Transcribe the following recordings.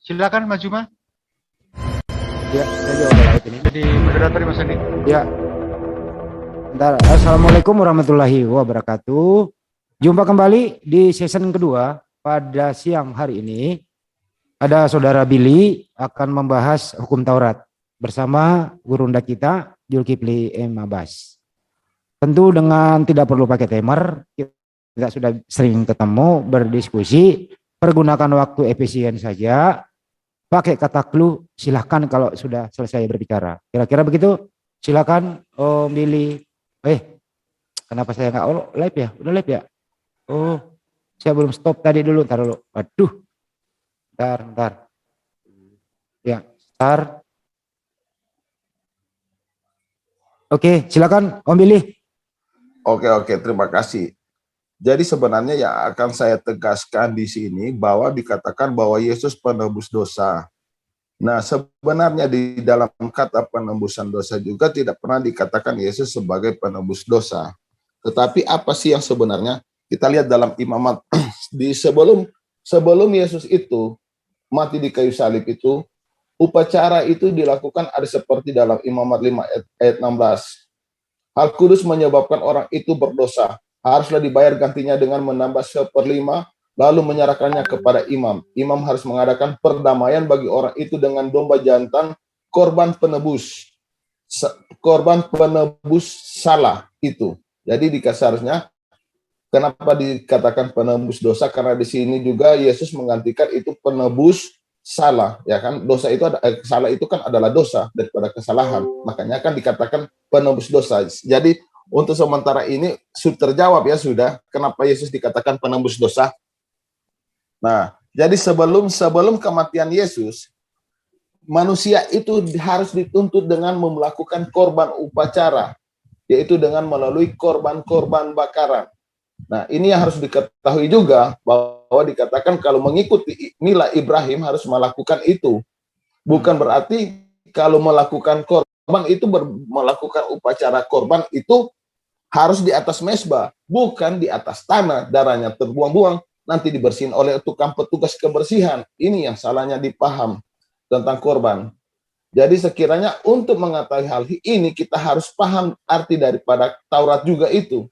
Silakan Mas Juma. Ya, saya jawab laut ini. Jadi moderator Mas Andi. Ya, bentar. Assalamualaikum warahmatullahi wabarakatuh. Jumpa kembali di season kedua pada siang hari ini. Ada saudara Billy akan membahas hukum Taurat bersama gurunda kita Zulkifli M. Abbas. Tentu dengan tidak perlu pakai timer, kita sudah sering ketemu berdiskusi, pergunakan waktu efisien saja, pakai kata clue, silahkan kalau sudah selesai berbicara. Kira-kira begitu, silahkan Om Billy. Kenapa saya nggak live ya? Udah live ya? Oh, saya belum stop tadi dulu, ntar dulu. Waduh, ntar. Ya, ntar. Oke, silakan Om Billy. Oke, terima kasih. Jadi sebenarnya yang akan saya tegaskan di sini bahwa dikatakan bahwa Yesus penebus dosa. Nah, sebenarnya di dalam kata penebusan dosa juga tidak pernah dikatakan Yesus sebagai penebus dosa. Tetapi apa sih yang sebenarnya? Kita lihat dalam Imamat di sebelum Yesus itu mati di kayu salib itu, upacara itu dilakukan ada seperti dalam Imamat 5 ayat 16. Hal kudus menyebabkan orang itu berdosa. Haruslah dibayar gantinya dengan menambah 1/5, lalu menyerahkannya kepada imam. Imam harus mengadakan perdamaian bagi orang itu dengan domba jantan, korban penebus salah itu. Jadi seharusnya kenapa dikatakan penebus dosa? Karena di sini juga Yesus menggantikan itu penebus salah, ya kan? Dosa itu salah itu kan adalah dosa daripada kesalahan. Makanya kan dikatakan penebus dosa. Jadi untuk sementara ini sudah terjawab ya sudah kenapa Yesus dikatakan penebus dosa. Nah, jadi sebelum kematian Yesus, manusia itu harus dituntut dengan melakukan korban upacara, yaitu dengan melalui korban bakaran. Nah, ini yang harus diketahui juga bahwa dikatakan kalau mengikuti mila Ibrahim harus melakukan itu. Bukan berarti kalau melakukan korban itu melakukan upacara korban itu harus di atas mezbah, bukan di atas tanah, darahnya terbuang-buang, nanti dibersihin oleh tukang petugas kebersihan. Ini yang salahnya dipaham tentang korban. Jadi sekiranya untuk mengetahui hal ini kita harus paham arti daripada Taurat juga itu.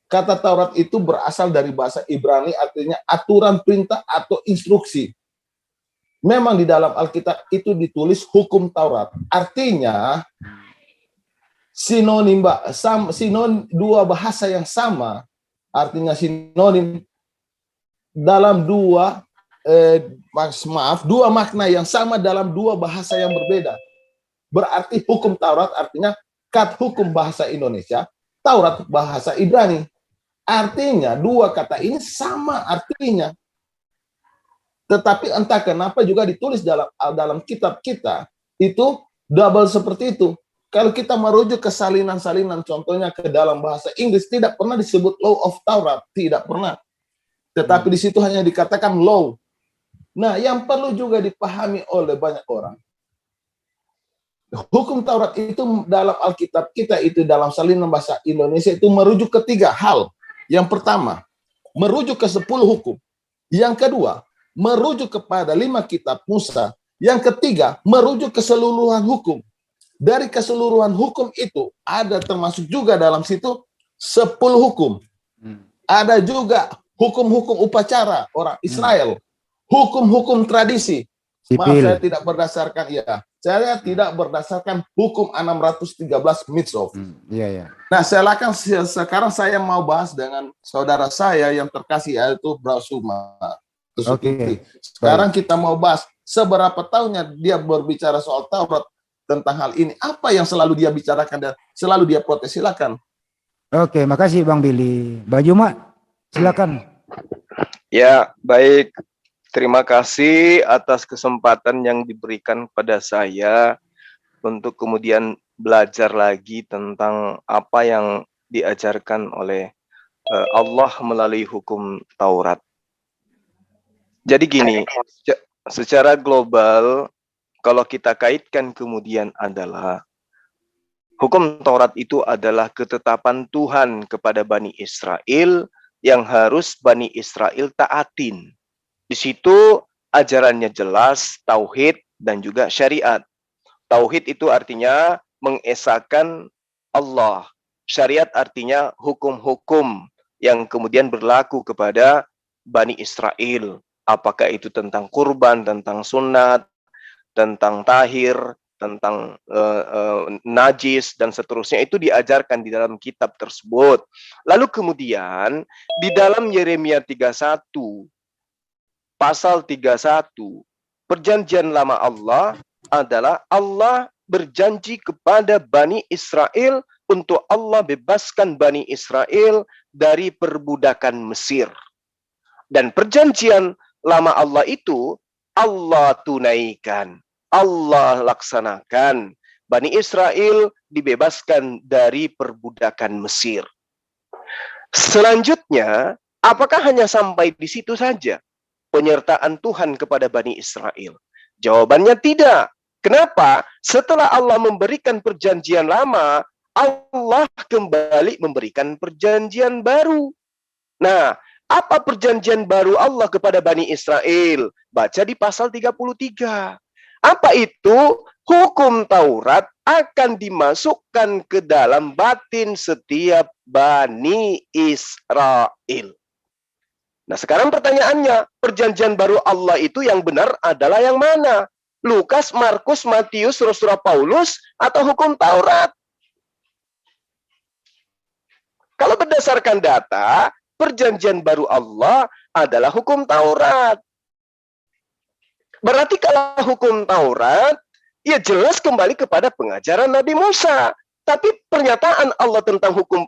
Kata Taurat itu berasal dari bahasa Ibrani, artinya aturan, perintah, atau instruksi. Memang di dalam Alkitab itu ditulis hukum Taurat. Artinya, sinonim dua bahasa yang sama, artinya sinonim dalam dua makna yang sama dalam dua bahasa yang berbeda. Berarti hukum Taurat artinya hukum bahasa Indonesia, Taurat bahasa Ibrani. Artinya dua kata ini sama artinya. Tetapi entah kenapa juga ditulis dalam kitab kita itu double seperti itu. Kalau kita merujuk ke salinan-salinan contohnya ke dalam bahasa Inggris tidak pernah disebut law of Taurat, tidak pernah. Tetapi di situ hanya dikatakan law. Nah, yang perlu juga dipahami oleh banyak orang. Hukum Taurat itu dalam Alkitab kita itu dalam salinan bahasa Indonesia itu merujuk ke 3 hal. Yang pertama, merujuk ke 10 hukum. Yang kedua, merujuk kepada 5 kitab Musa. Yang ketiga, merujuk keseluruhan hukum. Dari keseluruhan hukum itu, ada termasuk juga dalam situ 10 hukum. Ada juga hukum-hukum upacara orang Israel. Hukum-hukum tradisi. Maaf, saya tidak berdasarkan, saya tidak berdasarkan hukum 613 mitzvot. Nah, sekarang saya mau bahas dengan saudara saya yang terkasih, yaitu Bro Suma. Sekarang kita mau bahas seberapa tahunnya dia berbicara soal Taurat tentang hal ini. Apa yang selalu dia bicarakan dan selalu dia protes, silakan. Oke, makasih Bang Billy. Bang Juma, silakan. Ya, baik. Terima kasih atas kesempatan yang diberikan kepada saya untuk kemudian belajar lagi tentang apa yang diajarkan oleh Allah melalui hukum Taurat. Jadi gini, secara global kalau kita kaitkan kemudian adalah hukum Taurat itu adalah ketetapan Tuhan kepada Bani Israel yang harus Bani Israel taatin. Di situ ajarannya jelas, tauhid dan juga syariat. Tauhid itu artinya mengesahkan Allah. Syariat artinya hukum-hukum yang kemudian berlaku kepada Bani Israel. Apakah itu tentang kurban, tentang sunat, tentang tahir, tentang najis, dan seterusnya, itu diajarkan di dalam kitab tersebut. Lalu kemudian di dalam Yeremia 31, pasal 31, perjanjian lama Allah adalah Allah berjanji kepada Bani Israel untuk Allah bebaskan Bani Israel dari perbudakan Mesir. Dan perjanjian lama Allah itu Allah tunaikan, Allah laksanakan. Bani Israel dibebaskan dari perbudakan Mesir. Selanjutnya, apakah hanya sampai di situ saja penyertaan Tuhan kepada Bani Israel? Jawabannya tidak. Kenapa? Setelah Allah memberikan perjanjian lama, Allah kembali memberikan perjanjian baru. Nah, apa perjanjian baru Allah kepada Bani Israel? Baca di pasal 33. Apa itu? Hukum Taurat akan dimasukkan ke dalam batin setiap Bani Israel. Nah, sekarang pertanyaannya, perjanjian baru Allah itu yang benar adalah yang mana? Lukas, Markus, Matius, Surat Paulus, atau hukum Taurat? Kalau berdasarkan data, perjanjian baru Allah adalah hukum Taurat. Berarti kalau hukum Taurat, ya jelas kembali kepada pengajaran Nabi Musa. Tapi pernyataan Allah tentang hukum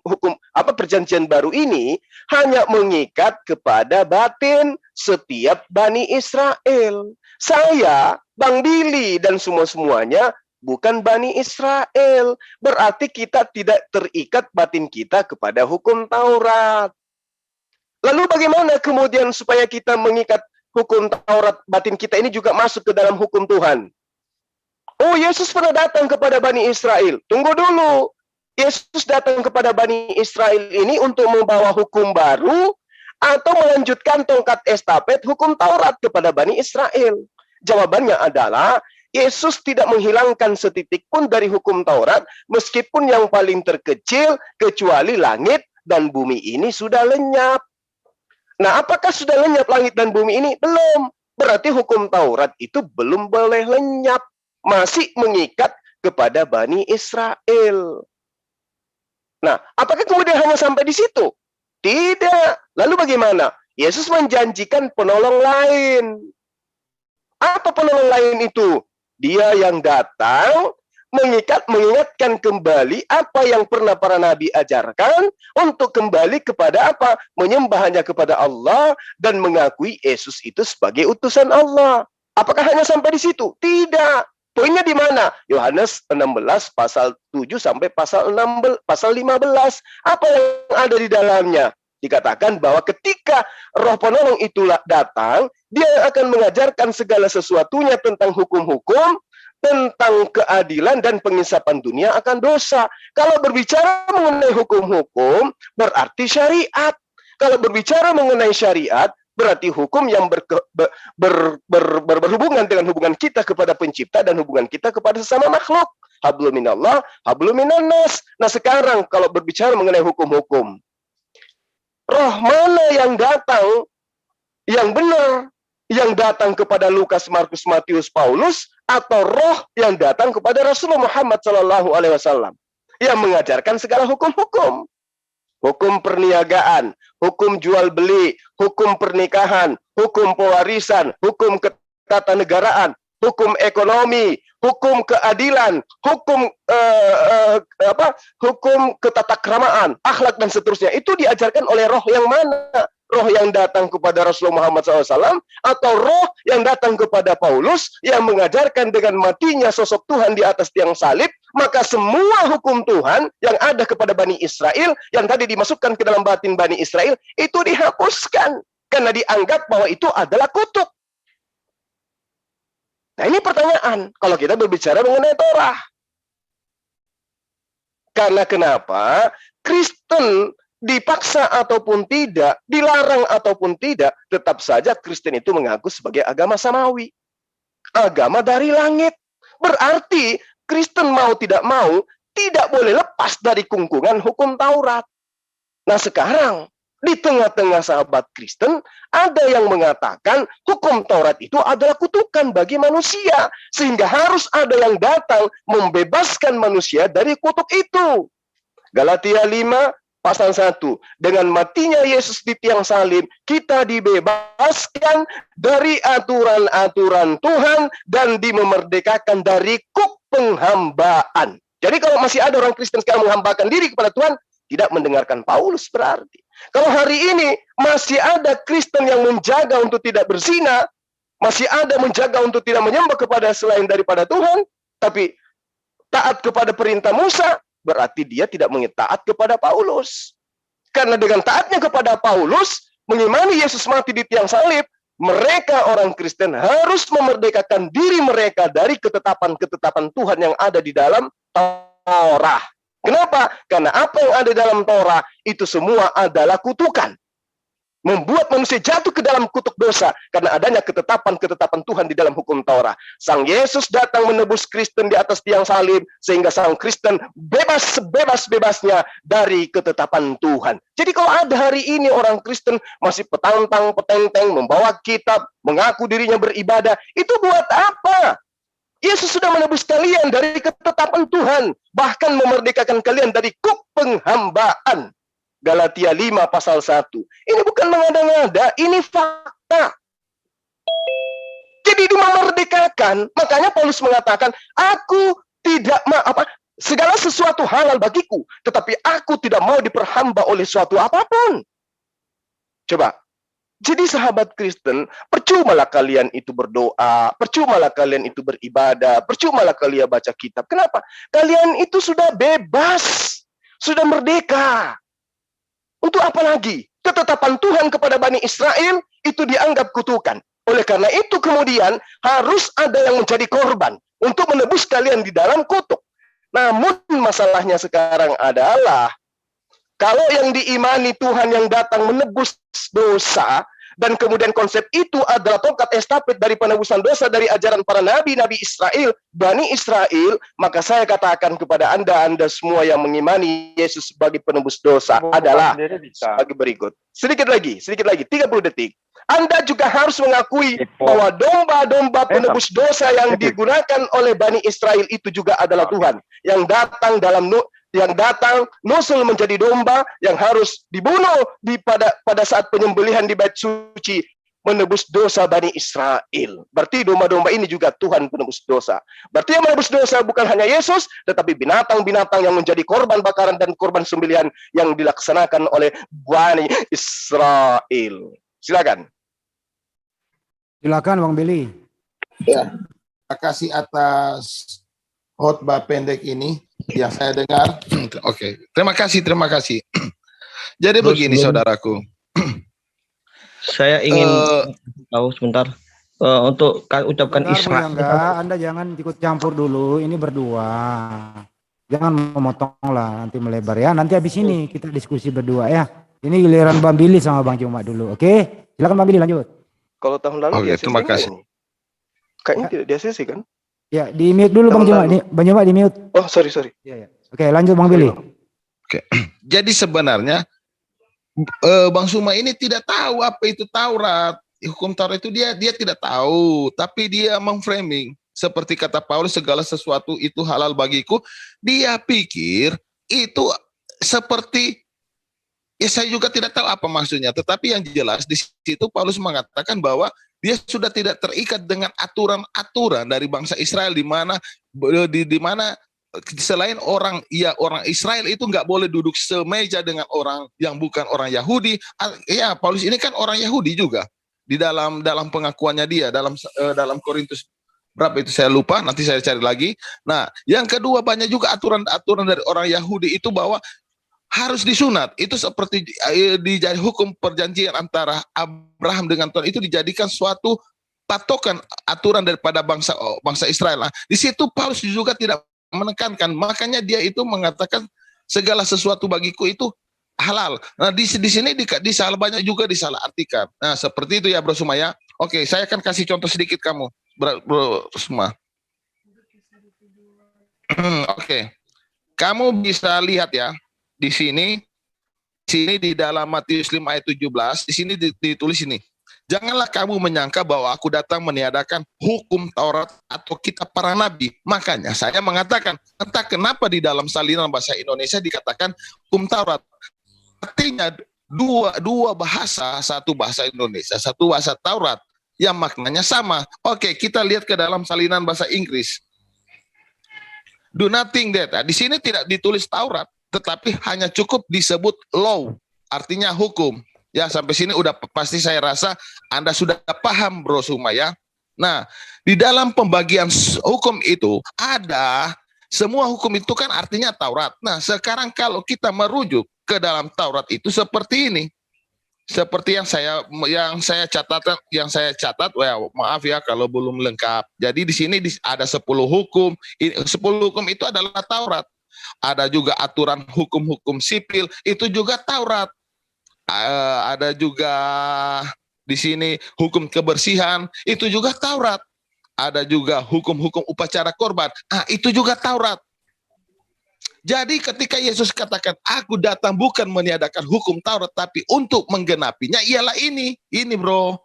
perjanjian baru ini hanya mengikat kepada batin setiap Bani Israel. Saya, Bang Billy, dan semuanya bukan Bani Israel. Berarti kita tidak terikat batin kita kepada hukum Taurat. Lalu bagaimana kemudian supaya kita mengikat hukum Taurat, batin kita ini juga masuk ke dalam hukum Tuhan? Oh, Yesus pernah datang kepada Bani Israel. Tunggu dulu. Yesus datang kepada Bani Israel ini untuk membawa hukum baru atau melanjutkan tongkat estafet hukum Taurat kepada Bani Israel? Jawabannya adalah Yesus tidak menghilangkan setitik pun dari hukum Taurat, meskipun yang paling terkecil kecuali langit dan bumi ini sudah lenyap. Nah, apakah sudah lenyap langit dan bumi ini? Belum. Berarti hukum Taurat itu belum boleh lenyap. Masih mengikat kepada Bani Israel. Nah, apakah kemudian hanya sampai di situ? Tidak. Lalu bagaimana? Yesus menjanjikan penolong lain. Apa penolong lain itu? Dia yang datang mengingatkan kembali apa yang pernah para nabi ajarkan untuk kembali kepada apa? Menyembah hanya kepada Allah dan mengakui Yesus itu sebagai utusan Allah. Apakah hanya sampai di situ? Tidak. Poinnya di mana? Yohanes 16 pasal 7 sampai pasal 15. Apa yang ada di dalamnya? Dikatakan bahwa ketika Roh Penolong itulah datang, dia akan mengajarkan segala sesuatunya tentang hukum-hukum, tentang keadilan dan pengisapan dunia akan dosa. Kalau berbicara mengenai hukum-hukum, berarti syariat. Kalau berbicara mengenai syariat, berarti hukum yang berhubungan dengan hubungan kita kepada pencipta dan hubungan kita kepada sesama makhluk. Hablum minallah, hablum minannas. Nah, sekarang kalau berbicara mengenai hukum-hukum, roh mana yang datang, yang benar, yang datang kepada Lukas, Markus, Matius, Paulus, atau roh yang datang kepada Rasulullah Muhammad SAW yang mengajarkan segala hukum-hukum? Hukum perniagaan, hukum jual beli, hukum pernikahan, hukum pewarisan, hukum ketatanegaraan, hukum ekonomi, hukum keadilan, hukum hukum ketatakramaan, akhlak dan seterusnya. Itu diajarkan oleh roh yang mana? Roh yang datang kepada Rasulullah Muhammad SAW atau roh yang datang kepada Paulus yang mengajarkan dengan matinya sosok Tuhan di atas tiang salib, maka semua hukum Tuhan yang ada kepada Bani Israel yang tadi dimasukkan ke dalam batin Bani Israel itu dihapuskan karena dianggap bahwa itu adalah kutuk. Nah, ini pertanyaan kalau kita berbicara mengenai Torah. Karena kenapa? Kristen dipaksa ataupun tidak, dilarang ataupun tidak, tetap saja Kristen itu mengaku sebagai agama samawi. Agama dari langit. Berarti Kristen mau tidak mau, tidak boleh lepas dari kungkungan hukum Taurat. Nah sekarang, di tengah-tengah sahabat Kristen, ada yang mengatakan hukum Taurat itu adalah kutukan bagi manusia. Sehingga harus ada yang datang membebaskan manusia dari kutuk itu. Galatia 5 pasal 1. Dengan matinya Yesus di tiang salib, kita dibebaskan dari aturan-aturan Tuhan dan dimerdekakan dari kuk penghambaan. Jadi kalau masih ada orang Kristen sekarang menghambakan diri kepada Tuhan, tidak mendengarkan Paulus berarti. Kalau hari ini masih ada Kristen yang menjaga untuk tidak berzina, masih ada menjaga untuk tidak menyembah kepada selain daripada Tuhan, tapi taat kepada perintah Musa, berarti dia tidak taat kepada Paulus. Karena dengan taatnya kepada Paulus, mengimani Yesus mati di tiang salib, mereka orang Kristen harus memerdekakan diri mereka dari ketetapan-ketetapan Tuhan yang ada di dalam Torah. Kenapa? Karena apa yang ada dalam Torah itu semua adalah kutukan. Membuat manusia jatuh ke dalam kutuk dosa karena adanya ketetapan-ketetapan Tuhan di dalam hukum Taurat. Sang Yesus datang menebus Kristen di atas tiang salib sehingga sang Kristen bebas sebebas-bebasnya dari ketetapan Tuhan. Jadi kalau ada hari ini orang Kristen masih petentang, membawa kitab, mengaku dirinya beribadah, itu buat apa? Yesus sudah menebus kalian dari ketetapan Tuhan, bahkan memerdekakan kalian dari kuk penghambaan. Galatia 5 pasal 1. Ini bukan mengada-ngada, ini fakta. Jadi memerdekakan, makanya Paulus mengatakan, aku tidak segala sesuatu halal bagiku, tetapi aku tidak mau diperhamba oleh suatu apapun. Coba. Jadi sahabat Kristen, percumalah kalian itu berdoa, percumalah kalian itu beribadah, percumalah kalian baca kitab. Kenapa? Kalian itu sudah bebas, sudah merdeka. Untuk apa lagi? Ketetapan Tuhan kepada Bani Israel itu dianggap kutukan. Oleh karena itu kemudian harus ada yang menjadi korban untuk menebus kalian di dalam kutuk. Namun masalahnya sekarang adalah kalau yang diimani Tuhan yang datang menebus dosa, dan kemudian konsep itu adalah tongkat estafet dari penebusan dosa dari ajaran para nabi-nabi Israel, Bani Israel, maka saya katakan kepada Anda semua yang mengimani Yesus sebagai penebus dosa adalah sebagai berikut. Sedikit lagi, 30 detik. Anda juga harus mengakui bahwa domba-domba penebus dosa yang digunakan oleh Bani Israel itu juga adalah Tuhan yang datang nusul menjadi domba yang harus dibunuh pada saat penyembelihan di Bait Suci menebus dosa Bani Israel. Berarti domba-domba ini juga Tuhan penebus dosa. Berarti yang menebus dosa bukan hanya Yesus, tetapi binatang-binatang yang menjadi korban bakaran dan korban sembelihan yang dilaksanakan oleh Bani Israel. Silakan. Silakan Bang Billy. Ya, terima kasih atas khotbah pendek ini yang saya dengar. Oke, terima kasih. Jadi begini saudaraku. Saya ingin tahu sebentar untuk ucapkan Isra. Anda jangan ikut campur dulu, ini berdua. Jangan memotong lah, nanti melebar ya. Nanti habis ini kita diskusi berdua ya. Ini giliran Bang Billy sama Bang Cuma dulu, oke? Silakan Bang Billy lanjut. Kalau tahun lalu terima kasih. Kayaknya tidak di-ACC kan? Ya, di mute dulu Bang Cuma. Bang Cuma di mute. Oh, sorry. Ya. Oke, lanjut Bang Billy. Oke. Jadi sebenarnya Bang Suma ini tidak tahu apa itu Taurat. Hukum Taurat itu dia tidak tahu, tapi dia memframing seperti kata Paulus segala sesuatu itu halal bagiku. Dia pikir itu seperti saya juga tidak tahu apa maksudnya, tetapi yang jelas di situ Paulus mengatakan bahwa dia sudah tidak terikat dengan aturan-aturan dari bangsa Israel di mana selain orang Israel itu nggak boleh duduk semeja dengan orang yang bukan orang Yahudi. Ya, Paulus ini kan orang Yahudi juga di dalam pengakuannya dia dalam Korintus berapa itu saya lupa, nanti saya cari lagi. Nah, yang kedua banyak juga aturan-aturan dari orang Yahudi itu bahwa harus disunat. Itu seperti dijadi hukum perjanjian antara Abraham dengan Tuhan itu dijadikan suatu patokan aturan daripada bangsa Israel. Nah, di situ Paulus juga tidak menekankan, makanya dia itu mengatakan segala sesuatu bagiku itu halal. Nah, di sini disalah banyak juga disalahartikan. Nah, seperti itu ya Bro Suma ya. Oke, saya akan kasih contoh sedikit kamu, Bro Suma. Oke. Kamu bisa lihat ya di sini di dalam Matius 5 ayat 17, di sini ditulis ini. Janganlah kamu menyangka bahwa aku datang meniadakan hukum Taurat atau kitab para nabi. Makanya saya mengatakan, entah kenapa di dalam salinan bahasa Indonesia dikatakan hukum Taurat. Artinya dua bahasa, satu bahasa Indonesia, satu bahasa Taurat yang maknanya sama. Oke, kita lihat ke dalam salinan bahasa Inggris. Do nothing that. Di sini tidak ditulis Taurat, tetapi hanya cukup disebut law, artinya hukum. Ya, sampai sini udah pasti saya rasa Anda sudah paham Bro Suma ya. Nah, di dalam pembagian hukum itu ada, semua hukum itu kan artinya Taurat. Nah, sekarang kalau kita merujuk ke dalam Taurat itu seperti ini. Seperti yang saya catat, maaf ya kalau belum lengkap. Jadi di sini ada 10 hukum. 10 hukum itu adalah Taurat. Ada juga aturan hukum-hukum sipil, itu juga Taurat. Ada juga di sini hukum kebersihan, itu juga Taurat. Ada juga hukum-hukum upacara korban, itu juga Taurat. Jadi ketika Yesus katakan, aku datang bukan meniadakan hukum Taurat, tapi untuk menggenapinya, ialah ini bro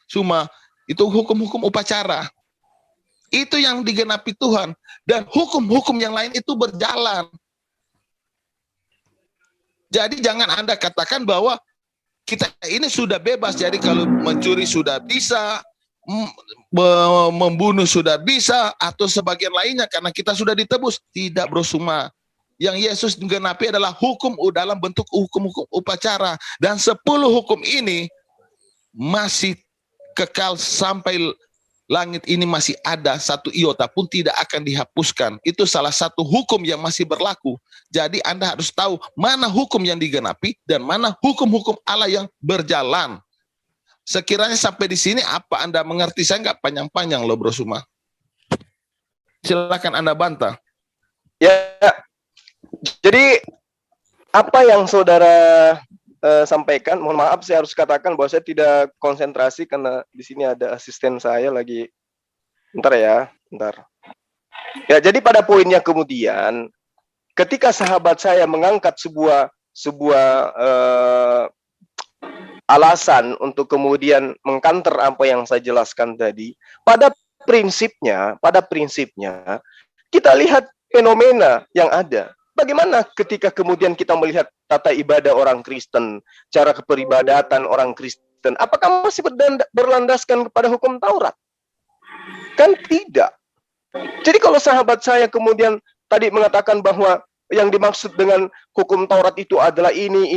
Suma, itu hukum-hukum upacara. Itu yang digenapi Tuhan. Dan hukum-hukum yang lain itu berjalan. Jadi jangan Anda katakan bahwa kita ini sudah bebas, jadi kalau mencuri sudah bisa, membunuh sudah bisa, atau sebagian lainnya karena kita sudah ditebus. Tidak Bro Suma. Yang Yesus genapi adalah hukum dalam bentuk hukum-hukum upacara. Dan 10 hukum ini masih kekal sampai langit ini masih ada, satu iota pun tidak akan dihapuskan. Itu salah satu hukum yang masih berlaku. Jadi Anda harus tahu mana hukum yang digenapi dan mana hukum-hukum Allah yang berjalan. Sekiranya sampai di sini apa Anda mengerti? Saya nggak panjang-panjang loh Bro Suma. Silakan Anda bantah. Ya, jadi apa yang saudara sampaikan, mohon maaf saya harus katakan bahwa saya tidak konsentrasi karena di sini ada asisten saya lagi. Bentar. Ya, jadi pada poinnya kemudian ketika sahabat saya mengangkat sebuah alasan untuk kemudian mengkanter apa yang saya jelaskan tadi, pada prinsipnya kita lihat fenomena yang ada. Bagaimana ketika kemudian kita melihat tata ibadah orang Kristen, cara keperibadatan orang Kristen, apakah masih berlandaskan kepada hukum Taurat? Kan tidak. Jadi kalau sahabat saya kemudian tadi mengatakan bahwa yang dimaksud dengan hukum Taurat itu adalah ini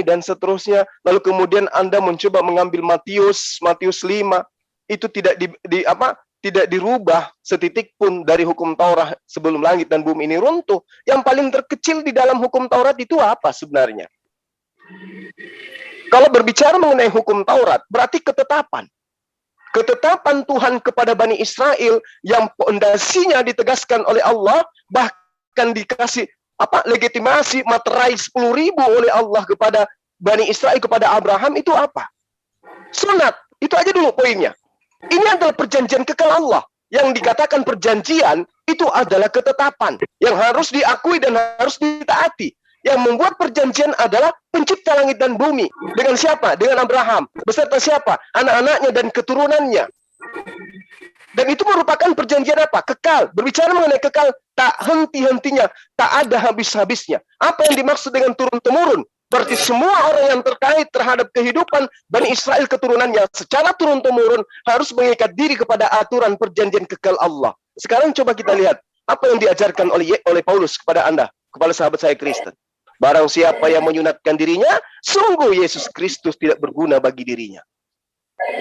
dan seterusnya, lalu kemudian Anda mencoba mengambil Matius 5, itu tidak dirubah setitik pun dari hukum Taurat sebelum langit dan bumi ini runtuh. Yang paling terkecil di dalam hukum Taurat itu apa sebenarnya? Kalau berbicara mengenai hukum Taurat, berarti ketetapan. Ketetapan Tuhan kepada Bani Israel yang pondasinya ditegaskan oleh Allah, bahkan dikasih legitimasi materai 10.000 oleh Allah kepada Bani Israel, kepada Abraham, itu apa? Sunat. Itu aja dulu poinnya. Ini adalah perjanjian kekal Allah. Yang dikatakan perjanjian itu adalah ketetapan yang harus diakui dan harus ditaati. Yang membuat perjanjian adalah pencipta langit dan bumi. Dengan siapa? Dengan Abraham. Beserta siapa? Anak-anaknya dan keturunannya. Dan itu merupakan perjanjian apa? Kekal. Berbicara mengenai kekal, tak henti-hentinya, tak ada habis-habisnya. Apa yang dimaksud dengan turun-temurun? Berarti semua orang yang terkait terhadap kehidupan Bani Israel keturunannya secara turun-temurun harus mengikat diri kepada aturan perjanjian kekal Allah. Sekarang coba kita lihat apa yang diajarkan oleh Paulus kepada Anda, kepada sahabat saya Kristen. Barang siapa yang menyunatkan dirinya, sungguh Yesus Kristus tidak berguna bagi dirinya.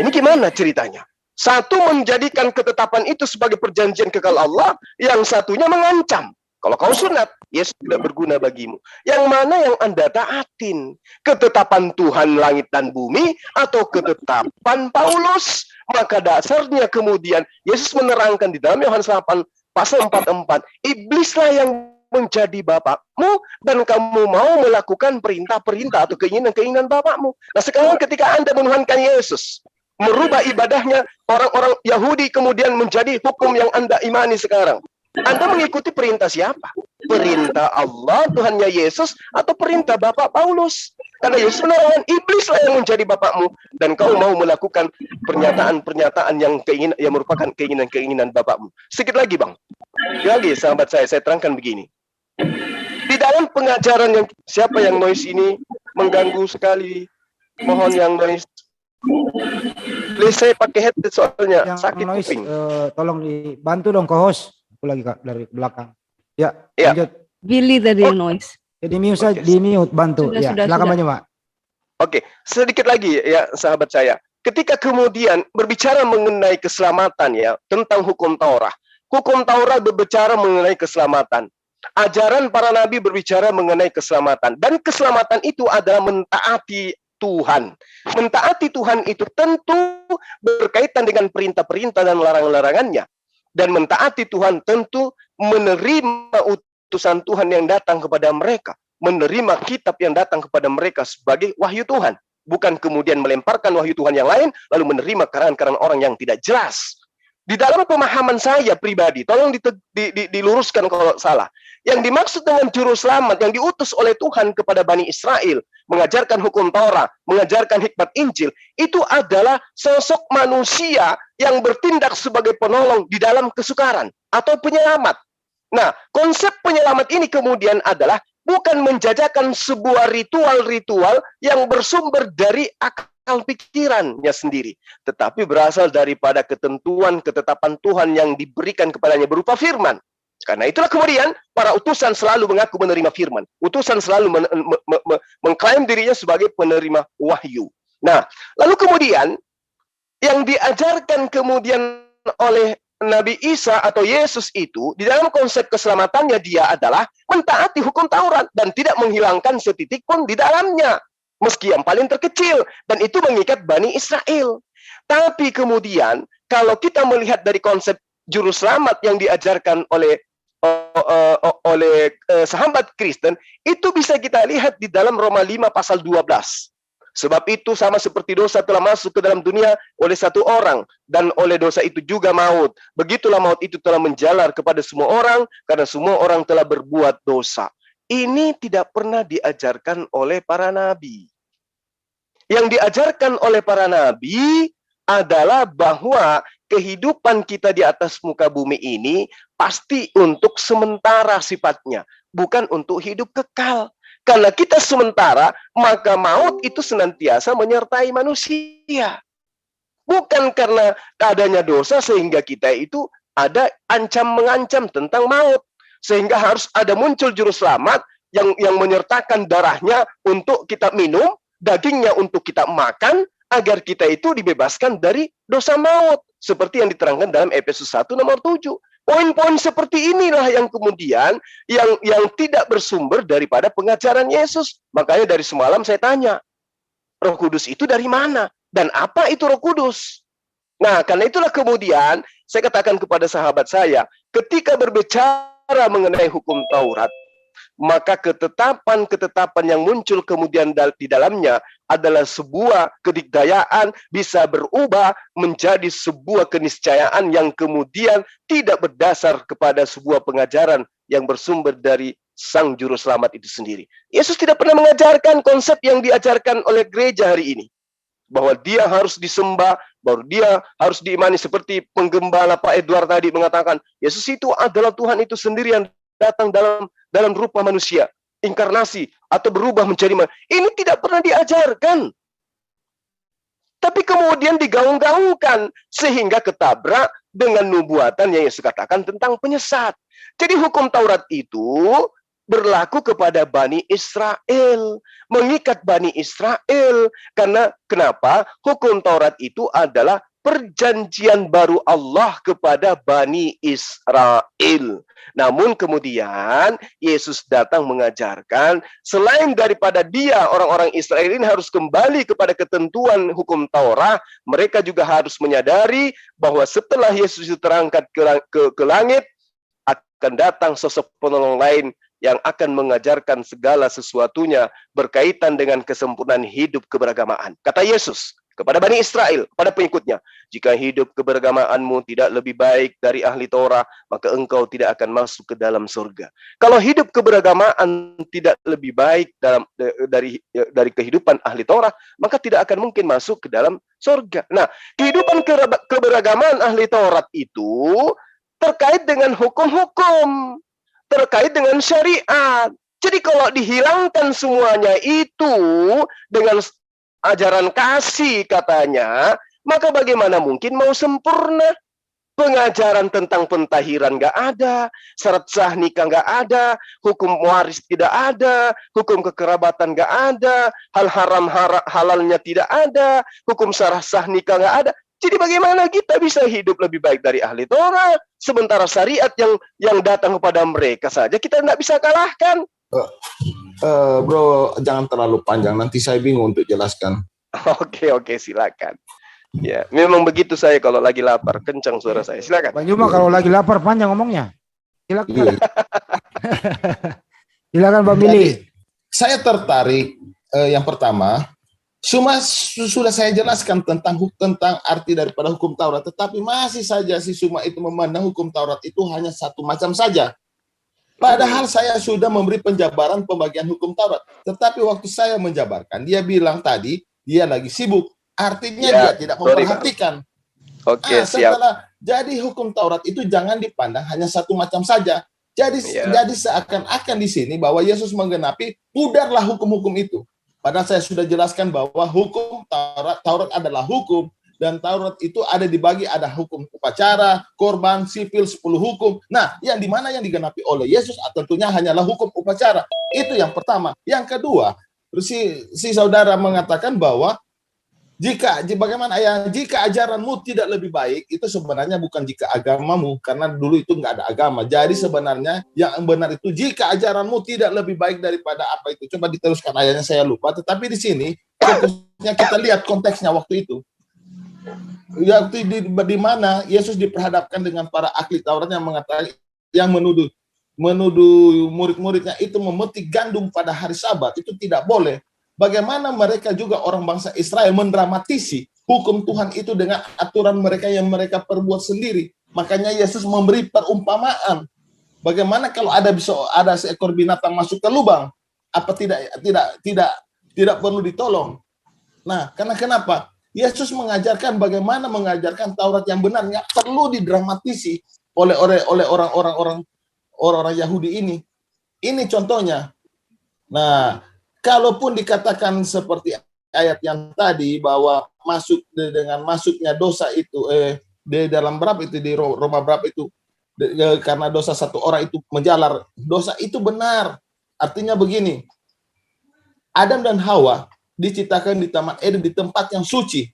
Ini gimana ceritanya? Satu menjadikan ketetapan itu sebagai perjanjian kekal Allah, yang satunya mengancam. Kalau kau sunat, Yesus tidak berguna bagimu. Yang mana yang Anda taatin? Ketetapan Tuhan langit dan bumi atau ketetapan Paulus? Maka dasarnya kemudian Yesus menerangkan di dalam Yohanes 8 pasal 44, iblislah yang menjadi bapakmu dan kamu mau melakukan perintah-perintah atau keinginan-keinginan bapakmu. Nah sekarang ketika Anda menuhankan Yesus, merubah ibadahnya orang-orang Yahudi kemudian menjadi hukum yang Anda imani sekarang. Anda mengikuti perintah siapa? Perintah Allah, Tuhannya Yesus, atau perintah Bapak Paulus? Karena Yesus menerangkan iblislah yang menjadi bapakmu dan kau mau melakukan pernyataan-pernyataan yang merupakan keinginan-keinginan bapakmu. Sedikit lagi, Bang. Lagi sahabat saya terangkan begini. Di dalam pengajaran yang siapa yang noise ini mengganggu sekali. Mohon yang noise. Please saya pakai headset soalnya Yang sakit noise, kuping. tolong dibantu dong co-host. Aku lagi Kak, dari belakang. Ya, Ya. lanjut. Billy tadi yang noise. Jadi mute Oke. di mute, bantu. Sudah, Ya, sudah, silakan sudah. aja, Pak. Oke, sedikit lagi ya sahabat saya. Ketika kemudian berbicara mengenai keselamatan ya, tentang hukum Taurat. Hukum Taurat berbicara mengenai keselamatan. Ajaran para nabi berbicara mengenai keselamatan. Dan keselamatan itu adalah mentaati Tuhan. Mentaati Tuhan itu tentu berkaitan dengan perintah-perintah dan larangan-larangannya. Dan mentaati Tuhan tentu menerima utusan Tuhan yang datang kepada mereka. Menerima kitab yang datang kepada mereka sebagai wahyu Tuhan. Bukan kemudian melemparkan wahyu Tuhan yang lain, lalu menerima karangan-karangan orang yang tidak jelas. Di dalam pemahaman saya pribadi, tolong diluruskan kalau salah. Yang dimaksud dengan juru selamat yang diutus oleh Tuhan kepada Bani Israel, mengajarkan hukum Taurat, mengajarkan hikmat Injil, itu adalah sosok manusia yang bertindak sebagai penolong di dalam kesukaran atau penyelamat. Nah, konsep penyelamat ini kemudian adalah bukan menjajakan sebuah ritual-ritual yang bersumber dari akal pikirannya sendiri, tetapi berasal daripada ketentuan ketetapan Tuhan yang diberikan kepadanya berupa firman. Karena itulah kemudian para utusan selalu mengaku menerima firman. Utusan selalu mengklaim dirinya sebagai penerima wahyu. Nah, lalu kemudian yang diajarkan kemudian oleh Nabi Isa atau Yesus itu, di dalam konsep keselamatannya dia adalah mentaati hukum Taurat dan tidak menghilangkan setitik pun di dalamnya. Meski yang paling terkecil. Dan itu mengikat Bani Israel. Tapi kemudian, kalau kita melihat dari konsep juru selamat yang diajarkan oleh sahabat Kristen, itu bisa kita lihat di dalam Roma 5 pasal 12. Sebab itu sama seperti dosa telah masuk ke dalam dunia oleh satu orang, dan oleh dosa itu juga maut. Begitulah maut itu telah menjalar kepada semua orang, karena semua orang telah berbuat dosa. Ini tidak pernah diajarkan oleh para nabi. Yang diajarkan oleh para nabi adalah bahwa kehidupan kita di atas muka bumi ini pasti untuk sementara sifatnya, bukan untuk hidup kekal. Karena kita sementara, maka maut itu senantiasa menyertai manusia. Bukan karena adanya dosa sehingga kita itu ada mengancam tentang maut. Sehingga harus ada muncul juru selamat yang menyertakan darahnya untuk kita minum, dagingnya untuk kita makan, agar kita itu dibebaskan dari dosa maut. Seperti yang diterangkan dalam Efesus 1 nomor 7. Poin-poin seperti inilah yang kemudian yang tidak bersumber daripada pengajaran Yesus. Makanya dari semalam saya tanya, Roh Kudus itu dari mana? Dan apa itu Roh Kudus? Nah, karena itulah kemudian saya katakan kepada sahabat saya, ketika berbicara mengenai hukum Taurat, maka ketetapan-ketetapan yang muncul kemudian di dalamnya adalah sebuah kedikdayaan bisa berubah menjadi sebuah keniscayaan yang kemudian tidak berdasar kepada sebuah pengajaran yang bersumber dari Sang Juru Selamat itu sendiri. Yesus tidak pernah mengajarkan konsep yang diajarkan oleh gereja hari ini, bahwa dia harus disembah, baru dia harus diimani, seperti penggembala Pak Edward tadi mengatakan, Yesus itu adalah Tuhan itu sendiri yang datang dalam rupa manusia, inkarnasi atau berubah menjadi manusia. Ini tidak pernah diajarkan. Tapi kemudian digaung-gaungkan sehingga ketabrak dengan nubuatan yang Yesus katakan tentang penyesat. Jadi hukum Taurat itu berlaku kepada Bani Israel, mengikat Bani Israel. Karena kenapa? Hukum Taurat itu adalah perjanjian baru Allah kepada Bani Israel. Namun kemudian Yesus datang mengajarkan, selain daripada dia, orang-orang Israel ini harus kembali kepada ketentuan hukum Taurat, mereka juga harus menyadari bahwa setelah Yesus itu terangkat ke langit, akan datang sosok penolong lain yang akan mengajarkan segala sesuatunya berkaitan dengan kesempurnaan hidup keberagamaan. Kata Yesus kepada Bani Israel, pada pengikutnya, jika hidup keberagamaanmu tidak lebih baik dari ahli Torah, maka engkau tidak akan masuk ke dalam surga. Kalau hidup keberagamaan tidak lebih baik dari kehidupan ahli Torah, maka tidak akan mungkin masuk ke dalam surga. Nah, kehidupan keberagamaan ahli Taurat itu terkait dengan hukum-hukum, terkait dengan syariat. Jadi kalau dihilangkan semuanya itu dengan ajaran kasih katanya, maka bagaimana mungkin mau sempurna? Pengajaran tentang pentahiran nggak ada, syarat sah nikah nggak ada, hukum waris tidak ada, hukum kekerabatan nggak ada, hal haram halalnya tidak ada, hukum sah nikah nggak ada. Jadi bagaimana kita bisa hidup lebih baik dari ahli Torah, sementara syariat yang datang kepada mereka saja kita nggak bisa kalahkan. Bro, jangan terlalu panjang, nanti saya bingung untuk jelaskan. Oke, silakan. Ya, memang begitu saya kalau lagi lapar, kencang suara saya. Silakan. Bang Juma kalau lagi lapar panjang ngomongnya. Silakan. Iya. Silakan Bang Billy. Saya tertarik yang pertama, sudah saya jelaskan tentang arti daripada hukum Taurat, tetapi masih saja si Suma itu memandang hukum Taurat itu hanya satu macam saja. Padahal saya sudah memberi penjabaran pembagian hukum Taurat. Tetapi waktu saya menjabarkan, dia bilang tadi, dia lagi sibuk. Artinya dia tidak memperhatikan. Setelah jadi hukum Taurat itu jangan dipandang hanya satu macam saja. Jadi seakan-akan di sini bahwa Yesus menggenapi, pudarlah hukum-hukum itu. Padahal saya sudah jelaskan bahwa hukum Taurat adalah hukum. Dan Taurat itu ada dibagi, ada hukum upacara, korban, sipil, 10 hukum. Nah, yang dimana yang digenapi oleh Yesus tentunya hanyalah hukum upacara. Itu yang pertama. Yang kedua, si saudara mengatakan bahwa jika ajaranmu tidak lebih baik, itu sebenarnya bukan jika agamamu, karena dulu itu nggak ada agama. Jadi sebenarnya yang benar itu jika ajaranmu tidak lebih baik daripada apa itu. Coba diteruskan ayatnya, saya lupa. Tetapi di sini fokusnya kita lihat konteksnya waktu itu. Waktu di mana Yesus diperhadapkan dengan para ahli Taurat yang mengatakan, yang menuduh murid-muridnya itu memetik gandum pada hari Sabat, itu tidak boleh. Bagaimana mereka juga orang bangsa Israel mendramatisi hukum Tuhan itu dengan aturan mereka yang mereka perbuat sendiri. Makanya Yesus memberi perumpamaan. Bagaimana kalau ada seekor binatang masuk ke lubang, apa tidak perlu ditolong? Nah, karena kenapa? Yesus mengajarkan bagaimana mengajarkan Taurat yang benar, nggak perlu didramatisi oleh orang-orang Yahudi ini. Ini contohnya. Nah, kalaupun dikatakan seperti ayat yang tadi bahwa dengan masuknya dosa itu di dalam berapa itu di Roma berapa itu karena dosa satu orang itu menjalar, dosa itu benar. Artinya begini, Adam dan Hawa diciptakan di Taman Eden di tempat yang suci.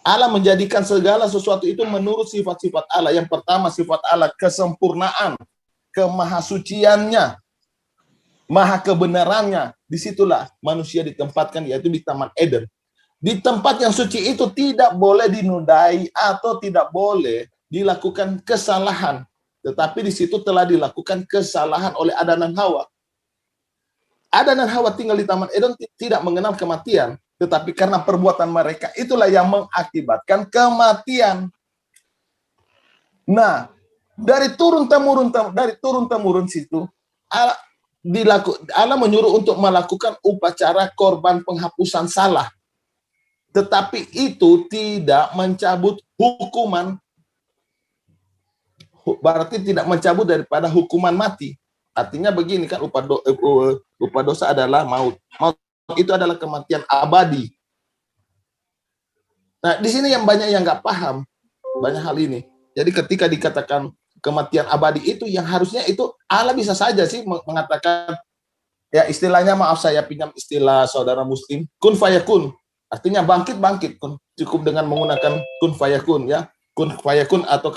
Allah menjadikan segala sesuatu itu menurut sifat-sifat Allah. Yang pertama sifat Allah kesempurnaan, kemahasuciannya, maha kebenarannya. Disitulah manusia ditempatkan, yaitu di Taman Eden. Di tempat yang suci itu tidak boleh dinodai atau tidak boleh dilakukan kesalahan. Tetapi di situ telah dilakukan kesalahan oleh Adam dan Hawa. Adam dan Hawa tinggal di Taman Eden tidak mengenal kematian, tetapi karena perbuatan mereka itulah yang mengakibatkan kematian. Nah, dari turun temurun situ Allah menyuruh untuk melakukan upacara korban penghapusan salah. Tetapi itu tidak mencabut hukuman, berarti tidak mencabut daripada hukuman mati. Artinya begini kan, upah dosa adalah maut. Maut itu adalah kematian abadi. Nah, di sini yang banyak yang nggak paham banyak hal ini. Jadi ketika dikatakan kematian abadi itu yang harusnya itu Allah bisa saja sih mengatakan, ya istilahnya, maaf saya pinjam istilah saudara muslim, kun fayakun. Artinya bangkit, cukup dengan menggunakan kun fayakun, ya. Kun fayakun, atau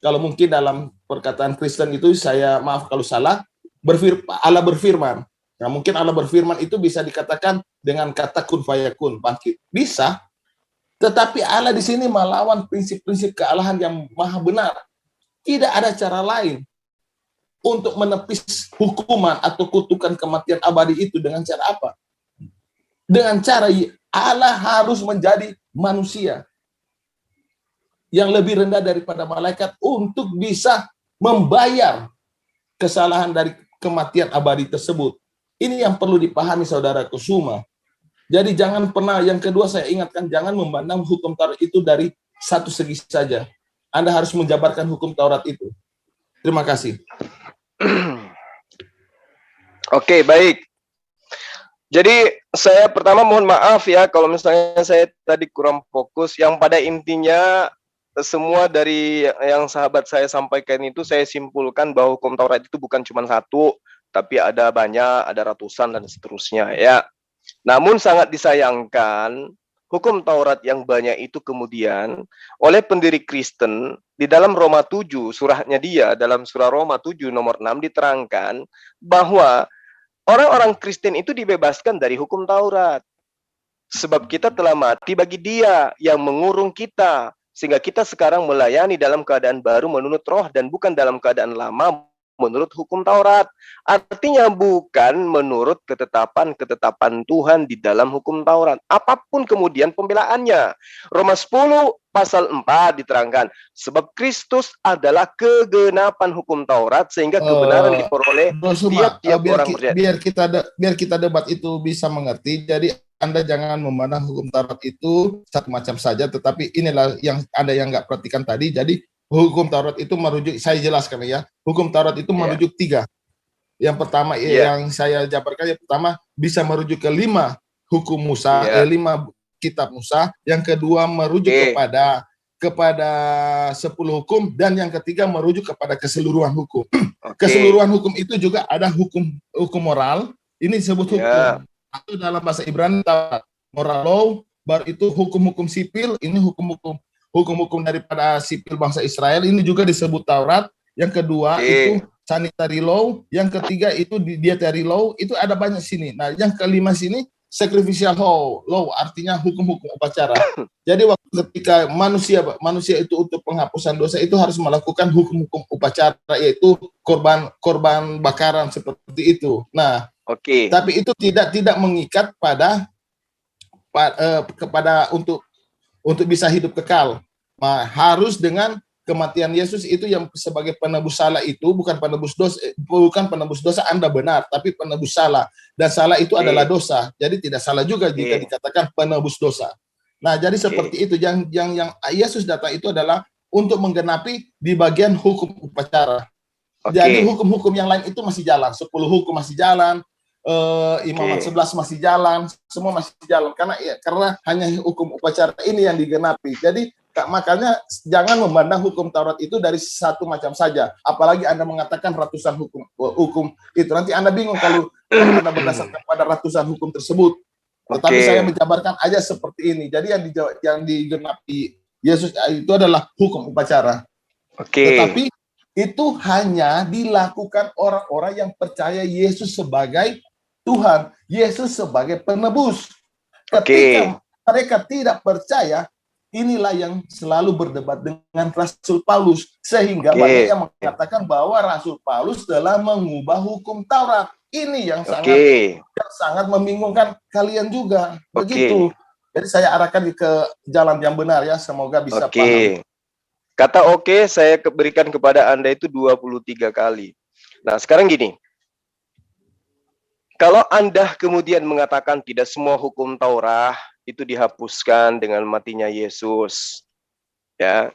kalau mungkin dalam perkataan Kristen itu, saya maaf kalau salah, Allah berfirman. Nah, mungkin Allah berfirman itu bisa dikatakan dengan kata kun fayakun, bangkit. Bisa. Tetapi Allah di sini melawan prinsip-prinsip kealahan yang maha benar. Tidak ada cara lain. untuk menepis hukuman atau kutukan kematian abadi itu dengan cara apa? Dengan cara Allah harus menjadi manusia yang lebih rendah daripada malaikat untuk bisa membayar kesalahan dari kematian abadi tersebut. Ini yang perlu dipahami saudaraku semua. Jadi jangan pernah, yang kedua saya ingatkan, jangan memandang hukum Taurat itu dari satu segi saja. Anda harus menjabarkan hukum Taurat itu. Terima kasih. Oke, baik. Jadi saya pertama mohon maaf ya kalau misalnya saya tadi kurang fokus. Yang pada intinya semua dari yang sahabat saya sampaikan itu saya simpulkan bahwa hukum Taurat itu bukan cuma satu, tapi ada banyak, ada ratusan dan seterusnya ya. Namun sangat disayangkan hukum Taurat yang banyak itu kemudian oleh pendiri Kristen di dalam Roma 7 surahnya dia, dalam surah Roma 7 nomor 6 diterangkan bahwa orang-orang Kristen itu dibebaskan dari hukum Taurat. Sebab kita telah mati bagi Dia yang mengurung kita, sehingga kita sekarang melayani dalam keadaan baru menurut roh dan bukan dalam keadaan lama menurut hukum Taurat. Artinya bukan menurut ketetapan Tuhan di dalam hukum Taurat. Apapun kemudian pembelaannya. Roma 10 pasal 4 diterangkan, sebab Kristus adalah kegenapan hukum Taurat sehingga kebenaran diperoleh tiap-tiap orang percaya. Biar kita debat itu bisa mengerti. Jadi Anda jangan memandang hukum Taurat itu satu macam saja, tetapi inilah yang Anda yang nggak perhatikan tadi. Jadi hukum Taurat itu merujuk, saya jelaskan ya, hukum Taurat itu merujuk 3. Yang pertama yang saya jabarkan, yang pertama bisa merujuk ke 5 hukum Musa, 5 kitab Musa. Yang kedua merujuk kepada 10 hukum, dan yang ketiga merujuk kepada keseluruhan hukum. Keseluruhan hukum itu juga ada hukum moral. Ini disebut hukum. Atau dalam bahasa Ibrani moral law, baru itu hukum-hukum sipil. Ini hukum-hukum daripada sipil bangsa Israel, ini juga disebut Taurat. Yang kedua itu sanitary law, yang ketiga itu dietary law, itu ada banyak sini. Nah, yang kelima sini sacrificial law, artinya hukum-hukum upacara. Jadi waktu ketika manusia itu untuk penghapusan dosa itu harus melakukan hukum-hukum upacara, yaitu korban bakaran seperti itu. Nah, tapi itu tidak mengikat kepada untuk bisa hidup kekal. Nah, harus dengan kematian Yesus itu yang sebagai penebus salah, itu bukan penebus dosa Anda benar, tapi penebus salah. Dan salah itu adalah dosa. Jadi tidak salah juga jika dikatakan penebus dosa. Nah, jadi seperti itu yang Yesus datang itu adalah untuk menggenapi di bagian hukum upacara. Jadi hukum-hukum yang lain itu masih jalan, 10 hukum masih jalan, Imamat 11 masih jalan, semua masih jalan karena hanya hukum upacara ini yang digenapi. Jadi makanya jangan memandang hukum Taurat itu dari satu macam saja. Apalagi Anda mengatakan ratusan hukum itu. Nanti Anda bingung kalau Anda berdasarkan pada ratusan hukum tersebut. Tetapi saya menjabarkan aja seperti ini. Jadi yang digenapi Yesus itu adalah hukum upacara. Tetapi itu hanya dilakukan orang-orang yang percaya Yesus sebagai Tuhan, Yesus sebagai penebus. Ketika mereka tidak percaya, inilah yang selalu berdebat dengan Rasul Paulus, sehingga banyak yang mengatakan bahwa Rasul Paulus telah mengubah hukum Taurat. Ini yang sangat membingungkan kalian juga. Begitu. Jadi saya arahkan ke jalan yang benar ya, semoga bisa paham. Kata saya berikan kepada Anda itu 23 kali. Nah, sekarang gini. Kalau Anda kemudian mengatakan tidak semua hukum Taurat itu dihapuskan dengan matinya Yesus, ya,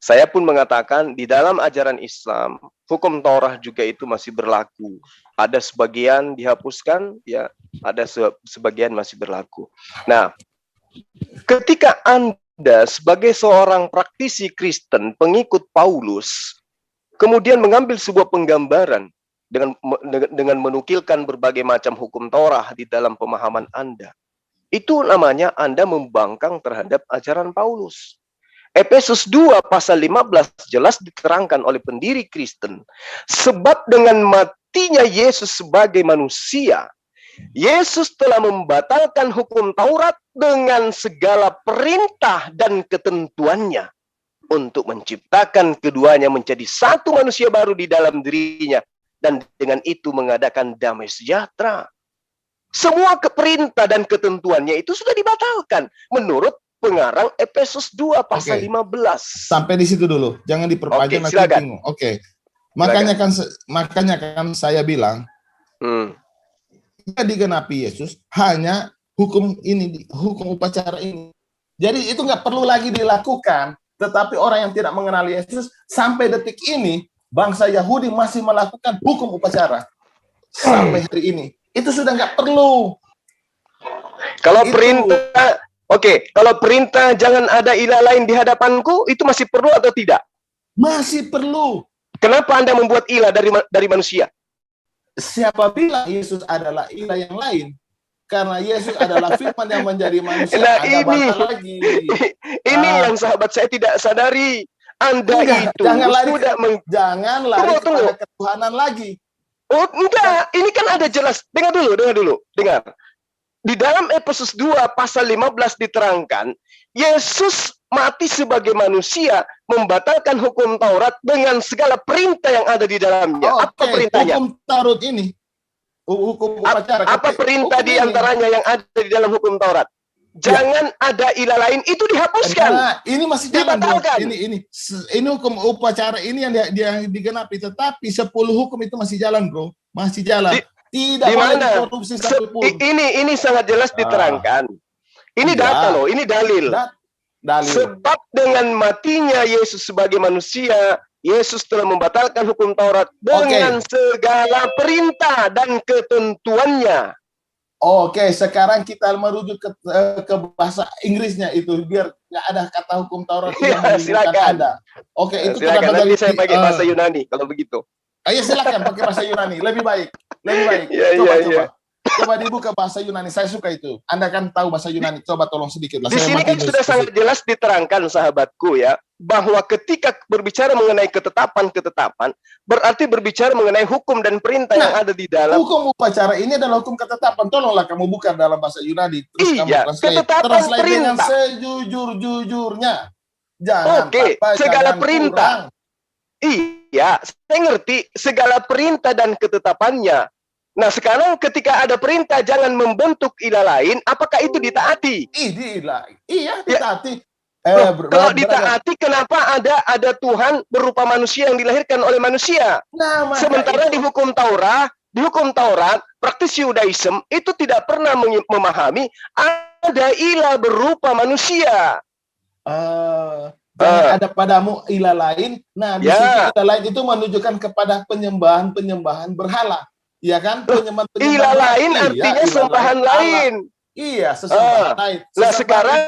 saya pun mengatakan di dalam ajaran Islam hukum Taurat juga itu masih berlaku. Ada sebagian dihapuskan, ya, ada sebagian masih berlaku. Nah, ketika Anda sebagai seorang praktisi Kristen, pengikut Paulus, kemudian mengambil sebuah penggambaran dengan menukilkan berbagai macam hukum Taurat di dalam pemahaman Anda, itu namanya Anda membangkang terhadap ajaran Paulus. Efesus 2 pasal 15 jelas diterangkan oleh pendiri Kristen, sebab dengan matinya Yesus sebagai manusia, Yesus telah membatalkan hukum Taurat dengan segala perintah dan ketentuannya untuk menciptakan keduanya menjadi satu manusia baru di dalam dirinya, dan dengan itu mengadakan damai sejahtera. Semua perintah dan ketentuannya itu sudah dibatalkan menurut pengarang Efesus 2 pasal 15. Sampai di situ dulu, jangan diperpanjang nanti bingung. Makanya kan saya bilang digenapi Yesus hanya hukum ini, hukum upacara ini. Jadi itu nggak perlu lagi dilakukan. Tetapi orang yang tidak mengenal Yesus sampai detik ini, bangsa Yahudi masih melakukan hukum upacara sampai hari ini. Itu sudah nggak perlu. Kalau perintah, kalau perintah jangan ada ilah lain di hadapanku, itu masih perlu atau tidak? Masih perlu. Kenapa Anda membuat ilah dari manusia? Siapa bilang Yesus adalah ilah yang lain? Karena Yesus adalah firman yang menjadi manusia. Nah, ini yang sahabat saya tidak sadari. Anda itu jangan lari kepada ketuhanan lagi. Oh enggak, ini kan ada jelas. Dengar dulu. Di dalam Efesus 2 pasal 15 diterangkan, Yesus mati sebagai manusia, membatalkan hukum Taurat dengan segala perintah yang ada di dalamnya. Apa perintahnya? Hukum Taurat ini. Hukum upacara. Apa perintah di antaranya yang ada di dalam hukum Taurat? Jangan ada ilah lain, itu dihapuskan. Nah, ini masih jalan, bro. Ini hukum upacara ini yang digenapi, tetapi 10 hukum itu masih jalan, bro. Masih jalan. Tidak boleh dikorupsi satupun. Ini sangat jelas diterangkan. Ini data loh, ini dalil. Sebab dengan matinya Yesus sebagai manusia, Yesus telah membatalkan hukum Taurat dengan segala perintah dan ketentuannya. Oke, sekarang kita merujuk ke bahasa Inggrisnya itu biar nggak ada kata hukum Taurat yang silakan. Ada. Oke, itu silakan. Nanti saya pakai bahasa Yunani kalau begitu. Ayo silakan pakai bahasa Yunani, lebih baik. Coba dibuka bahasa Yunani, saya suka itu. Anda kan tahu bahasa Yunani, coba tolong sedikit lah. Di sini kan sudah sangat jelas diterangkan sahabatku ya, bahwa ketika berbicara mengenai ketetapan, berarti berbicara mengenai hukum dan perintah yang ada di dalam. Hukum upacara ini adalah hukum ketetapan. Tolonglah kamu buka dalam bahasa Yunani, terus kamu translate dengan sejujur-jujurnya. Jangan segala perintah. Iya, saya ngerti segala perintah dan ketetapannya. Nah, sekarang ketika ada perintah jangan membentuk ilah lain, apakah itu ditaati? Iya, ditaati. Kalau ditaati, kenapa ada Tuhan berupa manusia yang dilahirkan oleh manusia? Nah, sementara di hukum Taurat, praktis Yudaism itu tidak pernah memahami ada ilah berupa manusia. Jangan ada padamu ilah lain. Nah, di situ ilah lain itu menunjukkan kepada penyembahan berhala. Iya kan? Ilah lain artinya sembahan lain. Iya, sesembahan lain. Nah, sekarang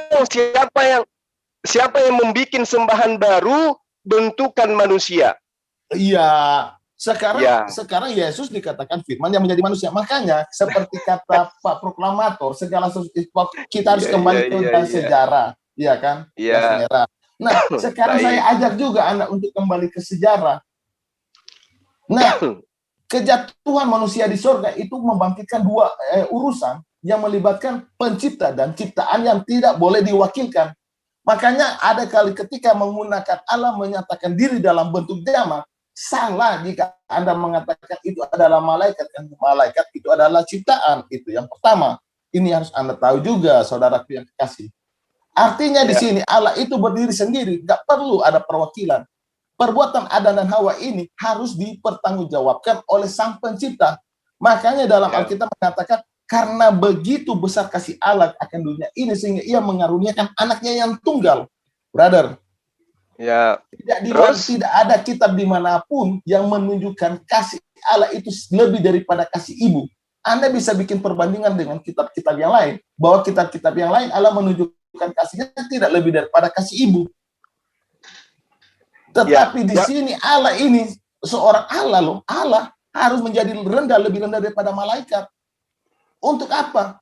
siapa yang membuat sembahan baru bentukan manusia? Iya. Sekarang Yesus dikatakan firman yang menjadi manusia. Makanya seperti kata Pak Proklamator, segala sesuatu kita harus kembali ke sejarah. Iya kan? Iya. Nah, sekarang saya ajak juga Anda untuk kembali ke sejarah. Nah, kejatuhan manusia di surga itu membangkitkan dua urusan yang melibatkan pencipta dan ciptaan yang tidak boleh diwakilkan. Makanya ada kali ketika menggunakan Allah menyatakan diri dalam bentuk jamak, salah jika Anda mengatakan itu adalah malaikat, dan malaikat itu adalah ciptaan. Itu yang pertama. Ini harus Anda tahu juga, saudaraku yang kekasih. Artinya di sini Allah itu berdiri sendiri, nggak perlu ada perwakilan. Perbuatan Adam dan Hawa ini harus dipertanggungjawabkan oleh Sang Pencipta. Makanya dalam Alkitab mengatakan, karena begitu besar kasih Allah akan dunia ini, sehingga ia mengaruniakan anaknya yang tunggal. Brother, tidak ada kitab dimanapun yang menunjukkan kasih Allah itu lebih daripada kasih ibu. Anda bisa bikin perbandingan dengan kitab-kitab yang lain, bahwa kitab-kitab yang lain Allah menunjukkan kasihnya tidak lebih daripada kasih ibu. Tetapi di sini Allah ini seorang Allah loh. Allah harus menjadi lebih rendah daripada malaikat. Untuk apa?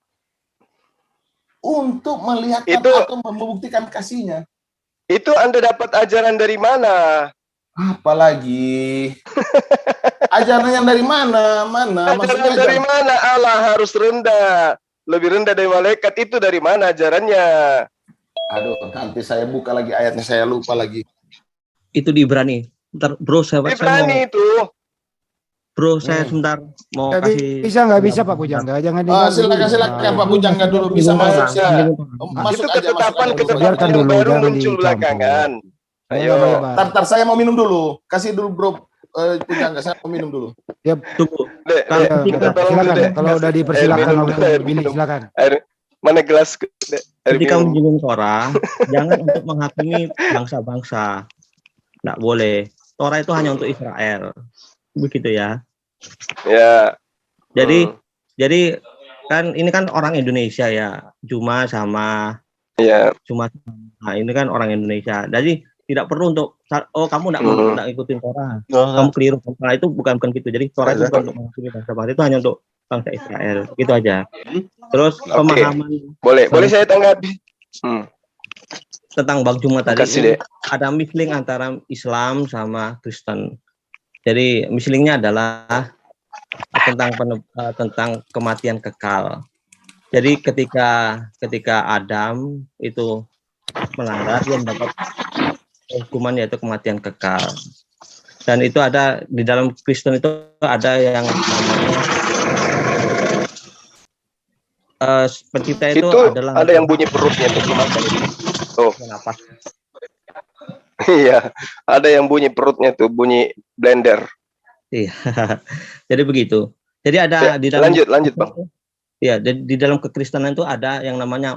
Untuk melihatkan atau membuktikan kasihnya. Itu Anda dapat ajaran dari mana? Apalagi? Ajarannya dari mana? Ajaran dari mana Allah harus rendah? Lebih rendah dari malaikat, itu dari mana ajarannya? Aduh, nanti saya buka lagi ayatnya, saya lupa lagi. Itu di Ibrani. Ntar bro, Ibrani itu. Bro, saya sebentar mau kasih. Nggak bisa Pak Pujangga, jangan silakan Pak Pujangga dulu bisa masuk. Masuk Itu aja, ketetapan masuk aja. Biarkan yang dulu, baru jangan muncul dicampur. belakangan. Ayo. Tar saya mau minum dulu. Kasih dulu Bro Pujangga, saya mau minum dulu. Tunggu. Dek, Silakan kalau udah dipersilakan oleh Billy, silakan. Mana gelas? Dek, air Ketika minum. menyinggung Torah, jangan untuk menghakimi bangsa-bangsa. Nggak boleh. Torah itu hanya untuk Israel. Begitu ya. Ya. Jadi kan ini kan orang Indonesia ya. Juma sama. Nah, ini kan orang Indonesia. Jadi tidak perlu untuk kamu nggak ikutin Torah. Kamu keliru. Nah, itu bukan gitu. Jadi Torah itu bukan untuk menghakimi bangsa-bangsa. Itu hanya untuk bangsa Israel. Gitu aja. Terus pemahaman. Boleh saya tanggapi. Tentang Bang Juma tadi Makasih, ada misling antara Islam sama Kristen. Jadi mislingnya adalah tentang kematian kekal. Jadi ketika Adam itu melanggar, dia mendapat hukuman yaitu kematian kekal. Dan itu ada di dalam Kristen itu ada yang namanya pencipta itu adalah ada yang bunyi perutnya tuh gimana itu? Oh. Kenapa? Iya, ada yang bunyi perutnya tuh, bunyi blender. Iya. Jadi begitu. Jadi ada di dalam lanjut Bang. Iya, di dalam kekristenan itu ada yang namanya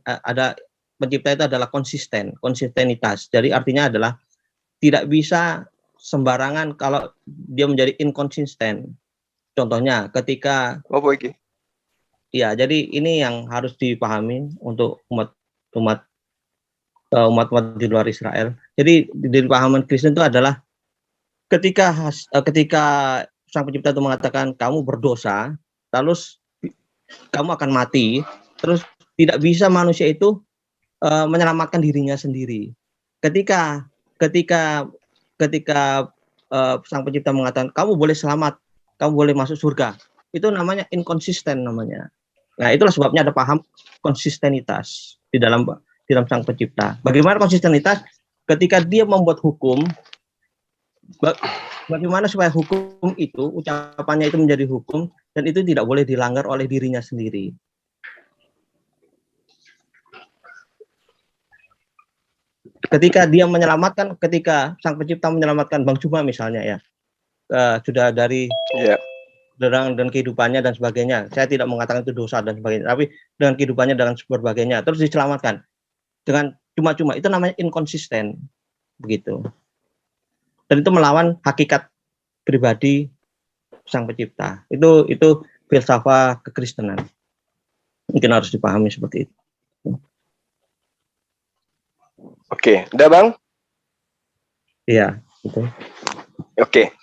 ada pencipta itu adalah konsistenitas. Jadi artinya adalah tidak bisa sembarangan kalau dia menjadi inkonsisten. Contohnya ketika ya, jadi ini yang harus dipahami untuk umat di luar Israel. Jadi di pahaman Kristen itu adalah ketika Sang Pencipta itu mengatakan kamu berdosa, terus kamu akan mati, terus tidak bisa manusia itu menyelamatkan dirinya sendiri. Ketika Sang Pencipta mengatakan kamu boleh selamat, kamu boleh masuk surga, itu namanya inkonsisten namanya. Nah, itulah sebabnya ada paham konsistenitas di dalam Sang Pencipta. Bagaimana konsistenitas? Ketika dia membuat hukum, bagaimana supaya hukum itu, ucapannya itu menjadi hukum, dan itu tidak boleh dilanggar oleh dirinya sendiri. Ketika Sang Pencipta menyelamatkan Bang Juma misalnya ya, sudah dari dan kehidupannya dan sebagainya. Saya tidak mengatakan itu dosa dan sebagainya, tapi dengan kehidupannya dan sebagainya, terus diselamatkan dengan cuma-cuma, itu namanya inkonsisten, begitu. Dan itu melawan hakikat pribadi Sang Pencipta. Itu filsafat kekristenan. Mungkin harus dipahami seperti itu. Oke, udah Bang? Iya, betul. Oke.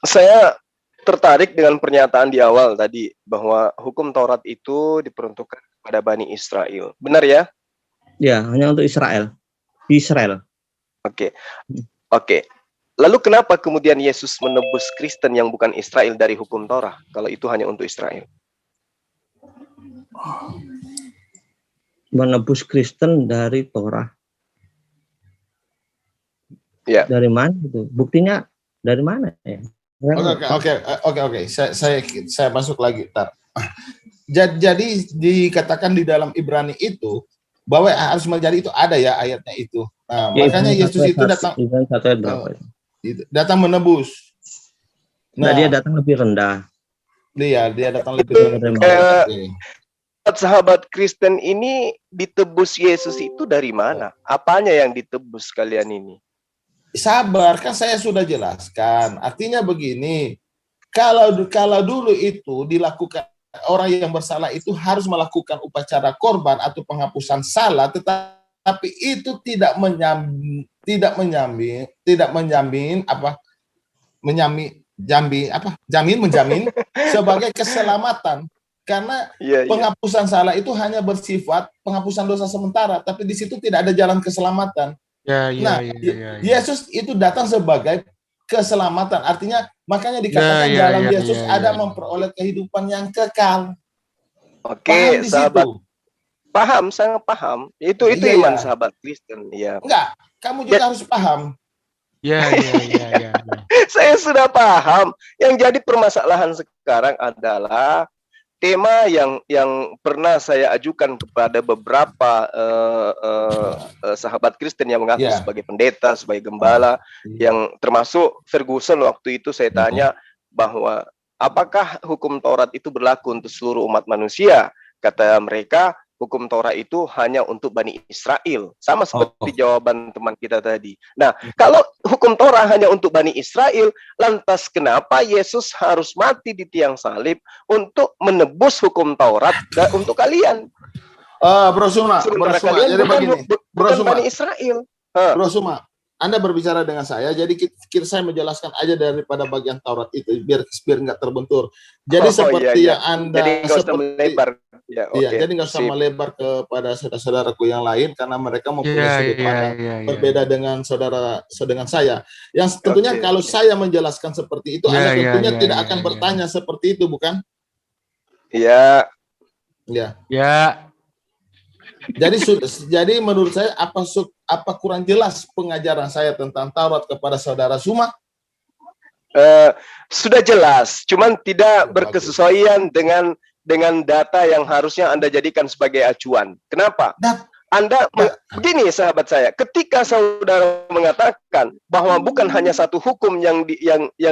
Saya tertarik dengan pernyataan di awal tadi bahwa hukum Taurat itu diperuntukkan kepada Bani Israel. Benar ya? Ya, hanya untuk Israel. Israel. Oke. Lalu kenapa kemudian Yesus menebus Kristen yang bukan Israel dari hukum Torah kalau itu hanya untuk Israel? Menebus Kristen dari Torah. Ya. Dari mana itu? Buktinya dari mana ya? Oke. Saya masuk lagi. Jadi dikatakan di dalam Ibrani itu bahwa harus menjadi itu ada ya ayatnya itu. Nah, ya, makanya Yesus itu datang menebus. Nah, dia datang lebih rendah. Dia datang lebih rendah. Sahabat Kristen ini ditebus Yesus itu dari mana? Apanya yang ditebus kalian ini? Sabar, kan saya sudah jelaskan. Artinya begini, kalau dulu itu dilakukan, orang yang bersalah itu harus melakukan upacara korban atau penghapusan salah, tetapi itu tidak menjamin sebagai keselamatan. Karena penghapusan salah itu hanya bersifat penghapusan dosa sementara, tapi di situ tidak ada jalan keselamatan. Yesus itu datang sebagai keselamatan. Artinya makanya dikatakan dalam Yesus ada memperoleh kehidupan yang kekal. Oke, sahabat. Paham, sangat paham. Itu iman sahabat Kristen. Ya. Enggak, kamu juga harus paham. Saya sudah paham. Yang jadi permasalahan sekarang adalah tema yang pernah saya ajukan kepada beberapa sahabat Kristen yang mengaku sebagai pendeta, sebagai gembala, yang termasuk Ferguson. Waktu itu saya tanya bahwa apakah hukum Taurat itu berlaku untuk seluruh umat manusia? Kata mereka, hukum Taurat itu hanya untuk Bani Israel. Sama seperti jawaban teman kita tadi. Nah, kalau hukum Taurat hanya untuk Bani Israel, lantas kenapa Yesus harus mati di tiang salib untuk menebus hukum Taurat untuk kalian? Bro Suma, jadi begini. Bukan Bani Israel. Bro Suma, Anda berbicara dengan saya, jadi saya menjelaskan aja daripada bagian Taurat itu, biar nggak terbentur. Jadi seperti yang Anda... Jadi nggak usah melebar. Jadi nggak usah melebar kepada saudara-saudaraku yang lain, karena mereka mempunyai sudut pandang berbeda dengan saya. Yang tentunya kalau saya menjelaskan seperti itu, Anda tentunya tidak akan bertanya seperti itu, bukan? Iya. Jadi menurut saya apa kurang jelas pengajaran saya tentang Taurat kepada saudara Suma? Sudah jelas, cuman tidak berkesesuaian dengan data yang harusnya Anda jadikan sebagai acuan. Kenapa? Anda begini sahabat saya, ketika saudara mengatakan bahwa bukan hanya satu hukum yang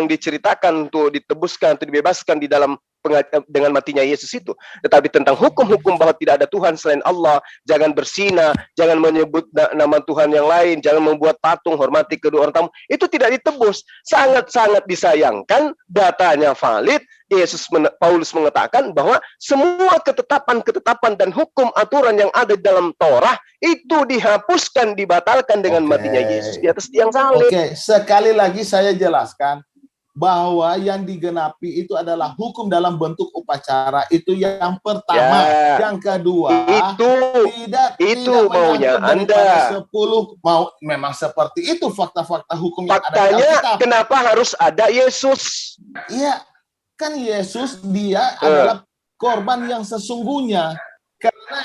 diceritakan untuk ditebuskan, untuk dibebaskan di dalam dengan matinya Yesus itu, tetapi tentang hukum-hukum bahwa tidak ada Tuhan selain Allah, jangan berzina, jangan menyebut nama Tuhan yang lain, jangan membuat patung, hormati kedua orang tamu, itu tidak ditebus. Sangat-sangat disayangkan, datanya valid. Paulus mengatakan bahwa semua ketetapan dan hukum aturan yang ada dalam Torah itu dihapuskan, dibatalkan dengan matinya Yesus di atas tiang salib. Sekali lagi saya jelaskan bahwa yang digenapi itu adalah hukum dalam bentuk upacara, itu yang pertama. Yang kedua, itu maunya Anda. 10 memang seperti itu fakta-fakta hukum yang ada di Alkitab. Kenapa harus ada Yesus? Iya, kan Yesus dia adalah korban yang sesungguhnya, karena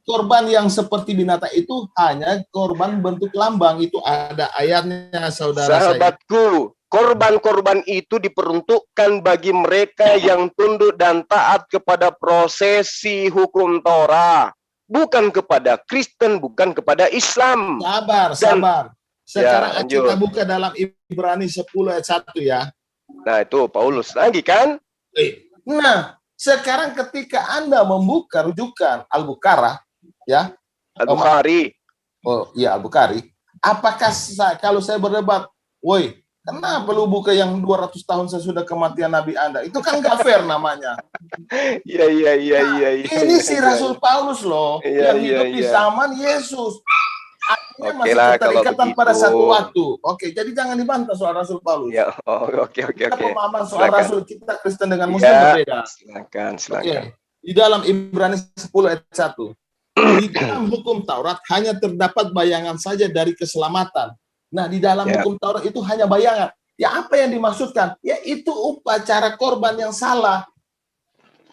korban yang seperti binatang itu hanya korban bentuk lambang. Itu ada ayatnya, sahabatku. Korban-korban itu diperuntukkan bagi mereka yang tunduk dan taat kepada prosesi hukum Torah, bukan kepada Kristen, bukan kepada Islam. Sabar. Sekarang kita buka dalam Ibrani 10 ayat 1 ya. Nah, itu Paulus lagi kan? Nah, sekarang ketika Anda membuka rujukan Al-Bukhari, ya. Al-Bukhari. Al-Bukhari. Apakah kalau saya berdebat, woi, kenapa lu buka yang 200 tahun sesudah kematian Nabi Anda? Itu kan gak fair namanya. Iya. Ini si Rasul Paulus loh, yang hidup di zaman Yesus. Artinya masih keterikatan pada satu waktu. Jadi jangan dibantah soal Rasul Paulus. Oke. Pemahaman soal Rasul kita Kristen dengan Muslim berbeda. Silakan. Di dalam Ibrani 10 ayat 1. Di dalam hukum Taurat hanya terdapat bayangan saja dari keselamatan. Nah, di dalam hukum Taurat itu hanya bayangan. Ya, apa yang dimaksudkan? Ya, itu upacara korban yang salah.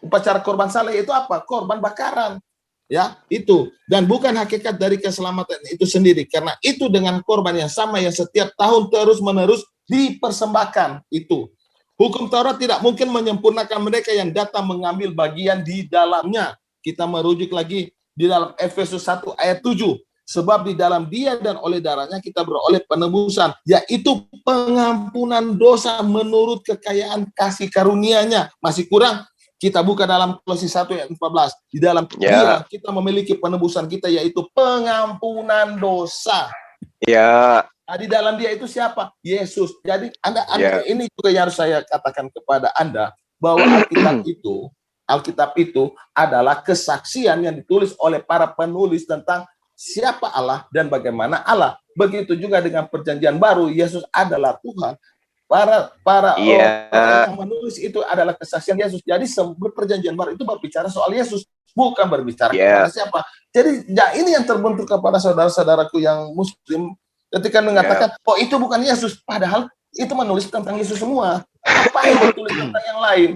Upacara korban salah itu apa? Korban bakaran. Ya, itu. Dan bukan hakikat dari keselamatan itu sendiri. Karena itu dengan korban yang sama yang setiap tahun terus-menerus dipersembahkan. Itu. Hukum Taurat tidak mungkin menyempurnakan mereka yang datang mengambil bagian di dalamnya. Kita merujuk lagi di dalam Efesus 1 ayat 7. Sebab di dalam Dia dan oleh darahnya kita beroleh penebusan, yaitu pengampunan dosa menurut kekayaan kasih karunia-Nya. Masih kurang? Kita buka dalam Kolose 1 ayat 14. Di dalam Dia kita memiliki penebusan kita, yaitu pengampunan dosa. Nah, di dalam Dia itu siapa? Yesus. Jadi Anda ini juga yang harus saya katakan kepada Anda, bahwa Alkitab itu adalah kesaksian yang ditulis oleh para penulis tentang siapa Allah dan bagaimana Allah. Begitu juga dengan perjanjian baru, Yesus adalah Tuhan. Para orang yang menulis itu adalah kesaksian Yesus. Jadi perjanjian baru itu berbicara soal Yesus, bukan berbicara kepada siapa. Jadi ini yang terbentuk kepada saudara-saudaraku yang Muslim ketika mengatakan, oh itu bukan Yesus, padahal itu menulis tentang Yesus semua. Apa yang ditulis tentang yang lain?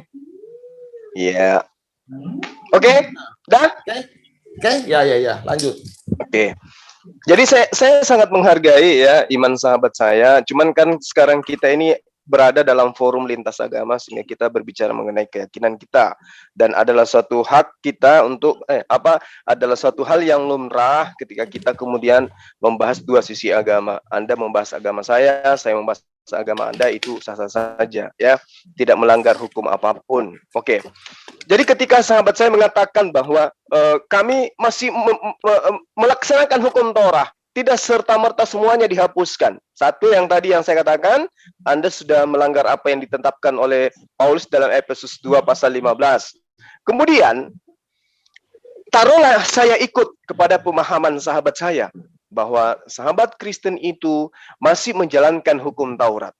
Oke, dah? Oke, ya, lanjut. Oke. Jadi saya sangat menghargai ya iman sahabat saya. Cuman kan sekarang kita ini berada dalam forum lintas agama sehingga kita berbicara mengenai keyakinan kita, dan adalah suatu hak kita untuk adalah suatu hal yang lumrah ketika kita kemudian membahas dua sisi agama. Anda membahas agama saya membahas agama Anda, itu sah-sah saja ya, tidak melanggar hukum apapun. Oke. Jadi ketika sahabat saya mengatakan bahwa kami masih melaksanakan hukum Torah, tidak serta-merta semuanya dihapuskan. Satu yang tadi yang saya katakan, Anda sudah melanggar apa yang ditetapkan oleh Paulus dalam Efesus 2 pasal 15. Kemudian, taruhlah saya ikut kepada pemahaman sahabat saya, bahwa sahabat Kristen itu masih menjalankan hukum Taurat.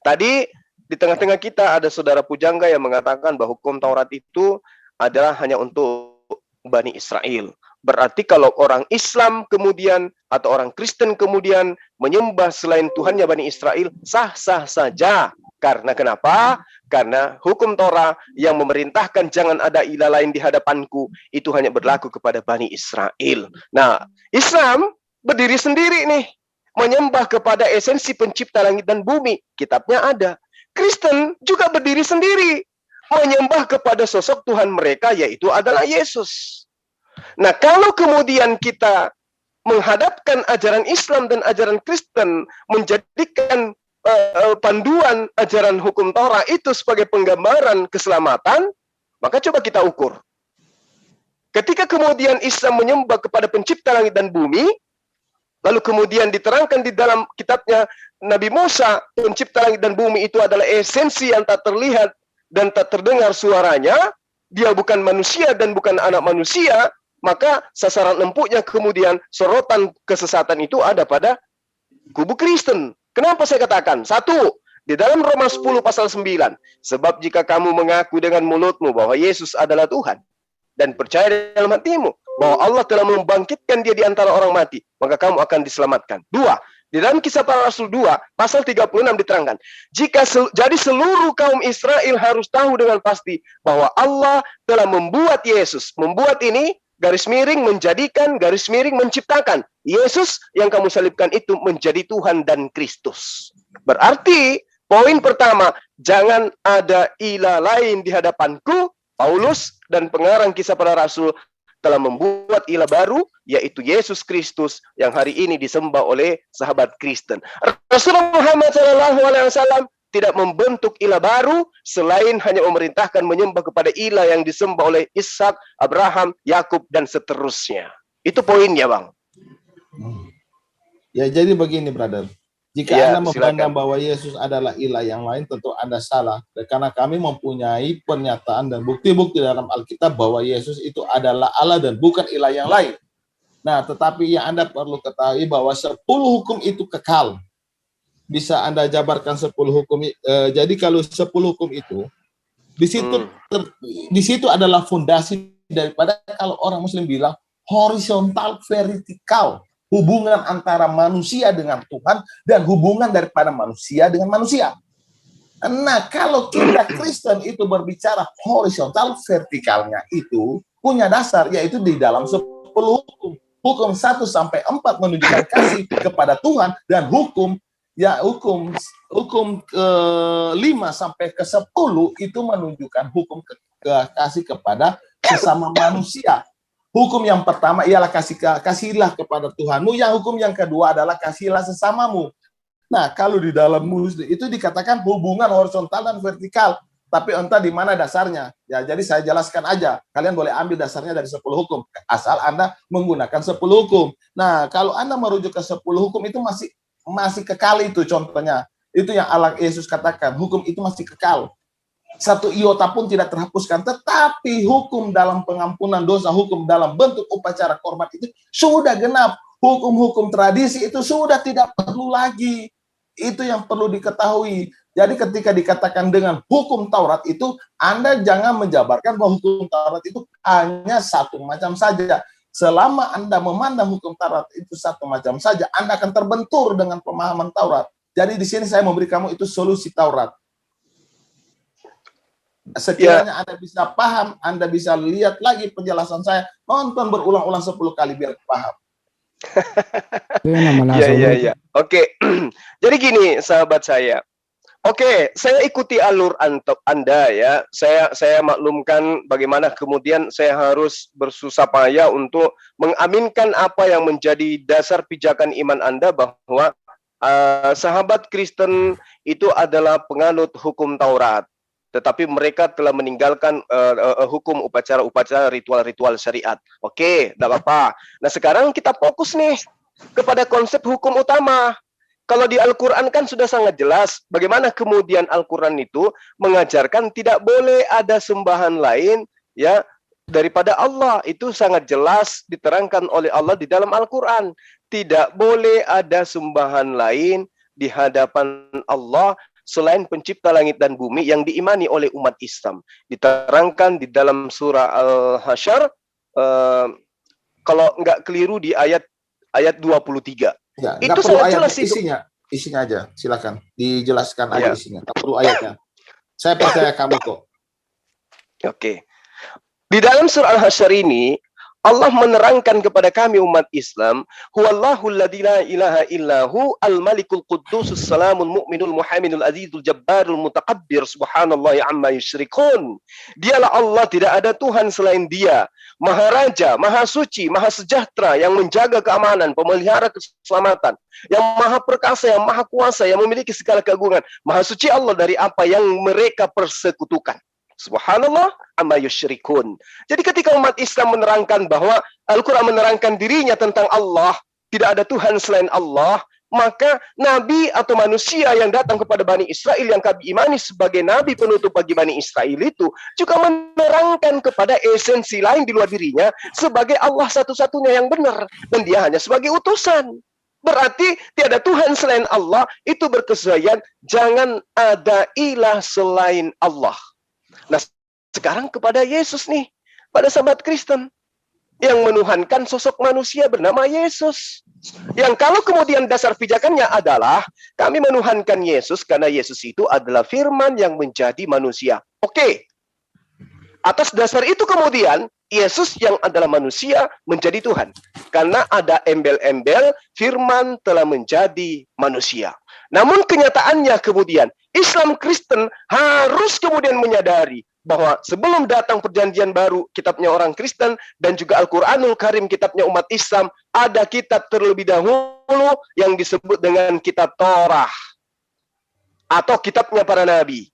Tadi di tengah-tengah kita ada saudara Pujangga yang mengatakan bahwa hukum Taurat itu adalah hanya untuk Bani Israel. Berarti kalau orang Islam kemudian atau orang Kristen kemudian menyembah selain Tuhannya Bani Israel, sah-sah saja. Karena kenapa? Karena hukum Torah yang memerintahkan jangan ada ilah lain di hadapanku, itu hanya berlaku kepada Bani Israel. Nah, Islam berdiri sendiri nih, menyembah kepada esensi pencipta langit dan bumi. Kitabnya ada. Kristen juga berdiri sendiri, menyembah kepada sosok Tuhan mereka, yaitu adalah Yesus. Nah, kalau kemudian kita menghadapkan ajaran Islam dan ajaran Kristen, menjadikan panduan ajaran hukum Torah itu sebagai penggambaran keselamatan, maka coba kita ukur. Ketika kemudian Islam menyembah kepada pencipta langit dan bumi, lalu kemudian diterangkan di dalam kitabnya Nabi Musa, pencipta langit dan bumi itu adalah esensi yang tak terlihat dan tak terdengar suaranya, dia bukan manusia dan bukan anak manusia, maka sasaran empuknya kemudian sorotan kesesatan itu ada pada kubu Kristen. Kenapa saya katakan? Satu, di dalam Roma 10 pasal 9, sebab jika kamu mengaku dengan mulutmu bahwa Yesus adalah Tuhan, dan percaya dalam hatimu bahwa Allah telah membangkitkan dia di antara orang mati, maka kamu akan diselamatkan. Dua, di dalam Kisah Para Rasul 2, pasal 36 diterangkan, jadi seluruh kaum Israel harus tahu dengan pasti bahwa Allah telah membuat Yesus. Membuat ini, garis miring menjadikan, garis miring menciptakan. Yesus yang kamu salibkan itu menjadi Tuhan dan Kristus. Berarti, poin pertama, jangan ada ilah lain di hadapanku. Paulus dan pengarang Kisah Para Rasul telah membuat ilah baru, yaitu Yesus Kristus yang hari ini disembah oleh sahabat Kristen. Rasulullah Muhammad SAW tidak membentuk ilah baru selain hanya memerintahkan menyembah kepada ilah yang disembah oleh Ishak, Abraham, Yakub, dan seterusnya. Itu poinnya, Bang. Ya, jadi begini, brother. Jika Ya, Anda memandang silakan. bahwa Yesus adalah ilah yang lain, tentu Anda salah. Karena kami mempunyai pernyataan dan bukti-bukti dalam Alkitab bahwa Yesus itu adalah Allah dan bukan ilah yang lain. Nah, tetapi yang Anda perlu ketahui bahwa 10 hukum itu kekal. Bisa Anda jabarkan 10 hukum. Jadi kalau 10 hukum itu, di situ adalah fondasi daripada kalau orang Muslim bilang horizontal vertikal. Hubungan antara manusia dengan Tuhan dan hubungan daripada manusia dengan manusia. Nah, kalau kita Kristen itu berbicara horizontal vertikalnya itu punya dasar, yaitu di dalam 10 hukum. Hukum 1 sampai 4 menunjukkan kasih kepada Tuhan, dan hukum 5 sampai ke 10 itu menunjukkan hukum kasih kepada sesama manusia. Hukum yang pertama ialah kasihilah kepada Tuhanmu. Yang hukum yang kedua adalah kasihilah sesamamu. Nah, kalau di dalam Muslim itu dikatakan hubungan horizontal dan vertikal. Tapi entah di mana dasarnya. Ya, jadi saya jelaskan aja. Kalian boleh ambil dasarnya dari 10 hukum. Asal Anda menggunakan 10 hukum. Nah, kalau Anda merujuk ke 10 hukum itu masih kekal itu contohnya. Itu yang Allah Yesus katakan. Hukum itu masih kekal. 1 iota pun tidak terhapuskan, tetapi hukum dalam pengampunan dosa, hukum dalam bentuk upacara korban itu sudah genap. Hukum-hukum tradisi itu sudah tidak perlu lagi. Itu yang perlu diketahui. Jadi ketika dikatakan dengan hukum Taurat itu, Anda jangan menjabarkan bahwa hukum Taurat itu hanya satu macam saja. Selama Anda memandang hukum Taurat itu satu macam saja, Anda akan terbentur dengan pemahaman Taurat. Jadi di sini saya memberi kamu itu solusi Taurat. Sekiranya Anda bisa paham, Anda bisa lihat lagi penjelasan saya, nonton berulang-ulang 10 kali biar paham. Itu nama Iya, iya, langsung. iya. Oke. Jadi gini, sahabat saya. Oke, saya ikuti alur Anda ya. Saya maklumkan bagaimana kemudian saya harus bersusah payah untuk mengaminkan apa yang menjadi dasar pijakan iman Anda bahwa sahabat Kristen itu adalah penganut hukum Taurat. Tetapi mereka telah meninggalkan hukum upacara-upacara ritual-ritual syariat. Oke, tidak apa-apa. Nah, sekarang kita fokus nih kepada konsep hukum utama. Kalau di Al-Quran kan sudah sangat jelas bagaimana kemudian Al-Quran itu mengajarkan tidak boleh ada sembahan lain ya daripada Allah. Itu sangat jelas diterangkan oleh Allah di dalam Al-Quran. Tidak boleh ada sembahan lain di hadapan Allah selain pencipta langit dan bumi yang diimani oleh umat Islam. Diterangkan di dalam surah Al-Hasyr, kalau nggak keliru di ayat 23. Ya, Itu nggak perlu sangat ayatnya, jelas itu. isinya aja, silakan dijelaskan aja Ya. isinya, nggak perlu ayatnya. Saya percaya kamu kok. Oke. Di dalam surah Al-Hasyr ini Allah menerangkan kepada kami umat Islam, huwallahu alladzi la ilaha illahu al-malikul quddusus salamul mu'minul muhaiminul azizul jabbarul mutakabbir subhanallahi amma yusyrikun. Dialah Allah, tidak ada Tuhan selain Dia, Maha Raja, Maha Suci, Maha Sejahtera, yang menjaga keamanan, pemelihara keselamatan, yang Maha Perkasa, yang Maha Kuasa, yang memiliki segala keagungan. Maha Suci Allah dari apa yang mereka persekutukan. Subhanallah amma yusyrikun. Jadi ketika umat Islam menerangkan bahwa Al-Quran menerangkan dirinya tentang Allah, tidak ada Tuhan selain Allah, maka nabi atau manusia yang datang kepada Bani Israel yang kami imani sebagai nabi penutup bagi Bani Israel itu juga menerangkan kepada esensi lain di luar dirinya sebagai Allah satu-satunya yang benar, dan dia hanya sebagai utusan. Berarti tiada Tuhan selain Allah, itu berkesesuaian, jangan ada ilah selain Allah. Nah, sekarang kepada Yesus nih, pada sahabat Kristen yang menuhankan sosok manusia bernama Yesus. Yang kalau kemudian dasar pijakannya adalah kami menuhankan Yesus karena Yesus itu adalah firman yang menjadi manusia. Oke. Atas dasar itu kemudian Yesus yang adalah manusia menjadi Tuhan. Karena ada embel-embel firman telah menjadi manusia. Namun kenyataannya kemudian Islam Kristen harus kemudian menyadari bahwa sebelum datang perjanjian baru, kitabnya orang Kristen, dan juga Al-Quranul Karim, kitabnya umat Islam, ada kitab terlebih dahulu yang disebut dengan kitab Torah. Atau kitabnya para nabi.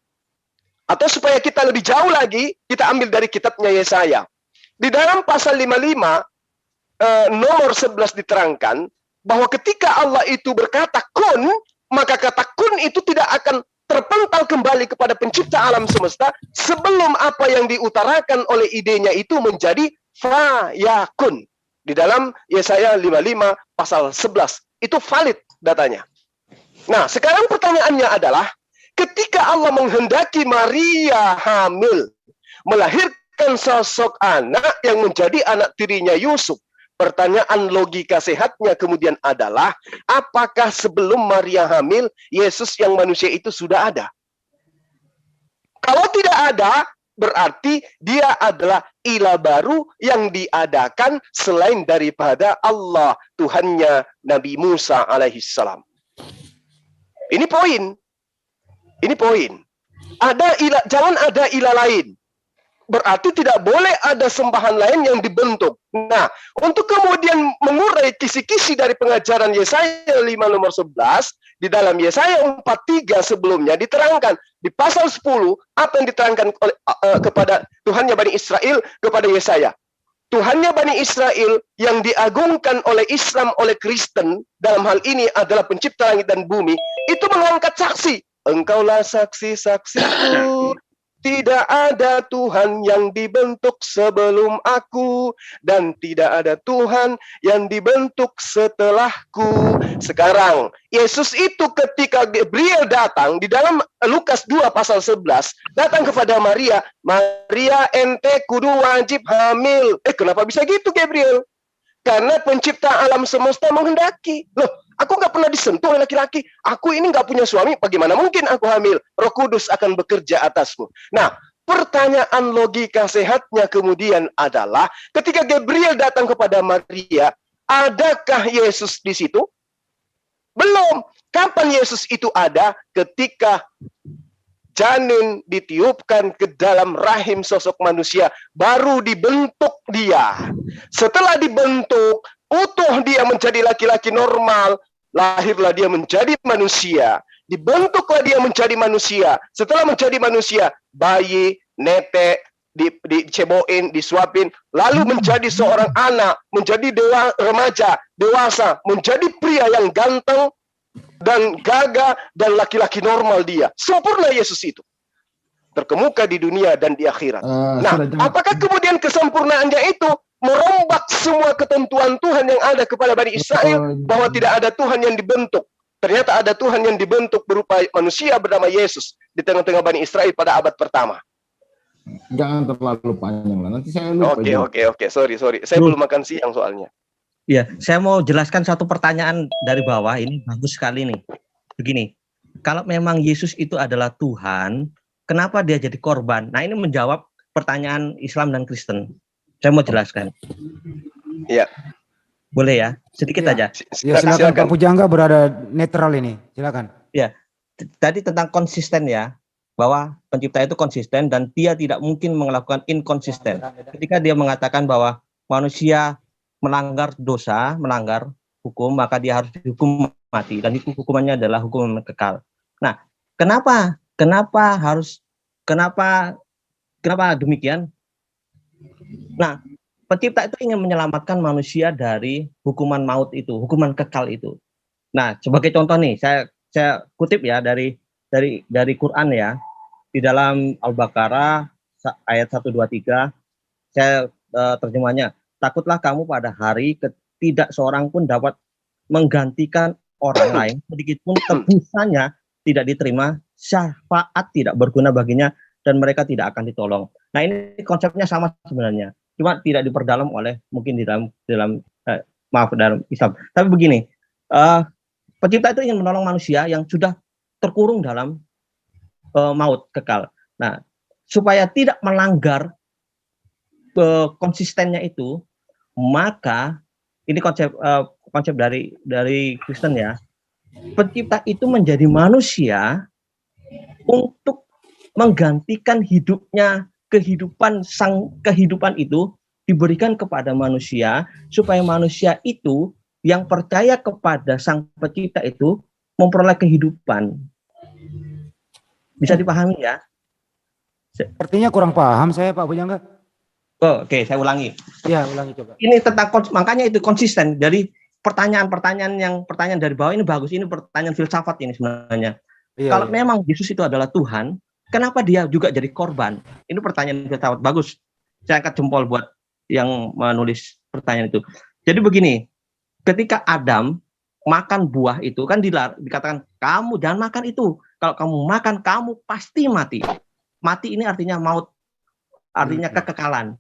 Atau supaya kita lebih jauh lagi, kita ambil dari kitabnya Yesaya. Di dalam pasal 55, nomor 11 diterangkan, bahwa ketika Allah itu berkata kun, maka kata kun itu tidak akan terpental kembali kepada pencipta alam semesta sebelum apa yang diutarakan oleh idenya itu menjadi fayakun. Di dalam Yesaya 55 pasal 11. Itu valid datanya. Nah, sekarang pertanyaannya adalah, ketika Allah menghendaki Maria hamil, melahirkan sosok anak yang menjadi anak tirinya Yusuf, pertanyaan logika sehatnya kemudian adalah, apakah sebelum Maria hamil, Yesus yang manusia itu sudah ada? Kalau tidak ada, berarti dia adalah ilah baru yang diadakan selain daripada Allah, Tuhannya Nabi Musa alaihissalam. Ini poin. Ini poin. Ada ilah, jangan ada ilah lain. Berarti tidak boleh ada sembahan lain yang dibentuk. Nah, untuk kemudian mengurai kisi-kisi dari pengajaran Yesaya 5 nomor 11, di dalam Yesaya 43 sebelumnya diterangkan, di pasal 10, apa yang diterangkan oleh, kepada Tuhannya Bani Israel kepada Yesaya. Tuhannya Bani Israel yang diagungkan oleh Islam, oleh Kristen, dalam hal ini adalah pencipta langit dan bumi, itu mengangkat saksi. Engkaulah saksi-saksiku. Tidak ada Tuhan yang dibentuk sebelum aku, dan tidak ada Tuhan yang dibentuk setelahku. Sekarang, Yesus itu ketika Gabriel datang, di dalam Lukas 2 pasal 11, datang kepada Maria, Maria ente kudu wajib hamil. Kenapa bisa gitu Gabriel? Karena pencipta alam semesta menghendaki. Loh, aku nggak pernah disentuh oleh laki-laki. Aku ini nggak punya suami, bagaimana mungkin aku hamil? Roh Kudus akan bekerja atasmu. Nah, pertanyaan logika sehatnya kemudian adalah, ketika Gabriel datang kepada Maria, Adakah Yesus di situ? Belum. Kapan Yesus itu ada? Ketika janin ditiupkan ke dalam rahim sosok manusia, baru dibentuk dia. Setelah dibentuk, utuh dia menjadi laki-laki normal, lahirlah dia menjadi manusia. Dibentuklah dia menjadi manusia. Setelah menjadi manusia, bayi, netek, diceboin, disuapin, lalu menjadi seorang anak, menjadi remaja, dewasa, menjadi pria yang ganteng dan gagah dan laki-laki normal dia. Sempurna Yesus itu. Terkemuka di dunia dan di akhirat. Nah, apakah kemudian kesempurnaannya itu merombak semua ketentuan Tuhan yang ada kepada Bani Israel bahwa tidak ada Tuhan yang dibentuk? Ternyata ada Tuhan yang dibentuk berupa manusia bernama Yesus di tengah-tengah Bani Israel pada abad pertama. Jangan terlalu panjang lah. Nanti saya lupa. Oke. Sorry. Saya belum makan siang soalnya. Ya, saya mau jelaskan satu pertanyaan dari bawah. Ini bagus sekali nih. Begini, kalau memang Yesus itu adalah Tuhan, kenapa dia jadi korban? Nah, ini menjawab pertanyaan Islam dan Kristen. Saya mau jelaskan. Iya. Boleh ya? Sedikit aja. Ya, silakan Pak Pujangga berada netral ini. Silakan. Ya. Tadi tentang konsisten ya, bahwa pencipta itu konsisten dan dia tidak mungkin melakukan inkonsisten. Ketika dia mengatakan bahwa manusia melanggar dosa, melanggar hukum, maka dia harus dihukum mati dan itu hukumannya adalah hukuman kekal. Nah, kenapa demikian? Nah, pencipta itu ingin menyelamatkan manusia dari hukuman maut itu, hukuman kekal itu. Nah, sebagai contoh nih, saya kutip ya dari Quran ya, di dalam Al-Baqarah ayat 123, saya terjemahnya, takutlah kamu pada hari tidak seorang pun dapat menggantikan orang lain, sedikit pun tebusannya tidak diterima, syafaat tidak berguna baginya, dan mereka tidak akan ditolong. Nah, ini konsepnya sama sebenarnya, cuma tidak diperdalam oleh mungkin di dalam Islam. Tapi begini, pencipta itu ingin menolong manusia yang sudah terkurung dalam maut kekal. Nah, supaya tidak melanggar konsistennya itu, maka ini konsep dari Kristen ya. Pencipta itu menjadi manusia untuk menggantikan kehidupan itu diberikan kepada manusia supaya manusia itu yang percaya kepada sang pencipta itu memperoleh kehidupan. Bisa dipahami ya? Sepertinya kurang paham saya Pak Pujangga. Oke, saya ulangi. Ya, ulangi coba. Ini tentang makanya itu konsisten dari pertanyaan dari bawah ini bagus. Ini pertanyaan filsafat ini sebenarnya. Kalau memang Yesus itu adalah Tuhan, kenapa dia juga jadi korban? Ini pertanyaan filsafat bagus. Saya angkat jempol buat yang menulis pertanyaan itu. Jadi begini, ketika Adam makan buah itu kan dikatakan kamu jangan makan itu. Kalau kamu makan kamu pasti mati. Mati ini artinya maut, artinya kekekalan.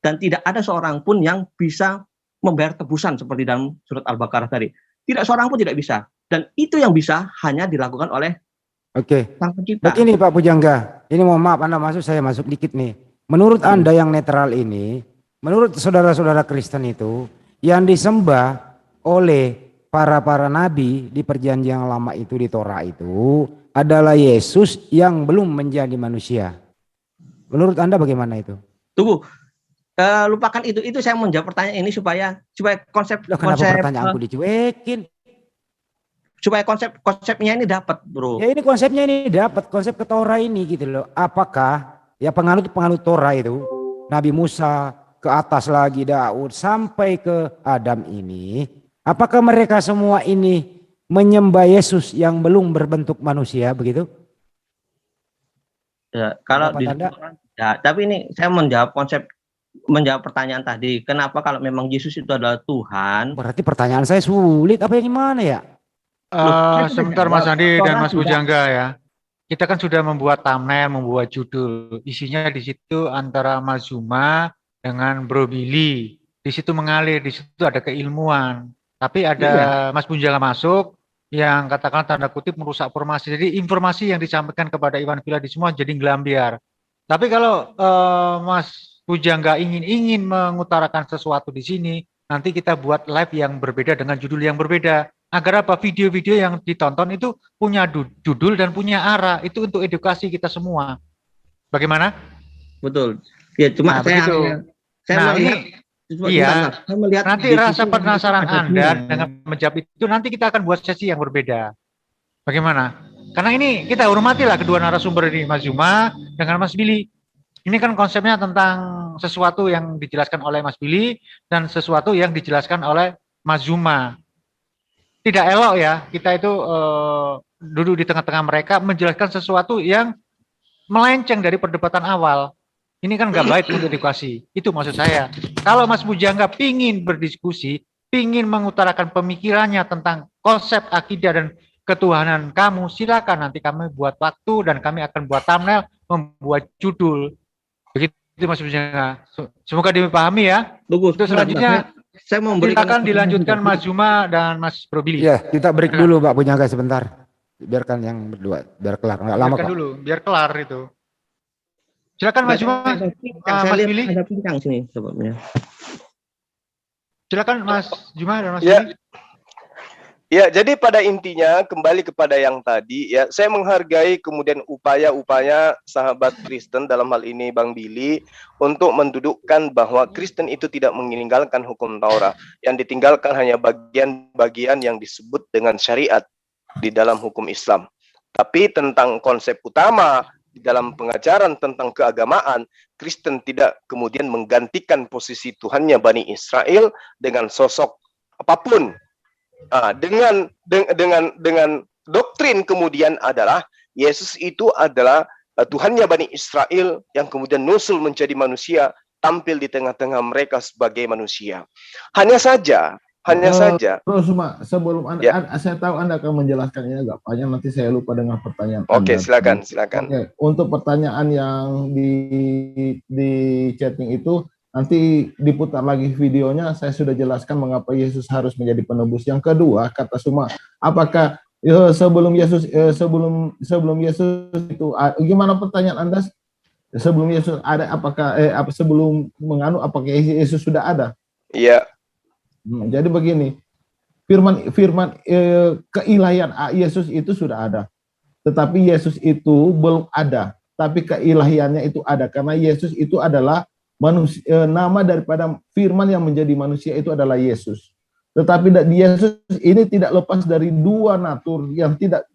Dan tidak ada seorang pun yang bisa membayar tebusan seperti dalam surat Al-Baqarah tadi. Tidak seorang pun tidak bisa. Dan itu yang bisa hanya dilakukan oleh sang pencipta. Begini Pak Pujangga, ini mohon maaf saya masuk dikit nih. Menurut Anda yang netral ini, menurut saudara-saudara Kristen itu, yang disembah oleh para nabi di perjanjian lama itu di Torah itu adalah Yesus yang belum menjadi manusia. Menurut Anda bagaimana itu? Tunggu. Lupakan itu saya menjawab pertanyaan ini supaya konsep pertanyaanku dicuekin? Supaya konsepnya ini dapat, bro. Ya ini konsepnya ini dapat, konsep ke Torah ini gitu loh. Apakah ya penganut Torah itu Nabi Musa ke atas lagi Daud sampai ke Adam ini, apakah mereka semua ini menyembah Yesus yang belum berbentuk manusia begitu? Ya, kalau di ya, tapi ini saya menjawab pertanyaan tadi, kenapa kalau memang Yesus itu adalah Tuhan? Berarti pertanyaan saya sulit apa yang gimana ya? Sebentar Mas Andi dan Mas Pujangga ya. Kita kan sudah membuat thumbnail, membuat judul. Isinya di situ antara Mas Zuma dengan Bro Billy. Di situ mengalir, di situ ada keilmuan. Tapi ada Mas Pujangga masuk yang katakan tanda kutip merusak formasi. Jadi informasi yang disampaikan kepada Iwan Viladi semua jadi ngelambiar. Tapi kalau Mas Pujangga ingin mengutarakan sesuatu di sini, nanti kita buat live yang berbeda dengan judul yang berbeda. Agar apa? Video-video yang ditonton itu punya judul dan punya arah. Itu untuk edukasi kita semua. Bagaimana? Betul. Ya, cuma Nah, begitu. saya Nah, melihat, iya. saya melihat Nanti di rasa situ penasaran ada Anda dunia. dengan menjawab itu, nanti kita akan buat sesi yang berbeda. Bagaimana? Karena ini kita hormatilah kedua narasumber ini, Mas Zuma dengan Mas Billy. Ini kan konsepnya tentang sesuatu yang dijelaskan oleh Mas Billy dan sesuatu yang dijelaskan oleh Mas Zuma. Tidak elok ya kita itu duduk di tengah-tengah mereka menjelaskan sesuatu yang melenceng dari perdebatan awal. Ini kan nggak baik untuk edukasi. Itu maksud saya. Kalau Mas Pujangga pingin berdiskusi, pingin mengutarakan pemikirannya tentang konsep akidah dan ketuhanan kamu, silakan nanti kami buat waktu dan kami akan buat thumbnail, membuat judul. Begitu Mas Pujangga. Semoga dipahami ya. Bagus. Untuk selanjutnya saya mau memberikan silakan dilanjutkan Mas Zuma dan Mas Probili. Ya, kita break dulu Pak Pujangga sebentar. Biarkan yang berdua, biar kelar. Nggak lama Biarkan kok. dulu, biar kelar itu. Silakan Mas Zuma, saya Mas lihat Billy. ada pincang sini sebabnya. Silakan Mas Zuma dan Mas Ya. Billy. Ya, jadi pada intinya kembali kepada yang tadi ya, saya menghargai kemudian upaya-upaya sahabat Kristen dalam hal ini Bang Billy untuk mendudukkan bahwa Kristen itu tidak meninggalkan hukum Taurat. Yang ditinggalkan hanya bagian-bagian yang disebut dengan syariat di dalam hukum Islam. Tapi tentang konsep utama di dalam pengajaran tentang keagamaan, Kristen tidak kemudian menggantikan posisi Tuhannya Bani Israel dengan sosok apapun. Dengan doktrin kemudian adalah Yesus itu adalah Tuhannya Bani Israel yang kemudian nusul menjadi manusia, tampil di tengah-tengah mereka sebagai manusia. Hanya saja. Terus sebelum Anda, saya tahu Anda akan menjelaskannya agak panjang, nanti saya lupa dengan pertanyaan Oke, Anda. silakan. Oke, untuk pertanyaan yang di chatting itu, nanti diputar lagi videonya, saya sudah jelaskan mengapa Yesus harus menjadi penebus. Yang kedua, kata Suma, apakah sebelum Yesus itu gimana pertanyaan Anda? Sebelum Yesus ada, apakah sebelum menganu apakah Yesus sudah ada? Iya. Jadi begini, firman keilahian Yesus itu sudah ada. Tetapi Yesus itu belum ada, tapi keilahiannya itu ada karena Yesus itu adalah manusia, nama daripada firman yang menjadi manusia itu adalah Yesus. Tetapi Yesus ini tidak lepas dari dua natur yang tidak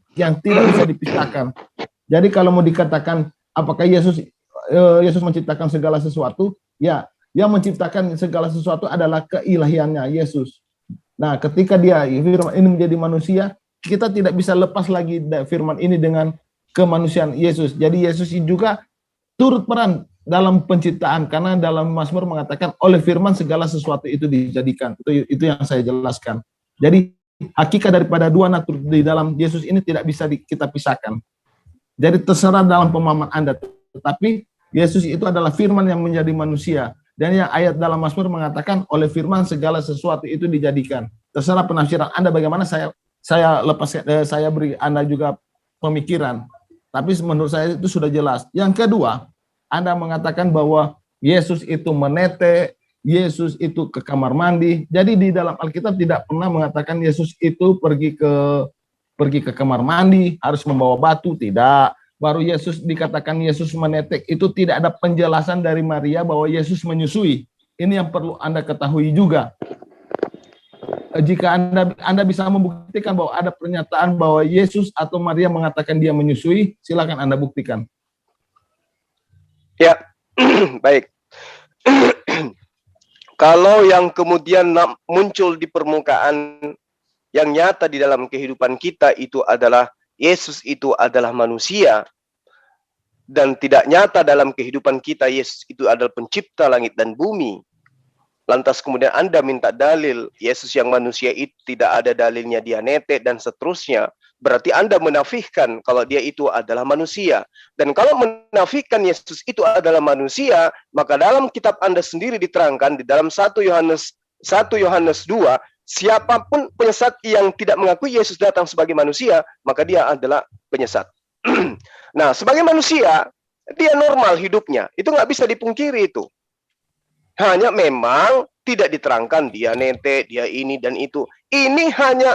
bisa dipisahkan. Jadi kalau mau dikatakan apakah Yesus menciptakan segala sesuatu, ya, yang menciptakan segala sesuatu adalah keilahiannya Yesus. Nah, ketika firman ini menjadi manusia, kita tidak bisa lepas lagi firman ini dengan kemanusiaan Yesus. Jadi Yesus juga turut peran dalam penciptaan, karena dalam Mazmur mengatakan oleh firman segala sesuatu itu dijadikan. Itu yang saya jelaskan. Jadi hakikat daripada dua natur di dalam Yesus ini tidak bisa kita pisahkan. Jadi terserah dalam pemahaman Anda, tetapi Yesus itu adalah firman yang menjadi manusia. Dan yang ayat dalam Mazmur mengatakan oleh firman segala sesuatu itu dijadikan. Terserah penafsiran Anda bagaimana, saya beri Anda juga pemikiran. Tapi menurut saya itu sudah jelas. Yang kedua, Anda mengatakan bahwa Yesus itu menete, Yesus itu ke kamar mandi. Jadi di dalam Alkitab tidak pernah mengatakan Yesus itu pergi ke kamar mandi, harus membawa batu, tidak. Baru Yesus dikatakan Yesus menetek, itu tidak ada penjelasan dari Maria bahwa Yesus menyusui. Ini yang perlu Anda ketahui juga. Jika Anda bisa membuktikan bahwa ada pernyataan bahwa Yesus atau Maria mengatakan dia menyusui, silakan Anda buktikan. Ya, baik. Kalau yang kemudian muncul di permukaan yang nyata di dalam kehidupan kita itu adalah Yesus itu adalah manusia, dan tidak nyata dalam kehidupan kita Yesus itu adalah pencipta langit dan bumi. Lantas kemudian Anda minta dalil Yesus yang manusia itu tidak ada dalilnya, dia netek dan seterusnya. Berarti Anda menafikan kalau dia itu adalah manusia. Dan kalau menafikan Yesus itu adalah manusia, maka dalam kitab Anda sendiri diterangkan di dalam 1 Yohanes 2, siapapun penyesat yang tidak mengakui Yesus datang sebagai manusia, maka dia adalah penyesat. Nah, sebagai manusia, dia normal hidupnya. Itu nggak bisa dipungkiri itu. Hanya memang tidak diterangkan dia netek, dia ini dan itu. Ini hanya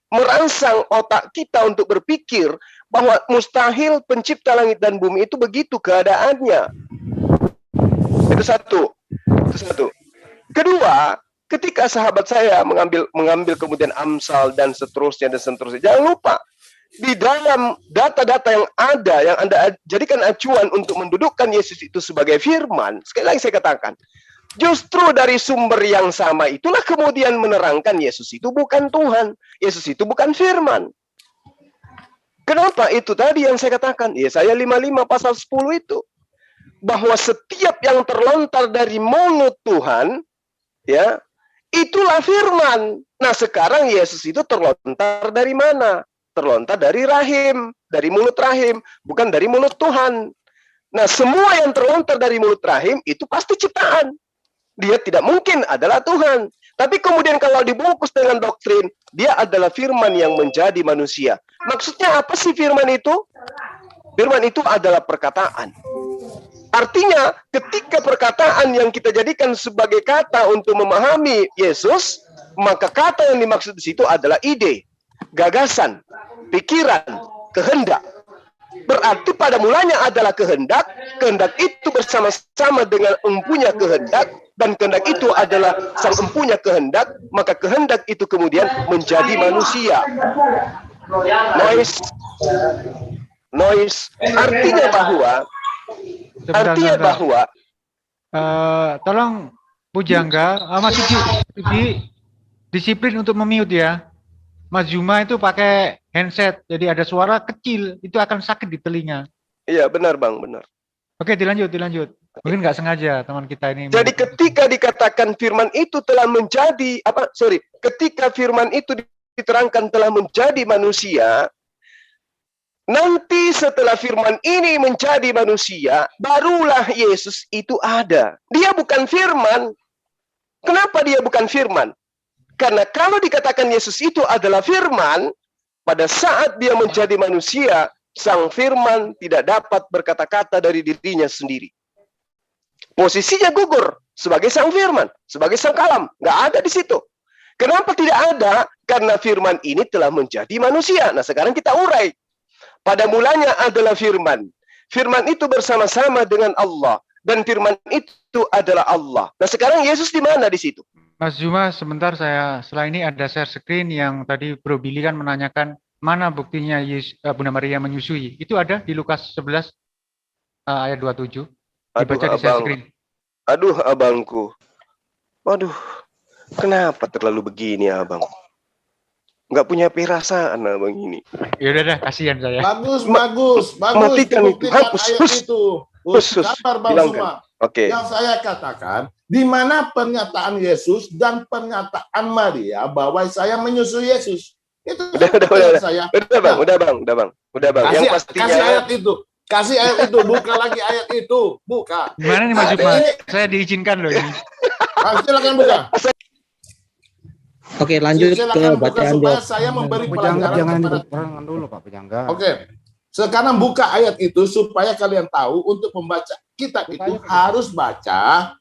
merangsang otak kita untuk berpikir bahwa mustahil pencipta langit dan bumi itu begitu keadaannya. Itu satu. Kedua, ketika sahabat saya mengambil kemudian Amsal dan seterusnya, jangan lupa di dalam data-data yang ada, yang Anda jadikan acuan untuk mendudukkan Yesus itu sebagai firman, sekali lagi saya katakan, justru dari sumber yang sama itulah kemudian menerangkan Yesus itu bukan Tuhan, Yesus itu bukan firman. Kenapa? Itu tadi yang saya katakan, Yesaya 55 pasal 10 itu, bahwa setiap yang terlontar dari mulut Tuhan, ya, itulah firman. Nah, sekarang Yesus itu terlontar dari mana? Terlontar dari rahim, dari mulut rahim, bukan dari mulut Tuhan. Nah, semua yang terlontar dari mulut rahim itu pasti ciptaan. Dia tidak mungkin adalah Tuhan. Tapi kemudian kalau dibungkus dengan doktrin, dia adalah firman yang menjadi manusia. Maksudnya apa sih firman itu? Firman itu adalah perkataan. Artinya, ketika perkataan yang kita jadikan sebagai kata untuk memahami Yesus, maka kata yang dimaksud di situ adalah ide, gagasan, pikiran, kehendak. Berarti pada mulanya adalah kehendak, kehendak itu bersama-sama dengan empunya kehendak, dan kehendak itu adalah sang empunya kehendak, maka kehendak itu kemudian menjadi manusia. Noise. Artinya bahwa tolong Pujangga, masih disiplin untuk memute ya. Mas Juma itu pakai handset, jadi ada suara kecil, itu akan sakit di telinga. Iya, benar Bang, benar. Oke, dilanjut. Mungkin nggak sengaja teman kita ini. Jadi ketika dikatakan firman itu telah menjadi, ketika firman itu diterangkan telah menjadi manusia, nanti setelah firman ini menjadi manusia, barulah Yesus itu ada. Dia bukan firman. Kenapa dia bukan firman? Karena kalau dikatakan Yesus itu adalah firman, pada saat dia menjadi manusia, sang firman tidak dapat berkata-kata dari dirinya sendiri. Posisinya gugur sebagai sang firman, sebagai sang kalam. Nggak ada di situ. Kenapa tidak ada? Karena firman ini telah menjadi manusia. Nah, sekarang kita urai. Pada mulanya adalah firman. Firman itu bersama-sama dengan Allah. Dan firman itu adalah Allah. Nah, sekarang Yesus di mana di situ? Mas Juma, sebentar setelah ini ada share screen yang tadi Bro Billy kan menanyakan mana buktinya Bunda Maria menyusui. Itu ada di Lukas 11 ayat 27. Dibaca di share screen. Aduh, abangku. Waduh, kenapa terlalu begini, abang? Nggak punya perasaan, abang ini. Ya udah, kasihan saya. Bagus. Matikan itu. Ayat itu. Sabar Bang Suma. Oke. Yang saya katakan, di mana pernyataan Yesus dan pernyataan Maria bahwa saya menyusui Yesus. Itu udah saya. Udah bang. Kasih ayat itu, buka lagi ayat itu, buka. Gimana nih Mas Juma? Saya diizinkan loh ini. Silakan buka. Oke, lanjut ke bacaan supaya saya memberi pelajaran jangan kepada dulu Pak Pujangga. Oke. Sekarang buka ayat itu supaya kalian tahu untuk membaca kitab itu harus baca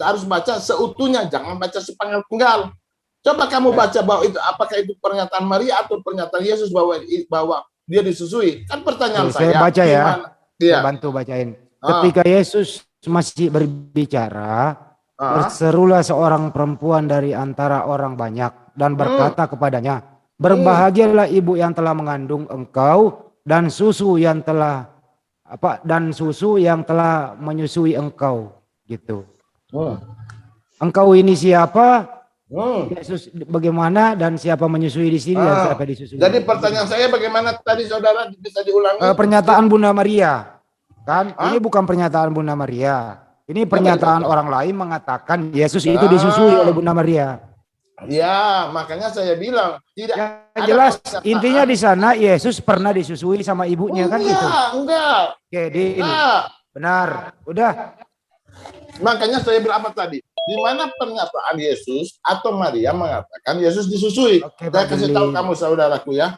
harus baca seutuhnya, jangan baca sepenggal-penggal. Coba kamu baca bahwa itu apakah itu pernyataan Maria atau pernyataan Yesus bahwa dia disusui. Kan pertanyaan saya baca ya. Dia bantu bacain. Ketika Yesus masih berbicara, berserulah seorang perempuan dari antara orang banyak dan berkata kepadanya, berbahagialah ibu yang telah mengandung engkau dan susu yang telah menyusui engkau, gitu. Engkau ini siapa? Yesus bagaimana dan siapa menyusui di sini dan siapa disusui? Jadi pertanyaan saya bagaimana tadi saudara bisa diulangi? Pernyataan Bunda Maria, kan? Ini bukan pernyataan Bunda Maria. Ini pernyataan orang lain mengatakan Yesus itu disusui oleh Bunda Maria. Ya, makanya saya bilang tidak yang jelas intinya di sana Yesus pernah disusui sama ibunya kan gitu. Enggak. Oke, benar. Udah. Makanya saya bilang apa tadi? Di mana pernyataan Yesus atau Maria mengatakan Yesus disusui? Oke, saya kasih tahu kamu saudaraku ya.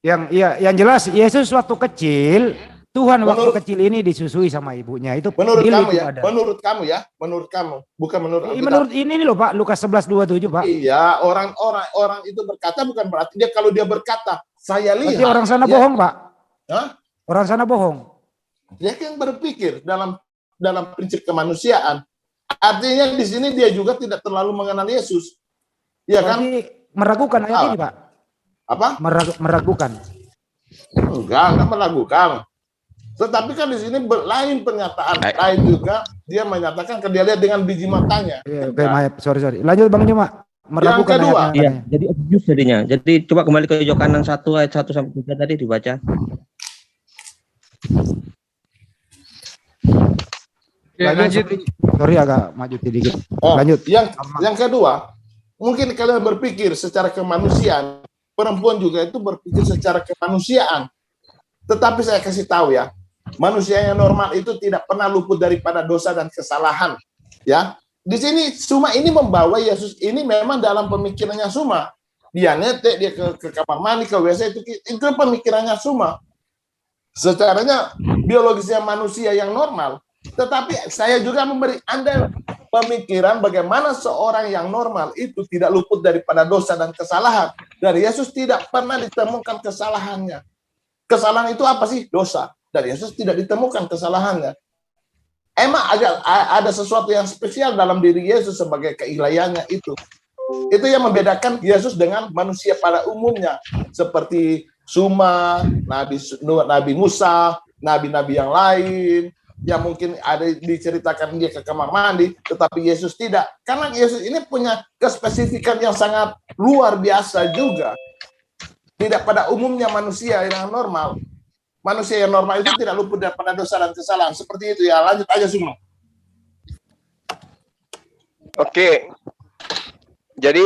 Yang jelas Yesus waktu kecil Tuhan waktu Menurut- kecil ini disusui sama ibunya. Itu Menurut deal kamu itu ya, ada. menurut kamu, bukan menurut Alkitab. Menurut ini nih loh Pak, Lukas 11:27 Pak. Iya, orang itu berkata bukan berarti dia kalau dia berkata, saya Berarti lihat. orang sana ya, bohong Pak. Hah? Orang sana bohong. Dia yang berpikir dalam prinsip kemanusiaan. Artinya di sini dia juga tidak terlalu mengenal Yesus. Iya kan? Berarti meragukan ayat ini Pak. Apa? Meragukan. Enggak meragukan. Tetapi kan di sini lain pernyataan, lain juga dia menyatakan dia lihat dengan biji matanya. Iya, oke, maaf, sorry. Lanjut Bang Juma. Meragukan Yang kedua. ayatnya Iya, katanya. jadi abuse jadinya. Jadi coba kembali ke Yohanes 1 ayat 1 sampai 3 tadi dibaca. Ya, lanjut. Sorry agak maju sedikit. Oh, Lanjut. Yang kedua, mungkin kalian berpikir secara kemanusiaan, perempuan juga itu berpikir secara kemanusiaan. Tetapi saya kasih tahu ya, manusia yang normal itu tidak pernah luput daripada dosa dan kesalahan. Ya, di sini Suma ini membawa Yesus ini memang dalam pemikirannya Suma. Dia netek, dia ke kamar mandi, ke WC itu pemikirannya Suma. Secaranya biologisnya manusia yang normal. Tetapi saya juga memberi Anda pemikiran bagaimana seorang yang normal itu tidak luput daripada dosa dan kesalahan. Dan Yesus tidak pernah ditemukan kesalahannya. Kesalahan itu apa sih? Dosa. Dan Yesus tidak ditemukan kesalahannya. Emang ada sesuatu yang spesial dalam diri Yesus sebagai keilahiannya itu. Itu yang membedakan Yesus dengan manusia pada umumnya. Seperti Suma, Nabi Musa, nabi-nabi yang lain, yang mungkin ada diceritakan dia ke kamar mandi, tetapi Yesus tidak. Karena Yesus ini punya kespesifikan yang sangat luar biasa juga. Tidak pada umumnya manusia yang normal. Manusia yang normal itu tidak luput daripada dosa dan kesalahan. Seperti itu ya. Lanjut aja semua. Oke. Jadi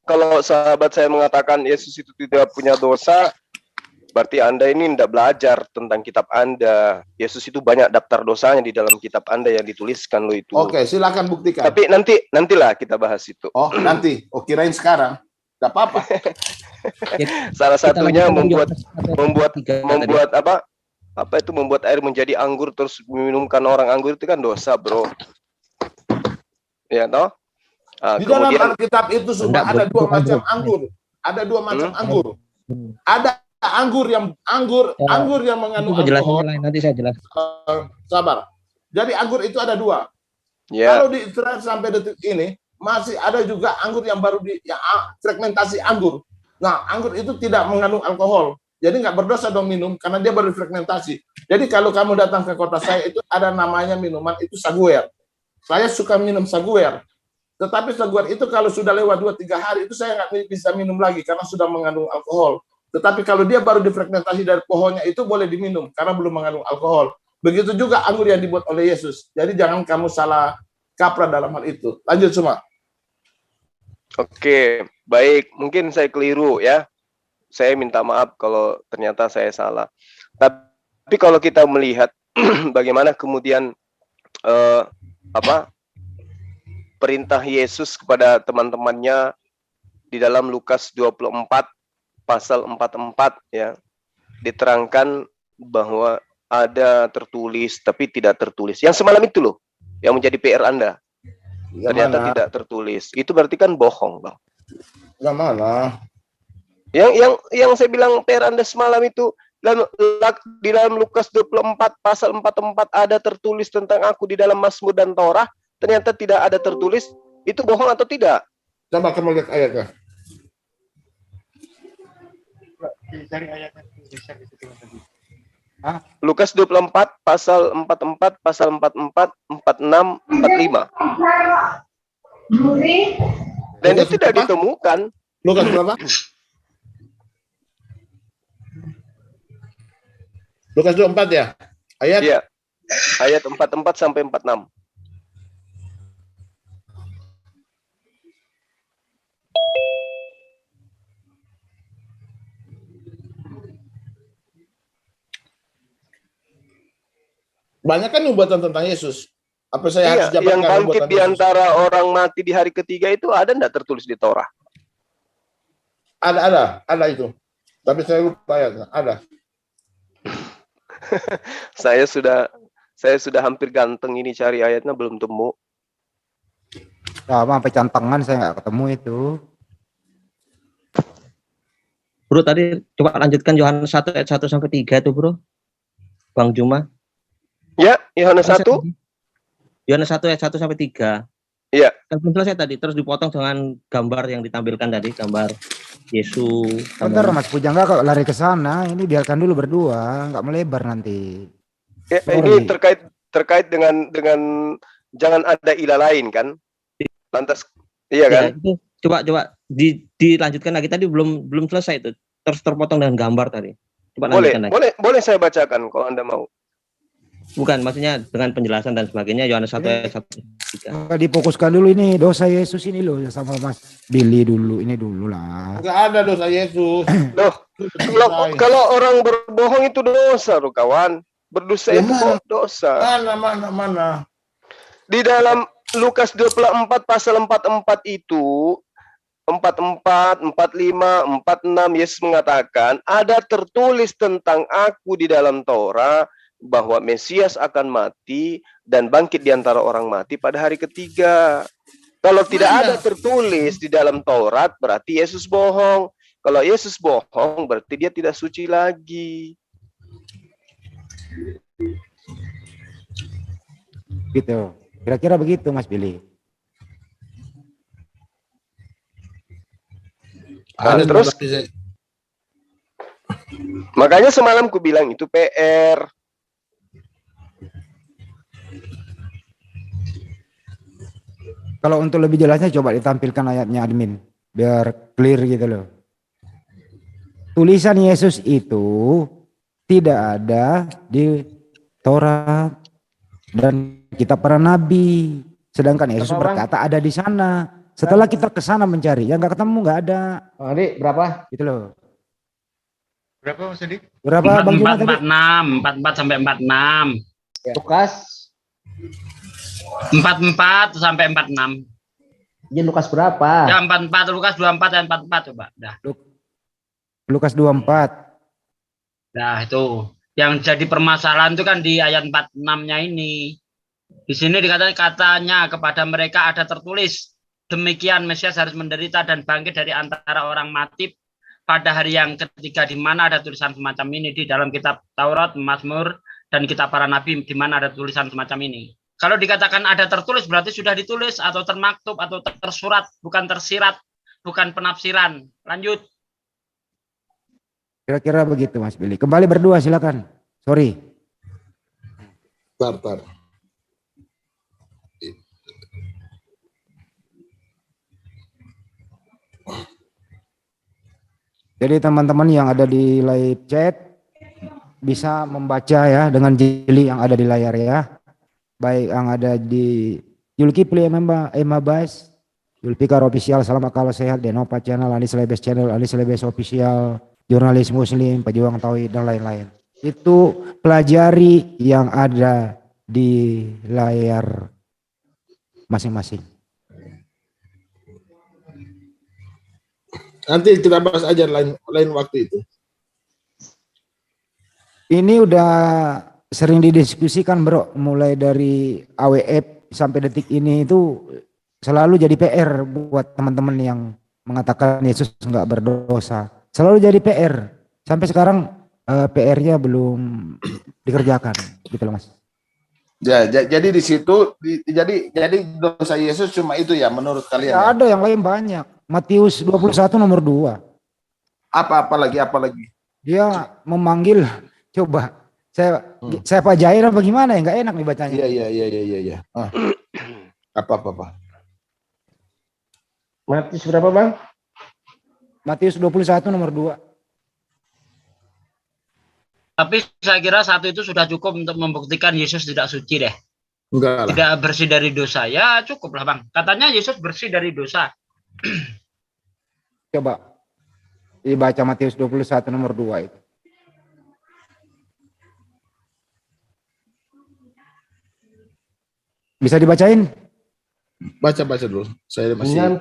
kalau sahabat saya mengatakan Yesus itu tidak punya dosa, berarti Anda ini tidak belajar tentang kitab Anda. Yesus itu banyak daftar dosanya di dalam kitab Anda yang dituliskan loh itu. Oke, silakan buktikan. Tapi nantilah kita bahas itu. Oh, nanti. Oh, kirain sekarang. Gak apa-apa. Salah satunya Kita membuat lanjutkan membuat air menjadi anggur terus meminumkan orang anggur itu kan dosa, bro. Ya toh? Di dalam Kemudian Alkitab itu semua ada dua macam anggur. Ada dua macam anggur. Ada anggur yang mengandung alkohol. penjelasannya lain, nanti saya jelaskan. Sabar. Jadi anggur itu ada dua. ya, Kalau di Israel sampai detik ini masih ada juga anggur yang baru fragmentasi anggur. Nah, anggur itu tidak mengandung alkohol. Jadi nggak berdosa dong minum karena dia baru fragmentasi. Jadi kalau kamu datang ke kota saya itu ada namanya minuman itu saguer. Saya suka minum saguer. Tetapi saguer itu kalau sudah lewat 2-3 hari itu saya nggak bisa minum lagi karena sudah mengandung alkohol. Tetapi kalau dia baru difermentasi dari pohonnya itu boleh diminum karena belum mengandung alkohol. Begitu juga anggur yang dibuat oleh Yesus. Jadi jangan kamu salah kaprah dalam hal itu. Lanjut semua. oke, baik. Mungkin saya keliru ya. Saya minta maaf kalau ternyata saya salah. Tapi kalau kita melihat bagaimana kemudian perintah Yesus kepada teman-temannya di dalam Lukas 24 pasal 44 ya, diterangkan bahwa ada tertulis tapi tidak tertulis. Yang semalam itu loh yang menjadi PR Anda. Ternyata tidak tertulis. Itu berarti kan bohong, Bang. Yang mana? Yang saya bilang PR Anda semalam itu di dalam Lukas 24 pasal 44 ada tertulis tentang aku di dalam Mazmur dan Torah, ternyata tidak ada tertulis. Itu bohong atau tidak? Coba kamu lihat ayatnya. Cari ayatnya tulisan di situ tadi. Lukas 24 pasal 44 pasal 44 46 45. Dan itu tidak ditemukan. Lukas berapa? Lukas 24 ya? Ayat? Iya. Ayat 44 sampai 46. Banyak kan nubuatan tentang Yesus. Apa saya harus Iya, yang jabarkan bangkit nubuatan di Yesus? antara orang mati di hari ketiga itu ada enggak tertulis di Torah? Ada itu. Tapi saya lupa ayatnya. Ada. Saya sudah hampir ganteng ini cari ayatnya belum temu. Sama sampai cantengan saya nggak ketemu itu. Bro, tadi coba lanjutkan Yohanes 1 ayat 1 sampai 3 itu, Bro. Bang Juma. Ya, Yohanes 1. Yohanes 1 ayat 1 sampai 3. Iya. Kan belum selesai tadi, terus dipotong dengan gambar yang ditampilkan tadi, gambar Yesus. Bentar Mas Pujangga kok lari ke sana, ini biarkan dulu berdua, nggak melebar nanti. Ya, ini terkait dengan jangan ada ilah lain kan? Lantas iya kan? Ya, itu coba dilanjutkan lagi, tadi belum selesai itu. Terus terpotong dengan gambar tadi. Coba lanjutkan lagi. Boleh saya bacakan kalau Anda mau. Bukan, maksudnya dengan penjelasan dan sebagainya. Yohanes 1 ayat 1 3. Difokuskan dulu ini dosa Yesus ini loh sama Mas Billy dulu, ini dulu lah. Enggak ada dosa Yesus. Loh, kalau orang berbohong itu dosa, loh kawan. Berdosa Ya, itu dosa. Mana? Di dalam Lukas 24 pasal 44 itu 44, 45, 46 Yesus mengatakan ada tertulis tentang aku di dalam Taurat bahwa Mesias akan mati dan bangkit di antara orang mati pada hari ketiga. Kalau tidak ada tertulis di dalam Taurat berarti Yesus bohong. Kalau Yesus bohong berarti dia tidak suci lagi. Gitu. Kira-kira begitu Mas Billy. Terus makanya semalam ku bilang itu PR. Kalau untuk lebih jelasnya coba ditampilkan ayatnya admin biar clear gitu loh. Tulisan Yesus itu tidak ada di Taurat dan kitab para nabi. Sedangkan Yesus berkata ada di sana. Setelah kita ke sana mencari, ya nggak ketemu, nggak ada. Bang Adi, berapa? Gitu loh. Berapa Mas Adi? Berapa Bang Juma tadi? 44 sampai 46. Lukas. 44 sampai 46. Ini Lukas berapa? Ya 44, Lukas 24 dan 44 coba. Dah. Lukas 24. Nah, itu. Yang jadi permasalahan itu kan di ayat 46-nya ini. Di sini dikatakan katanya kepada mereka ada tertulis demikian Mesias harus menderita dan bangkit dari antara orang mati pada hari yang ketiga, di mana ada tulisan semacam ini di dalam kitab Taurat, Mazmur dan kitab para nabi, di mana ada tulisan semacam ini. Kalau dikatakan ada tertulis berarti sudah ditulis atau termaktub atau tersurat, bukan tersirat, bukan penafsiran. Lanjut. Kira-kira begitu Mas Billy. Kembali berdua silakan. Sorry. Tar. Jadi teman-teman yang ada di live chat bisa membaca ya dengan jeli yang ada di layar ya. Baik yang ada di Zulkifli Emma Bas, Zulfikar Official, Selamat Kalau Sehat, Denova Channel, Anis Lebes Channel, Anis Lebes Official, Jurnalis Muslim, Pejuang Tauhid dan lain-lain. Itu pelajari yang ada di layar masing-masing. Nanti kita bahas aja lain waktu itu. Ini udah sering didiskusikan bro, mulai dari AWF sampai detik ini itu selalu jadi PR buat teman-teman yang mengatakan Yesus nggak berdosa. Selalu jadi PR. Sampai sekarang PR-nya belum dikerjakan, gitu loh Mas. Ya, jadi di situ jadi dosa Yesus cuma itu ya menurut kalian. Ya, ada yang lain banyak. Matius 21 nomor 2. Apa lagi? Dia memanggil, coba saya Pak Jair apa gimana ya, nggak enak nih bacanya. Iya. Apa? Matius berapa Bang? Matius 21 nomor 2. Tapi saya kira satu itu sudah cukup untuk membuktikan Yesus tidak suci deh. Enggak lah. Tidak bersih dari dosa. Ya cukup lah Bang. Katanya Yesus bersih dari dosa. Coba dibaca Matius 21 nomor 2 itu. Bisa dibacain? Baca dulu. Saya masih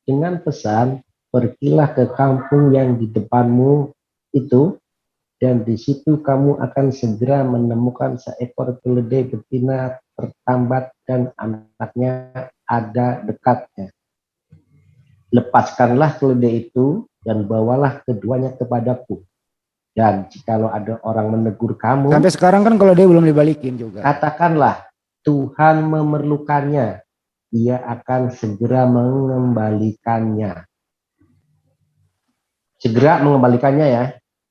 Dengan pesan pergilah ke kampung yang di depanmu itu, dan di situ kamu akan segera menemukan seekor keledai betina tertambat dan anaknya ada dekatnya. Lepaskanlah keledai itu dan bawalah keduanya kepadaku. Dan jikalau ada orang menegur kamu, Sampai sekarang kan kalau dia belum dibalikin juga. katakanlah Tuhan memerlukannya, ia akan segera mengembalikannya. Segera mengembalikannya ya.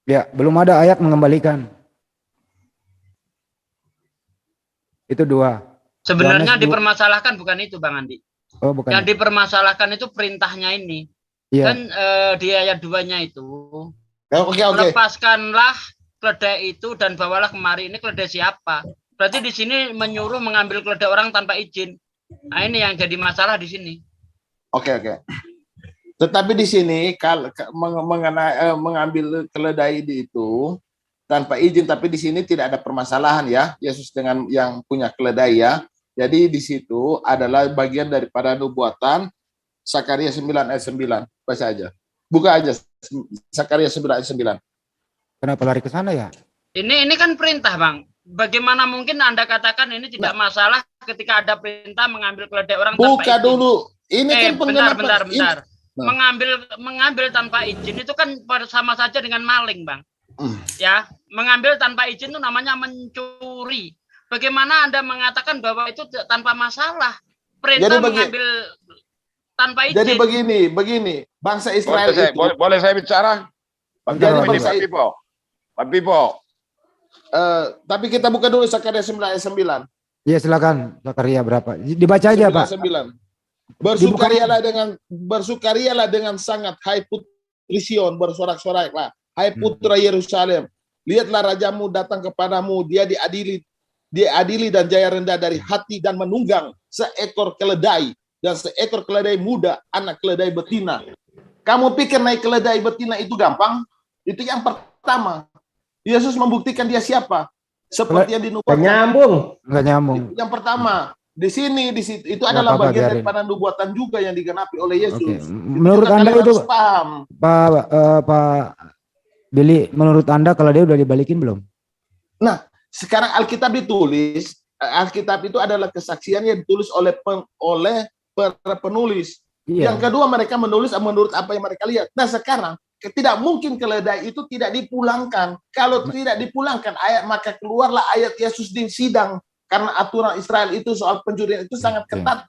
Ya, belum ada ayat mengembalikan. Itu 2. Sebenarnya Yohanes dipermasalahkan bukan itu Bang Andi. Oh, bukan. Yang dipermasalahkan itu perintahnya ini. Iya. Kan di ayat 2-nya itu. Oke. Lepaskanlah keledai itu dan bawalah kemari. Ini keledai siapa? Berarti di sini menyuruh mengambil keledai orang tanpa izin. Nah, ini yang jadi masalah di sini. Oke. Tetapi di sini mengambil keledai itu tanpa izin, tapi di sini tidak ada permasalahan ya, Yesus dengan yang punya keledai ya. Jadi di situ adalah bagian daripada nubuatan Sakaria 9 ayat 9. Baca aja. Buka aja Sakaria 9 ayat 9. Kenapa lari ke sana ya? Ini kan perintah, Bang. Bagaimana mungkin Anda katakan ini tidak masalah ketika ada perintah mengambil keledai orang tanpa izin? Buka dulu. Ini kan bentar. Mengambil tanpa izin itu kan sama saja dengan maling, Bang. Ya, mengambil tanpa izin itu namanya mencuri. Bagaimana Anda mengatakan bahwa itu tanpa masalah? Perintah mengambil tanpa izin. Jadi begini, bangsa Israel boleh saya bicara? Pak Pipo. Tapi kita buka dulu Sakaria 9 ayat 9. Iya, silakan. Sakaria berapa? Dibaca aja, Pak. 9. Bersukarialah dengan sangat, hai putri Sion, bersorak-soraklah, hai putra Yerusalem. Lihatlah rajamu datang kepadamu, dia diadili dan jaya rendah dari hati dan menunggang seekor keledai dan seekor keledai muda, anak keledai betina. Kamu pikir naik keledai betina itu gampang? Itu yang pertama. Yesus membuktikan dia siapa? Seperti yang dinubuatkan. Enggak nyambung. Yang pertama, di situ itu adalah bagian daripada nubuatan juga yang digenapi oleh Yesus. Menurut Anda itu paham. Pak Billy, menurut Anda kalau dia udah dibalikin belum? Nah, sekarang Alkitab ditulis, Alkitab itu adalah kesaksian yang ditulis oleh para penulis. Iya. Yang kedua, mereka menulis menurut apa yang mereka lihat. Nah, sekarang tidak mungkin keledai itu tidak dipulangkan. Kalau tidak dipulangkan maka keluarlah ayat Yesus di sidang. Karena aturan Israel itu soal pencurian itu sangat ketat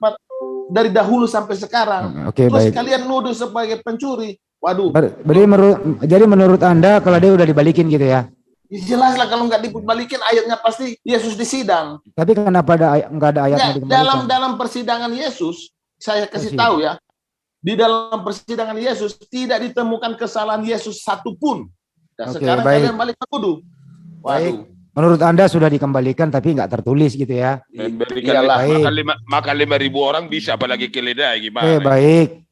dari dahulu sampai sekarang. Terus kalian nuduh sebagai pencuri. Waduh. Jadi menurut Anda kalau dia udah dibalikin gitu ya? Jelas lah kalau nggak dibalikin ayatnya pasti Yesus di sidang. Tapi kenapa nggak ada ayatnya dikembalikan? Dalam persidangan Yesus, saya kasih tahu ya. Di dalam persidangan Yesus tidak ditemukan kesalahan Yesus satupun. Dan sekarang kalian balik menuduh. Waduh. Menurut Anda sudah dikembalikan tapi nggak tertulis gitu ya? Makan 5.000 orang bisa, apalagi keledai gimana? Baik.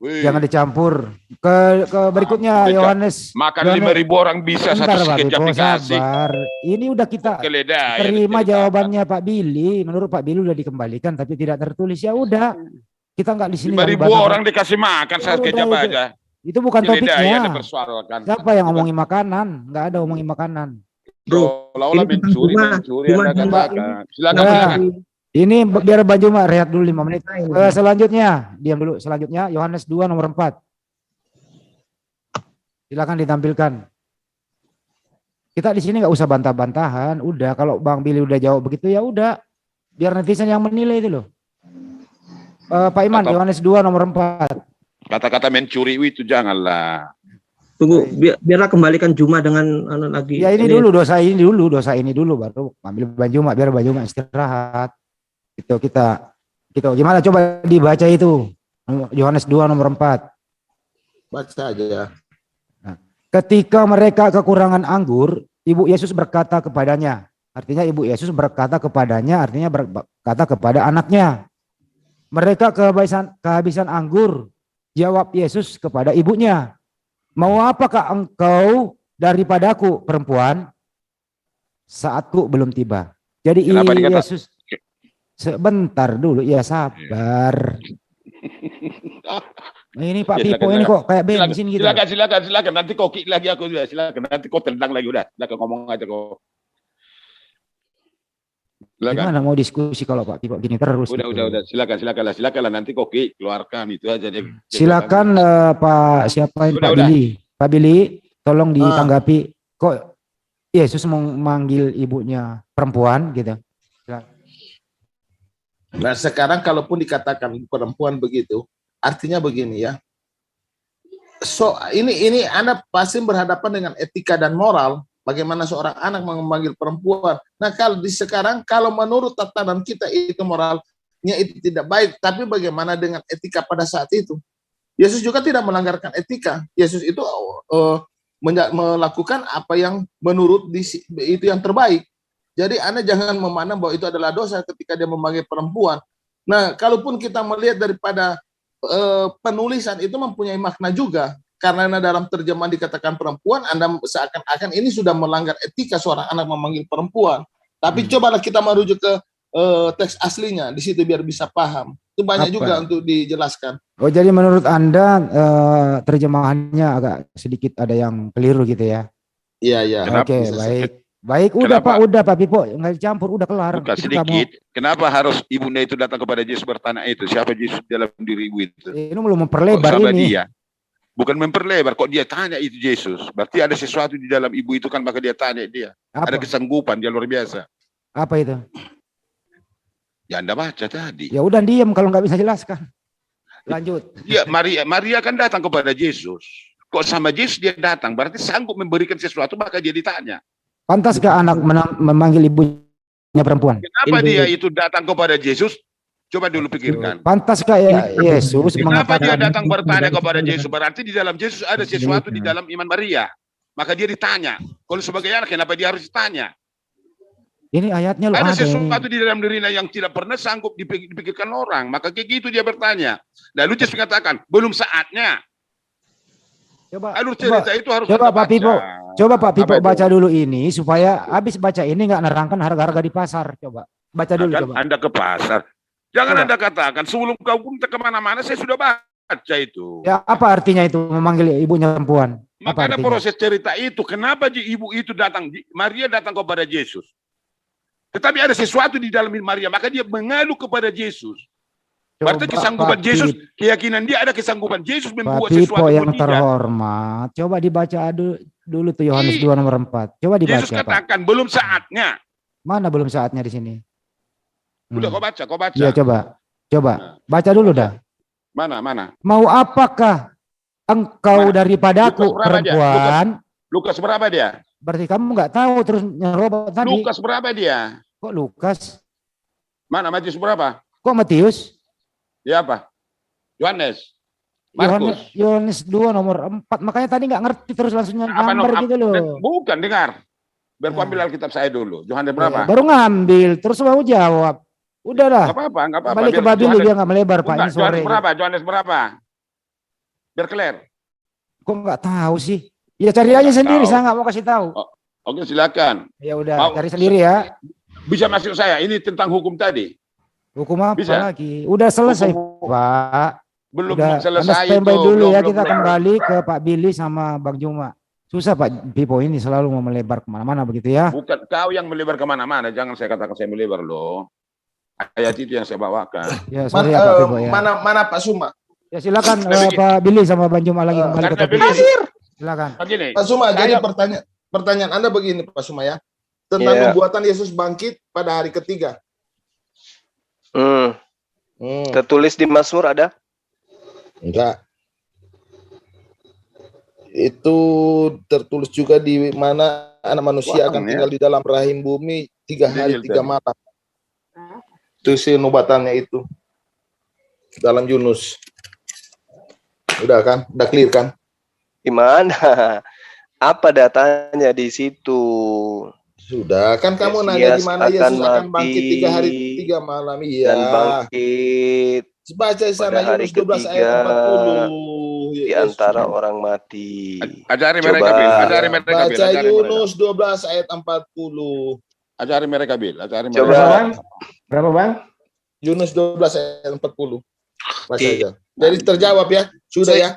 Jangan dicampur. Ke berikutnya Yohanes. Makan 5.000 orang bisa, satu sekejap dikasih. Sabar. Ini udah kita terima jawabannya Pak Billy. Menurut Pak Billy udah dikembalikan tapi tidak tertulis. Ya udah. Kita nggak di sini. 5.000 orang dikasih makan sekejap aja. Itu bukan topiknya. Siapa yang ngomongin makanan? Nggak ada ngomongin makanan. Bro, ini mencuri Anda katakan. Silakan. Ini biar Bang Juma rehat dulu 5 menit. Selanjutnya, diam dulu. Selanjutnya Yohanes 2 nomor 4. Silakan ditampilkan. Kita di sini nggak usah bantah-bantahan. Udah, kalau Bang Billy udah jawab begitu ya udah. Biar netizen yang menilai itu loh. Pak Iman, Yohanes 2 nomor 4. Kata-kata mencuri itu janganlah. Tunggu, biarlah kembalikan Juma dengan lagi. Ya ini dulu dosa ini dulu baru ambil Bang Juma biar Bang Juma istirahat. Itu kita gimana coba dibaca itu Yohanes 2 nomor 4. Baca aja ya. Nah, ketika mereka kekurangan anggur, Ibu Yesus berkata kepadanya. Artinya Ibu Yesus berkata kepadanya, artinya berkata kepada anaknya. Mereka kehabisan anggur. Jawab Yesus kepada ibunya. Mau apakah engkau daripadaku perempuan? Saatku belum tiba. Jadi Yesus sebentar dulu ya sabar. Ini Pak Ya, Pipo silakan, ini silakan. kok kayak bensin gitu. Silakan. Nanti kau kick lagi aku juga. Silakan. Nanti kau tendang lagi udah. Silakan ngomong aja kau. Silakan. Gimana mau diskusi kalau Pak Pipo gini terus? Udah. Silakan lah. Nanti kau kick, keluarkan itu aja deh. Silakan Pak siapa ini Udah, Pak udah. Billy. Pak Billy, tolong ditanggapi. Kok Yesus memanggil ibunya perempuan gitu? Nah sekarang kalaupun dikatakan perempuan begitu, artinya begini ya. So ini Anda pasti berhadapan dengan etika dan moral. Bagaimana seorang anak memanggil perempuan. Nah kalau sekarang kalau menurut tatanan kita itu moralnya itu tidak baik. Tapi bagaimana dengan etika pada saat itu? Yesus juga tidak melanggarkan etika. Yesus itu melakukan apa yang menurut itu yang terbaik. Jadi Anda jangan memandang bahwa itu adalah dosa ketika dia memanggil perempuan. Nah, kalaupun kita melihat daripada penulisan itu mempunyai makna juga. Karena dalam terjemahan dikatakan perempuan, Anda seakan-akan ini sudah melanggar etika seorang anak memanggil perempuan. Tapi cobalah kita merujuk ke teks aslinya, di situ biar bisa paham. Itu banyak juga untuk dijelaskan. Oh, jadi menurut Anda terjemahannya agak sedikit ada yang keliru gitu ya? Iya. Oke, baik. Udah Pak Pipo, nggak campur, udah kelar. Bukan sedikit. Kenapa harus ibunda itu datang kepada Yesus bertanya itu? Siapa Yesus dalam diri ibu itu? Ini belum memperlebar ini. Dia. Bukan memperlebar, kok dia tanya itu Yesus. Berarti ada sesuatu di dalam ibu itu kan, maka dia tanya dia. Apa? Ada kesanggupan, dia luar biasa. Apa itu? Ya Anda baca tadi. Ya udah diam kalau nggak bisa jelaskan. Lanjut. Ya, Maria kan datang kepada Yesus. Kok sama Yesus dia datang? Berarti sanggup memberikan sesuatu, maka dia ditanya. Pantaskah anak memanggil ibunya perempuan? Kenapa dia itu datang kepada Yesus? Coba dulu pikirkan. Pantaskah Yesus Kenapa dia datang bertanya kepada Yesus? Berarti di dalam Yesus ada sesuatu di dalam iman Maria. Maka dia ditanya. Kalau sebagai anak, kenapa dia harus ditanya? Ini ayatnya ada sesuatu di dalam dirinya yang tidak pernah sanggup dipikirkan orang. Maka kayak gitu dia bertanya. Lalu Yesus mengatakan, belum saatnya. Lalu cerita itu harus Pak Pipo. Coba Pak Pipo baca dulu ini supaya habis baca ini nggak nerangkan harga-harga di pasar. Coba baca dulu. Kan coba. Anda ke pasar. Jangan Anda katakan sebelum kau minta kemana-mana saya sudah baca itu. Ya apa artinya itu memanggil ibunya perempuan? Maka ada proses cerita itu. Kenapa ibu itu datang? Maria datang kepada Yesus. Tetapi ada sesuatu di dalam Maria. Maka dia mengadu kepada Yesus. Berarti kesanggupan Yesus, keyakinan dia ada kesanggupan Yesus membuat sesuatu yang terhormat. Coba dibaca dulu tuh Yohanes 2 nomor 4. Coba dibaca. Yesus katakan belum saatnya. Mana belum saatnya di sini? Udah kau baca. Iya coba. Baca dulu dah. Mana? Mau apakah engkau daripadaku perempuan? Lukas berapa dia? Berarti kamu nggak tahu terus nyerobot tadi. Lukas berapa dia? Kok Lukas? Mana Matius berapa? Kok Matius? Ya apa? Yohanes. Markus. Yohanes 2 nomor 4. Makanya tadi nggak ngerti terus langsung nyamber gitu loh. Bukan, dengar. Biar ku ambil Alkitab saya dulu. Yohanes berapa? Baru ngambil, terus mau jawab. Udahlah. Enggak apa-apa. Balik ke Babil dia nggak melebar Pak ini sore. Yohanes berapa? Biar clear. Kok nggak tahu sih? Ya cari aja sendiri, saya nggak mau kasih tahu. Oke, silakan. Ya udah, cari sendiri ya. Bisa masuk saya. Ini tentang hukum tadi. Hukum apa lagi? Udah selesai, Pak. Belum Anda selesai. standby dulu ya, kita kembali ke Pak Billy sama Bang Juma. Susah Pak Pipo ini selalu mau melebar kemana-mana begitu ya. Bukan kau yang melebar kemana-mana. Jangan saya katakan saya melebar loh. Ayat itu yang saya bawakan. Ya, sorry ya Pak Pipo ya. Mana Pak Suma? Ya silakan Pak Billy sama Bang Juma lagi kembali ke topik. Silakan. Pak Suma, jadi pertanyaan Anda begini Pak Suma ya. Tentang nubuatan Yesus bangkit pada hari ketiga. Tertulis di Mazmur ada? Enggak. Itu tertulis juga di mana anak manusia akan tinggal di dalam rahim bumi 3 hari 3 malam. Itu sih nubuatannya itu. Dalam Yunus. Udah kan? Udah clear kan? Gimana? Apa datanya di situ? Sudah, kan kamu nanya di mana Yesus akan bangkit 3 hari 3 malam. Iya. Dan bangkit. Baca di sana Yunus 12 ayat 40. Di antara orang mati. Ajari mereka Bil. Baca Yunus 12 ayat 40. Ajari mereka Bil. Coba. Berapa Bang? Yunus 12 ayat 40. Baca aja. Jadi terjawab ya, sudah ya.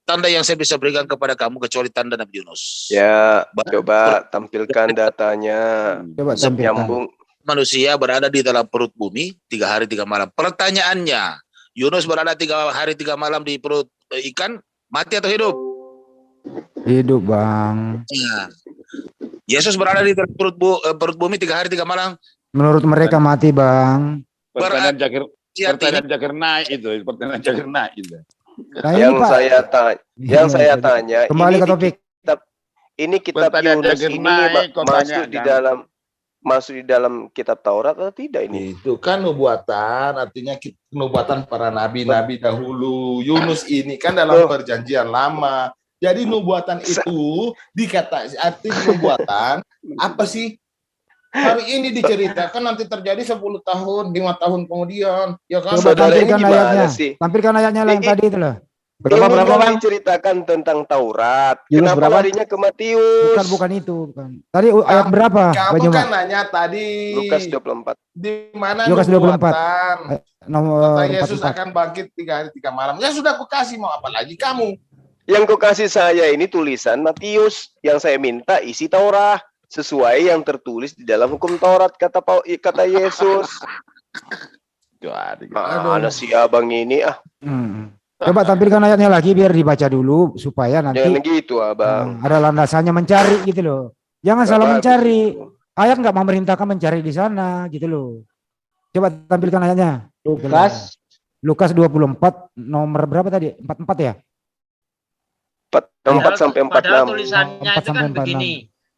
Tanda yang saya bisa berikan kepada kamu kecuali tanda Nabi Yunus. Ya, coba tampilkan datanya. Coba tampilkan. Nyambung. Manusia berada di dalam perut bumi 3 hari 3 malam. Pertanyaannya, Yunus berada 3 hari 3 malam di perut ikan, mati atau hidup? Hidup, Bang. Nah, Yesus berada di dalam perut bumi 3 hari 3 malam. Menurut mereka mati, Bang. Pertanyaan Jakir, Siap, pertanyaan Jakir naik itu, pertanyaan Jakir naik itu. Nah, ini, Yang Pak. saya tanya, Kembali ke topik. ini kitab Pertanyaan Yunus Jakir ini naik, kok masuk di dalam kitab Taurat atau tidak ini? Itu kan nubuatan, artinya nubuatan para nabi-nabi dahulu. Yunus ini kan dalam perjanjian lama. Jadi nubuatan itu dikata arti nubuatan apa sih? Hari ini diceritakan nanti terjadi 10 tahun, 5 tahun kemudian. Ya kan? Coba Saudara, ini tampilkan gimana ayatnya. sih? Tampilkan ayatnya lah yang tadi itu loh. Berapa Bang? Diceritakan tentang Taurat. Yunus Kenapa berapa? larinya ke Matius? Bukan itu, bukan. Tadi ayat berapa? Kamu Banyuma? kan nanya tadi Lukas 24. di mana Lukas 24. nubuatan Nomor kata Yesus 44. akan bangkit 3 hari 3 malam. Ya sudah aku kasih, mau apa lagi kamu? Yang kau kasih saya ini tulisan Matius. Yang saya minta isi Taurat sesuai yang tertulis di dalam hukum Taurat, kata Yesus. Mana si abang ini Coba tampilkan ayatnya lagi biar dibaca dulu supaya nanti Jangan gitu abang. ada landasannya mencari gitu loh. Jangan salah mencari. Ayat nggak memerintahkan mencari di sana gitu loh. Coba tampilkan ayatnya. Lukas 24 nomor berapa tadi? 44 ya? 4 sampai 46. Padahal tulisannya 4 itu kan sampai 46. begini.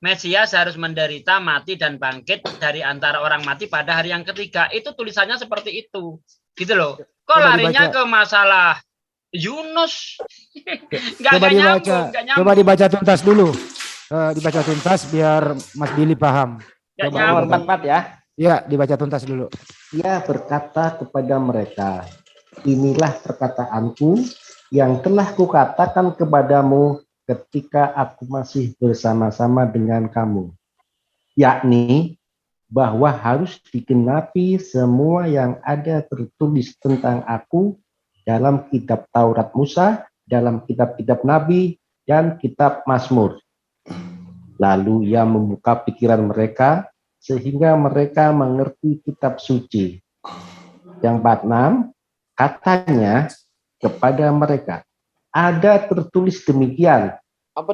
Mesias harus menderita, mati dan bangkit dari antara orang mati pada hari yang ketiga. Itu tulisannya seperti itu. Gitu loh. Kok Coba larinya dibaca. ke masalah Yunus? Coba dibaca. Coba dibaca tuntas dulu. Dibaca tuntas biar Mas Billy paham. Nomor 44 ya. Ya, dibaca tuntas dulu. Ia berkata kepada mereka, inilah perkataanku yang telah kukatakan kepadamu ketika aku masih bersama-sama dengan kamu, yakni bahwa harus digenapi semua yang ada tertulis tentang aku dalam kitab Taurat Musa, dalam kitab-kitab Nabi, dan kitab Mazmur. Lalu ia membuka pikiran mereka sehingga mereka mengerti kitab suci. Yang 46, katanya kepada mereka, ada tertulis demikian,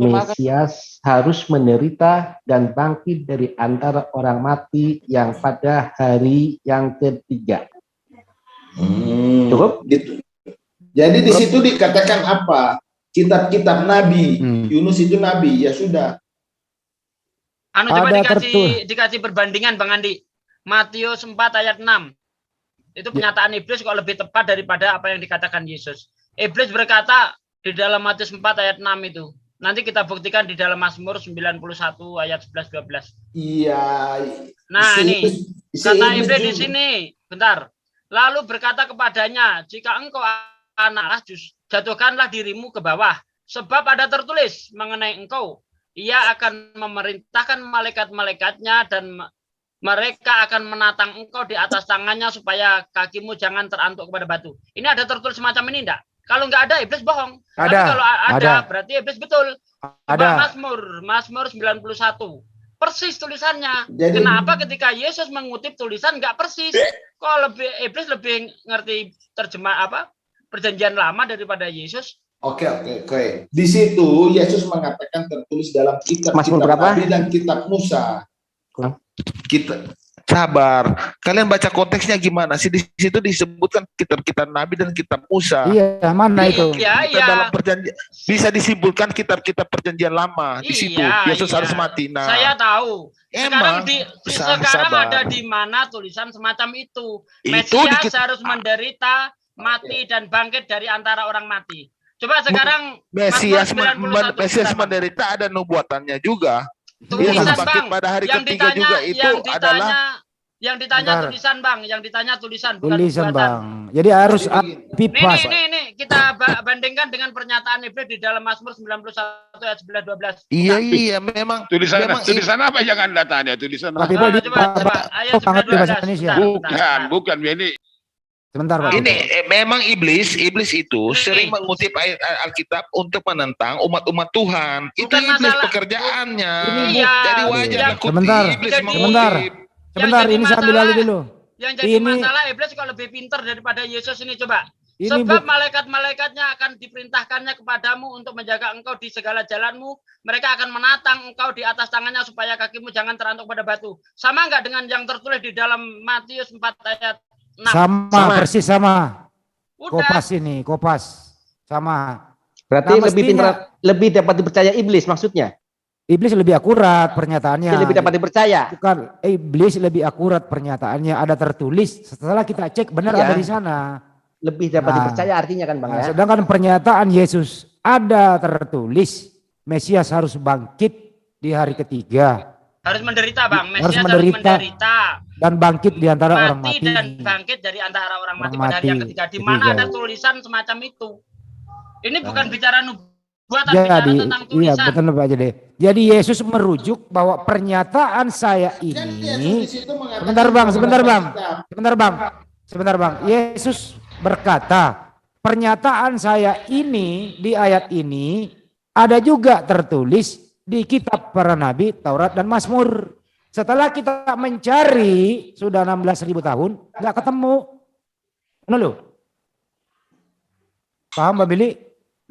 Mesias harus menderita dan bangkit dari antara orang mati yang pada hari yang ketiga. Cukup? Gitu. Jadi di situ dikatakan apa? Kitab-kitab Nabi. Yunus itu Nabi, ya sudah. Coba Ada dikasih perbandingan Bang Andi. Matius 4 ayat 6. Itu pernyataan iblis kok lebih tepat daripada apa yang dikatakan Yesus. Iblis berkata di dalam Matius 4 ayat 6 itu. Nanti kita buktikan di dalam Mazmur 91 ayat 11-12. Iya. Nah ini, kata iblis di sini. Bentar. Lalu berkata kepadanya, jika engkau anak Allah, jatuhkanlah dirimu ke bawah. Sebab ada tertulis mengenai engkau. Ia akan memerintahkan malaikat-malaikatnya dan mereka akan menatang engkau di atas tangannya supaya kakimu jangan terantuk kepada batu. Ini ada tertulis semacam ini enggak? Kalau enggak ada, iblis bohong. Ada. Tapi kalau ada, berarti iblis betul. Ada. Mazmur 91. Persis tulisannya. Jadi, kenapa ketika Yesus mengutip tulisan enggak persis? Kok iblis lebih ngerti terjemah perjanjian lama daripada Yesus? Oke. Di situ Yesus mengatakan tertulis dalam kitab Nabi dan kitab Musa. Kita sabar. Kalian baca konteksnya gimana sih? Di situ disebutkan kitab-kitab Nabi dan kitab Musa. Iya, mana itu? Iya. Dalam perjanjian bisa disimpulkan kitab-kitab perjanjian lama di situ. Yesus harus mati. Nah, saya tahu. Emang Sekarang ada di mana tulisan semacam itu. Mesias harus menderita, mati dan bangkit dari antara orang mati. Coba sekarang Mesias menderita ada nubuatannya juga. Tulisan bangkit Bang, pada hari ketiga juga itu adalah yang ditanya tulisan Bang, yang ditanya tulisan bukan tulisan nubuatan. Bang. Jadi harus pipas. Nih, kita bandingkan dengan pernyataan iblis di dalam Mazmur 91 ayat 11-12. Iya, memang Tulisan apa yang Anda tanya? Tulisan apa? Tapi coba ayat 11-12. Bukan ini Sebentar Pak. Ini memang iblis itu sering mengutip ayat Alkitab untuk menentang umat-umat Tuhan. Itu Bukan iblis masalah. pekerjaannya. Iya. Jadi wajar Sebentar, iblis Jadi- sebentar. mengutip. Sebentar, jadi ini saya ambil masalah- alih dulu. Yang jadi Ini- masalah iblis kok lebih pintar daripada Yesus ini coba. Ini Sebab malaikat-malaikatnya akan diperintahkannya kepadamu untuk menjaga engkau di segala jalanmu. Mereka akan menatang engkau di atas tangannya supaya kakimu jangan terantuk pada batu. Sama enggak dengan yang tertulis di dalam Matius 4 ayat 6? sama, persis sama. Udah. Kopas ini, Kopas. Sama. Berarti Nah, lebih mestinya- pintar, lebih dapat dipercaya iblis maksudnya. Iblis lebih akurat pernyataannya. Lebih dapat dipercaya. Bukan, iblis lebih akurat pernyataannya. Ada tertulis. Setelah kita cek benar Iya. ada di sana. Lebih dapat Nah. dipercaya artinya kan Bang Nah, ya. sedangkan pernyataan Yesus ada tertulis Mesias harus bangkit di hari ketiga Harus menderita, Bang. Harus Mesias harus menderita. menderita. dan bangkit di antara orang Mati mati. dan bangkit dari antara orang mati Orang pada hari yang mati. ketiga. Di Ketiga. mana ada tulisan semacam itu? Ini bukan bicara nubuatan, bicara Jadi, tentang iya tulisan. betul Pak Jadi. Jadi Yesus merujuk bahwa pernyataan saya ini, sebentar bang, sebentar bang. Yesus berkata, pernyataan saya ini di ayat ini ada juga tertulis di kitab para nabi, Taurat dan Mazmur. Setelah kita mencari sudah 16.000 tahun, nggak ketemu. Nah loh. Paham Mbak Billy?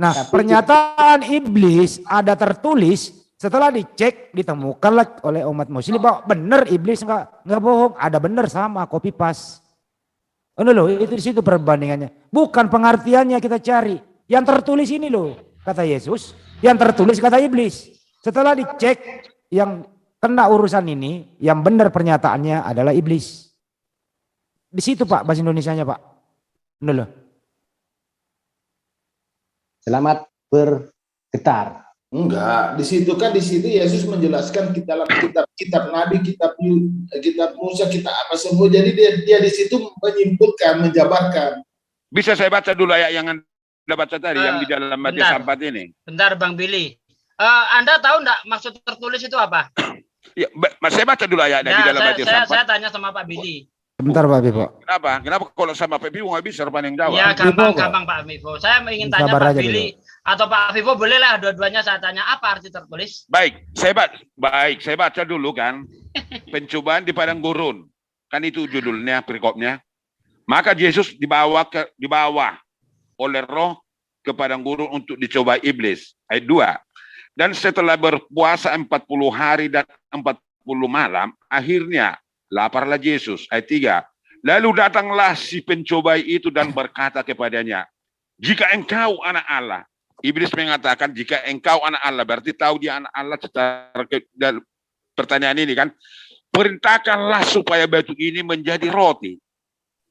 Nah, pernyataan iblis ada tertulis setelah dicek ditemukanlah oleh umat muslim bahwa benar iblis nggak bohong, ada benar sama copy paste. Oh loh, itu di situ perbandingannya. Bukan pengertiannya kita cari. Yang tertulis ini loh, kata Yesus, yang tertulis kata iblis. Setelah dicek yang kena urusan ini, yang benar pernyataannya adalah iblis. Di situ Pak bahasa Indonesianya Pak. Loh. Selamat bergetar. Enggak, di situ Yesus menjelaskan dalam kitab Nabi, kitab Musa, kitab apa semua. Jadi dia di situ menyimpulkan, menjabarkan. Bisa saya baca dulu ayat yang Anda baca tadi yang di dalam Matius 4 ini. Bentar Bang Billy. Anda tahu enggak maksud tertulis itu apa? Ya, saya baca dulu ayatnya di dalam Matius 4. Saya tanya sama Pak Billy. Sebentar Pak Bipo. Kenapa kalau sama Pak Vivo nggak bisa rupanya yang jawab? Ya gampang Pak Vivo. Saya ingin tanya Sabar Pak aja Billy atau Pak Vivo, bolehlah dua-duanya saya tanya apa arti tertulis. Baik, saya baca dulu kan. Pencobaan di padang gurun. Kan itu judulnya, perikopnya. Maka Yesus dibawa oleh Roh ke padang gurun untuk dicoba iblis. Ayat 2. Dan setelah berpuasa 40 hari dan 40 malam, akhirnya laparlah Yesus. Ayat 3. Lalu datanglah si pencobai itu dan berkata kepadanya, jika engkau anak Allah. Iblis mengatakan, jika engkau anak Allah, berarti tahu dia anak Allah secara pertanyaan ini kan. Perintahkanlah supaya batu ini menjadi roti.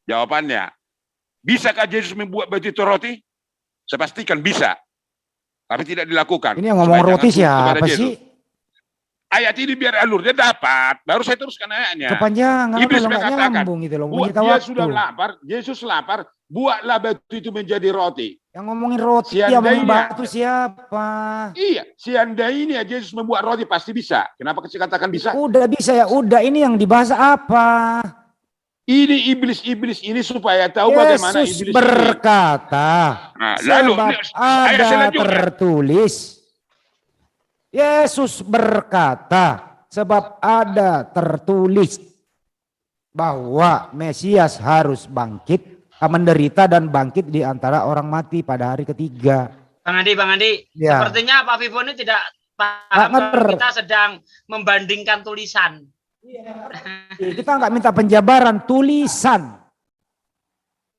Jawabannya, bisakah Yesus membuat batu itu roti? Saya pastikan bisa. Tapi tidak dilakukan. Ini yang ngomong roti siapa sih? Ayat ini biar alurnya dapat. Baru saya teruskan ayatnya. Kepanjangan Iblis kalau nggak mengatakan, nyambung gitu loh. dia sudah lapar, Yesus lapar, buatlah batu itu menjadi roti. Yang ngomongin roti, yang ngomong batu siapa? Iya, seandainya Yesus membuat roti pasti bisa. Kenapa saya katakan bisa? Udah bisa ya, udah ini yang dibahas apa? Ini iblis ini supaya tahu bagaimana iblis Yesus berkata, lalu ada tertulis. Yesus berkata, sebab ada tertulis bahwa Mesias harus bangkit, menderita dan bangkit di antara orang mati pada hari ketiga. Bang Andi, ya. Sepertinya Pak Vivo ini tidak paham bahwa kita sedang membandingkan tulisan. Kita nggak minta penjabaran, tulisan.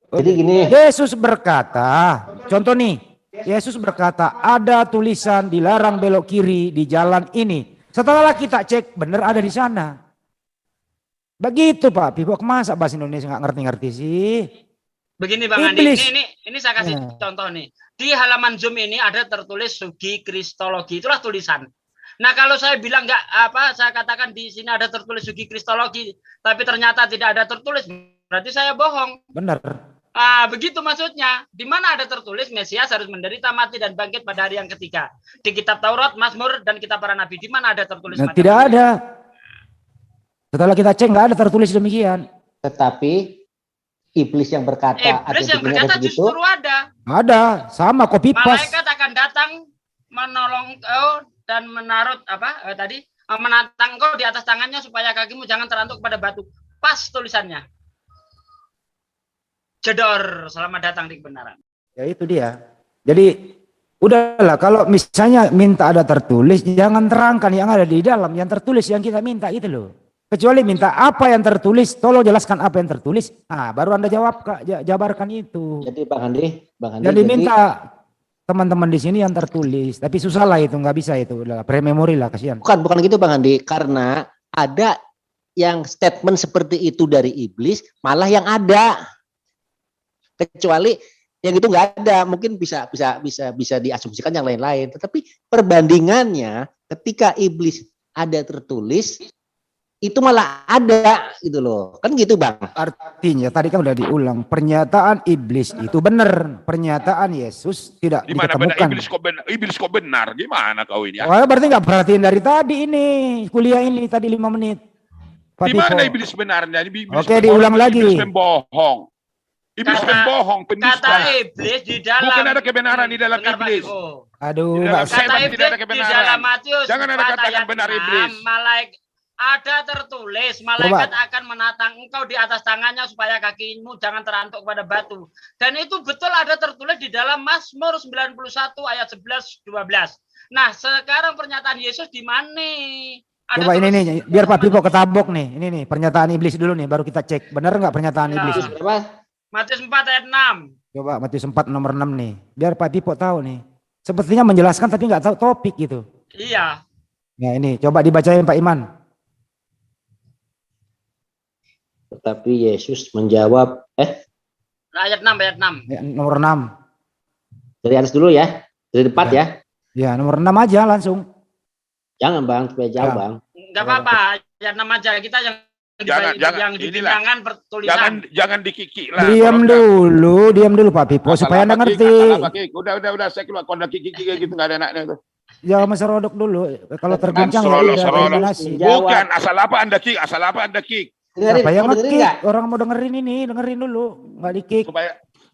Jadi gini. Yesus berkata, contoh nih. Yesus berkata, ada tulisan dilarang belok kiri di jalan ini. Setelah kita cek, benar ada di sana. Begitu Pak Pipo, masa bahasa Indonesia nggak ngerti-ngerti sih? Begini Bang Andi, ini saya kasih contoh nih. Di halaman Zoom ini ada tertulis Sugi Kristologi, itulah tulisan. Nah kalau saya bilang saya katakan di sini ada tertulis Sugi Kristologi, tapi ternyata tidak ada tertulis, berarti saya bohong. Benar. Begitu maksudnya. Di mana ada tertulis Mesias harus menderita, mati dan bangkit pada hari yang ketiga? Di kitab Taurat, Mazmur dan kitab para nabi. Di mana ada tertulis? Tidak ada. Setelah kita cek nggak ada tertulis demikian. Tetapi iblis yang berkata Iblis yang berkata justru ada. Ada, sama copy paste. Malaikat akan datang menolong kau dan menarut menantang kau di atas tangannya supaya kakimu jangan terantuk kepada batu. Pas tulisannya. Jedor, selamat datang di kebenaran. Ya itu dia. Jadi udahlah, kalau misalnya minta ada tertulis, jangan terangkan yang ada di dalam, yang tertulis yang kita minta itu loh. Kecuali minta apa yang tertulis, tolong jelaskan apa yang tertulis. Nah, baru Anda jawab, jabarkan itu. Jadi Bang Andi, jadi minta teman-teman di sini yang tertulis, tapi susah lah itu, nggak bisa itu, udah pre-memori lah, kasihan. Bukan gitu Bang Andi, karena ada yang statement seperti itu dari iblis, malah yang ada. Kecuali yang itu nggak ada, mungkin bisa diasumsikan yang lain-lain. Tetapi perbandingannya ketika iblis ada tertulis, itu malah ada gitu loh, kan gitu Bang. Artinya tadi kan udah diulang, pernyataan iblis itu benar, pernyataan Yesus tidak diketemukan. Iblis kok benar, gimana kau ini? Oh, berarti nggak perhatiin dari tadi ini kuliah ini tadi 5 menit. Di mana iblis benarnya? Oke, diulang lagi. Iblis pembohong. Iblis pembohong, penista. Kata iblis di dalam. Bukan ada kebenaran di dalam iblis. Aduh, kata iblis tidak ada kebenaran. di dalam Matius. Jangan ada katakan benar iblis. Ada tertulis, malaikat akan menatang engkau di atas tangannya supaya kakimu jangan terantuk kepada batu. Dan itu betul ada tertulis di dalam Mazmur 91 ayat 11-12. Nah, sekarang pernyataan Yesus di mana? Coba ini nih, biar Pak Pipo ketabok nih. Ini nih, pernyataan iblis dulu nih, baru kita cek. Benar nggak pernyataan iblis? Matius 4 ayat 6. Coba Matius 4 nomor 6 nih. Biar Pak Pipo tahu nih. Sepertinya menjelaskan tapi nggak tahu topik gitu. Iya. Nah ini, coba dibacain Pak Iman. Tetapi Yesus menjawab, ayat 6, ayat 6. Nomor 6. Dari atas dulu ya, dari depan ya. Ya, nomor 6 aja langsung. Jangan Bang, supaya jauh Bang. Enggak apa-apa, ayat 6 aja. Kita yang dibimbangkan pertulisan. Jangan dikiki lah. Diam dulu Pak Pipo supaya Anda ngerti. Udah saya keluar, kalau kiki gitu nggak ada enaknya tuh. Jangan meserodok dulu. Kalau terguncang bukan asal apa Anda kick. Siapa yang nge-kick? Orang mau dengerin dulu, nggak di-kick.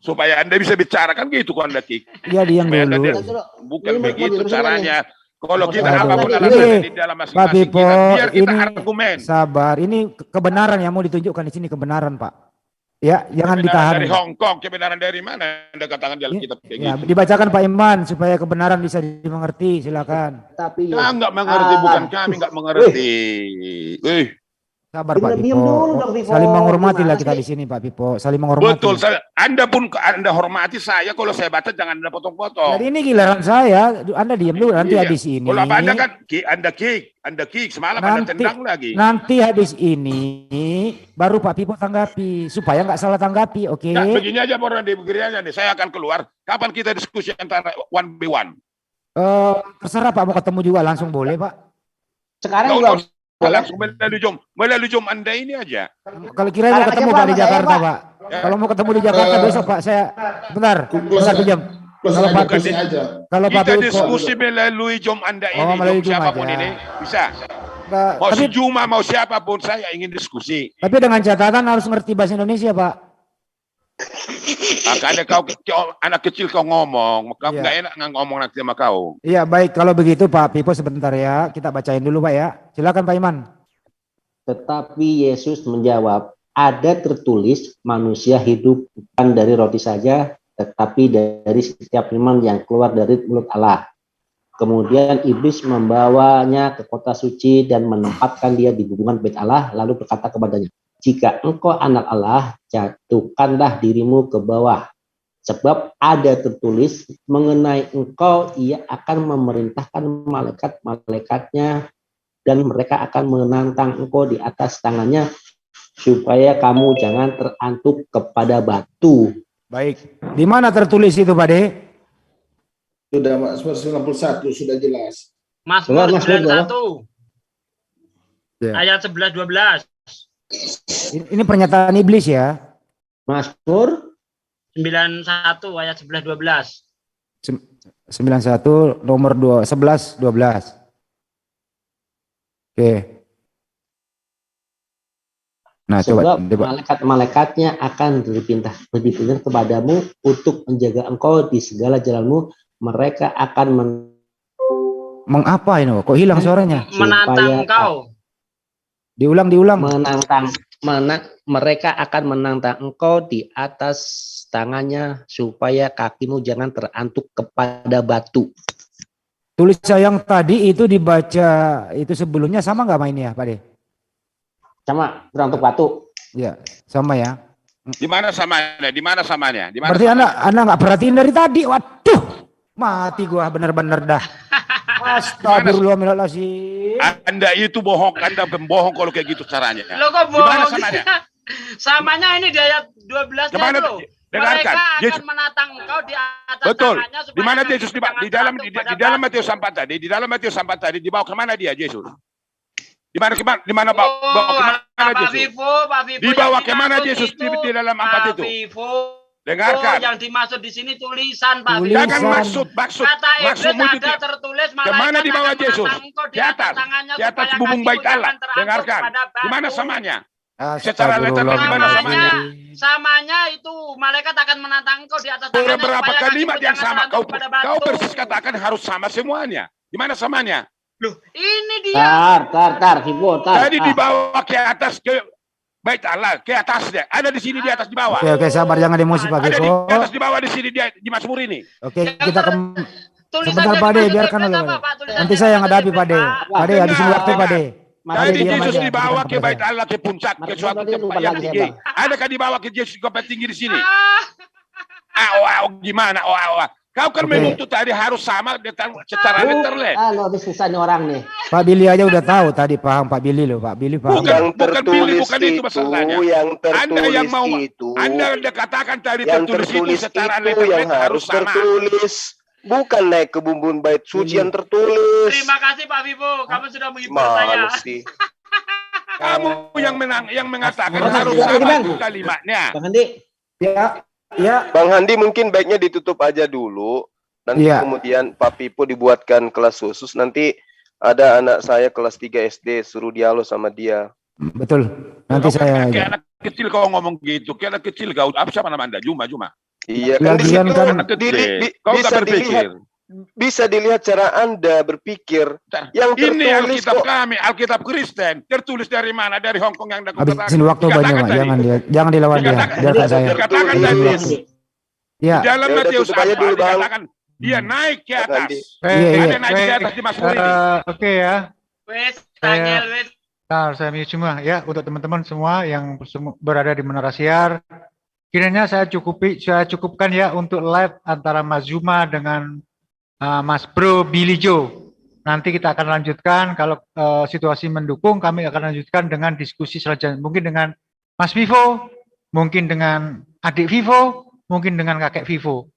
Supaya Anda bisa bicara kan gitu kalau Anda kick. Iya, diam dulu. Bukan begitu caranya. Kalau kita apapun alasannya di dalam masing-masing biar kita argumen. Sabar, ini kebenaran yang mau ditunjukkan di sini, kebenaran Pak. Ya, jangan ditahan. Dari Hong Kong, kebenaran dari mana? Anda katakan dalam kitab kayak ya, gitu. Dibacakan Pak Iman supaya kebenaran bisa dimengerti, silakan. Tapi nggak mengerti, bukan kami nggak mengerti. Sabar Pak Pipo, saling menghormati lah kita di sini Pak Pipo, saling menghormati. Betul, Anda hormati saya, kalau saya baca jangan Anda potong-potong. Jadi ini giliran saya, Anda diam dulu nanti habis ini. Kalau Anda kan Anda kick, semalam Anda tendang lagi. Nanti habis ini baru Pak Pipo tanggapi, supaya nggak salah tanggapi, oke? Nah, begini aja begini aja nih, saya akan keluar. Kapan kita diskusi antara 1v1? Terserah Pak, mau ketemu juga langsung boleh Pak. Sekarang juga langsung melalui Zoom Anda ini aja. Kalau kira mau ketemu Pak di Jakarta Pak. Kalau mau ketemu di Jakarta besok Pak, saya bentar pinjam. Kalau Pak kita diskusi melalui Zoom Anda ini, siapapun ini bisa. Mau si Juma mau siapapun saya ingin diskusi. Tapi dengan catatan harus ngerti bahasa Indonesia Pak. Makanya kau anak kecil kau ngomong, kau nggak enak ngomong nanti sama kau. Iya baik, kalau begitu Pak Pipo sebentar ya, kita bacain dulu Pak ya. Silakan Pak Iman. Tetapi Yesus menjawab, ada tertulis manusia hidup bukan dari roti saja, tetapi dari setiap firman yang keluar dari mulut Allah. Kemudian iblis membawanya ke kota suci dan menempatkan dia di gunungan Bait Allah, lalu berkata kepadanya, jika engkau anak Allah, jatuhkanlah dirimu ke bawah. Sebab ada tertulis mengenai engkau, ia akan memerintahkan malaikat-malaikatnya dan mereka akan menantang engkau di atas tangannya supaya kamu jangan terantuk kepada batu. Baik. Di mana tertulis itu Pak De? Sudah Mazmur 91 sudah jelas. Mazmur 91 ayat 11-12. Ini pernyataan iblis ya. Mazmur 91 ayat 11-12. 91 nomor 11-12. Oke. Nah, coba. Sebab malaikat-malaikatnya akan dipindah kepadamu untuk menjaga engkau di segala jalanmu. Mereka akan mengapa ini? Kok hilang suaranya? Menantang engkau. Diulang. Mereka akan menantang engkau di atas tangannya supaya kakimu jangan terantuk kepada batu. Tulisan yang tadi itu dibaca itu sebelumnya sama nggak mainnya, Pak De? Sama, terantuk batu. Ya, sama ya. Di mana samanya? Di mana samanya? Berarti Anda nggak perhatiin dari tadi. Waduh, mati gua bener-bener dah. Astagfirullahaladzim. Anda itu bohong, Anda pembohong kalau kayak gitu caranya. Lo kok bohong? Gimana samanya? Samanya ini di ayat 12 Kemana? itu. Dengarkan. Mereka akan menatang engkau di atas betul. tangannya. Di mana Yesus di dalam Matius 4 tadi? Di dalam Matius 4 tadi dibawa kemana dia Yesus? Di mana bawa kemana Yesus? Pak Vivo, dibawa kemana Yesus di dalam 4 itu? Dengarkan. Yang dimaksud di sini tulisan, Pak. Jangan maksud. Kata iblis ada tertulis kemana dibawa Yesus? Di atas bubung bait Allah. Dengarkan. Di mana samanya? Secara letternya di mana samanya? Samanya itu malaikat akan menantang engkau di atas tangannya. Berapa kalimat yang sama? Kau persis katakan harus sama semuanya. Di mana samanya? Loh, ini dia. Tar, Vivo, tar. Tadi dibawa ke atas ke bait Allah, ke atasnya. Ada di sini di atas di bawah. Oke, sabar jangan emosi Pak Vivo. Ada di atas di bawah di sini di Mazmur ini. Oke, kita sebentar Pak De, biarkan dulu. Nanti saya yang hadapi Pak De. Pak De, habisin waktu Pak De. Tadi Yesus dibawa ke bait Allah, ke puncak, ke suatu tempat yang tinggi. Adakah dibawa ke Yesus ke tempat tinggi di sini? Gimana? Kau kan menuntut tadi harus sama secara letterlet. Lo habis susah nih orang nih. Pak Billy aja udah tahu tadi, paham Pak Billy loh, Pak Billy paham. Bukan itu masalahnya. Anda yang mau, Anda katakan tadi tertulis itu secara letterlet harus sama. Bukan naik ke bumbun bait suci yang tertulis. Terima kasih Pak Vivo, kamu sudah menghibur saya. Kamu yang mengatakan harus sama kalimatnya. Bang Handi. Ya. Bang Handi mungkin baiknya ditutup aja dulu. Nanti kemudian Pak Vivo dibuatkan kelas khusus. Nanti ada anak saya kelas 3 SD, suruh dialog sama dia. Betul. Nanti saya. Kayak anak kecil kau ngomong gitu. Kayak anak kecil kau. Apa siapa nama Anda? Juma. Iya kan, bisa dilihat cara Anda berpikir. Yang ini Alkitab kami, Alkitab Kristen, tertulis dari mana? Dari Hong Kong yang habisin waktu banyak Pak, jangan dilawan dia. Biarkan saya. Dikatakan tadi. Ya. Di dalam Matius 4 dikatakan dia naik ke atas. Ada naik ke atas di Mazmur ini. Oke ya. Saya cuma ya untuk teman-teman semua yang berada di Menara Siar. Kiranya saya cukupkan ya untuk live antara Mas Zuma dengan Mas Bro Billy Joe. Nanti kita akan lanjutkan kalau situasi mendukung, kami akan lanjutkan dengan diskusi selanjutnya. Mungkin dengan Mas Vivo, mungkin dengan adik Vivo, mungkin dengan kakek Vivo.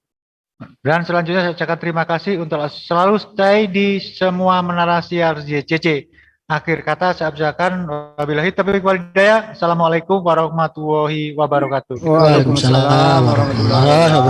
Dan selanjutnya saya ucapkan terima kasih untuk selalu stay di semua Menara Siar JCC. Akhir kata saya ucapkan wabillahi taufiq wal hidayah. Assalamualaikum warahmatullahi wabarakatuh. Waalaikumsalam warahmatullahi wabarakatuh.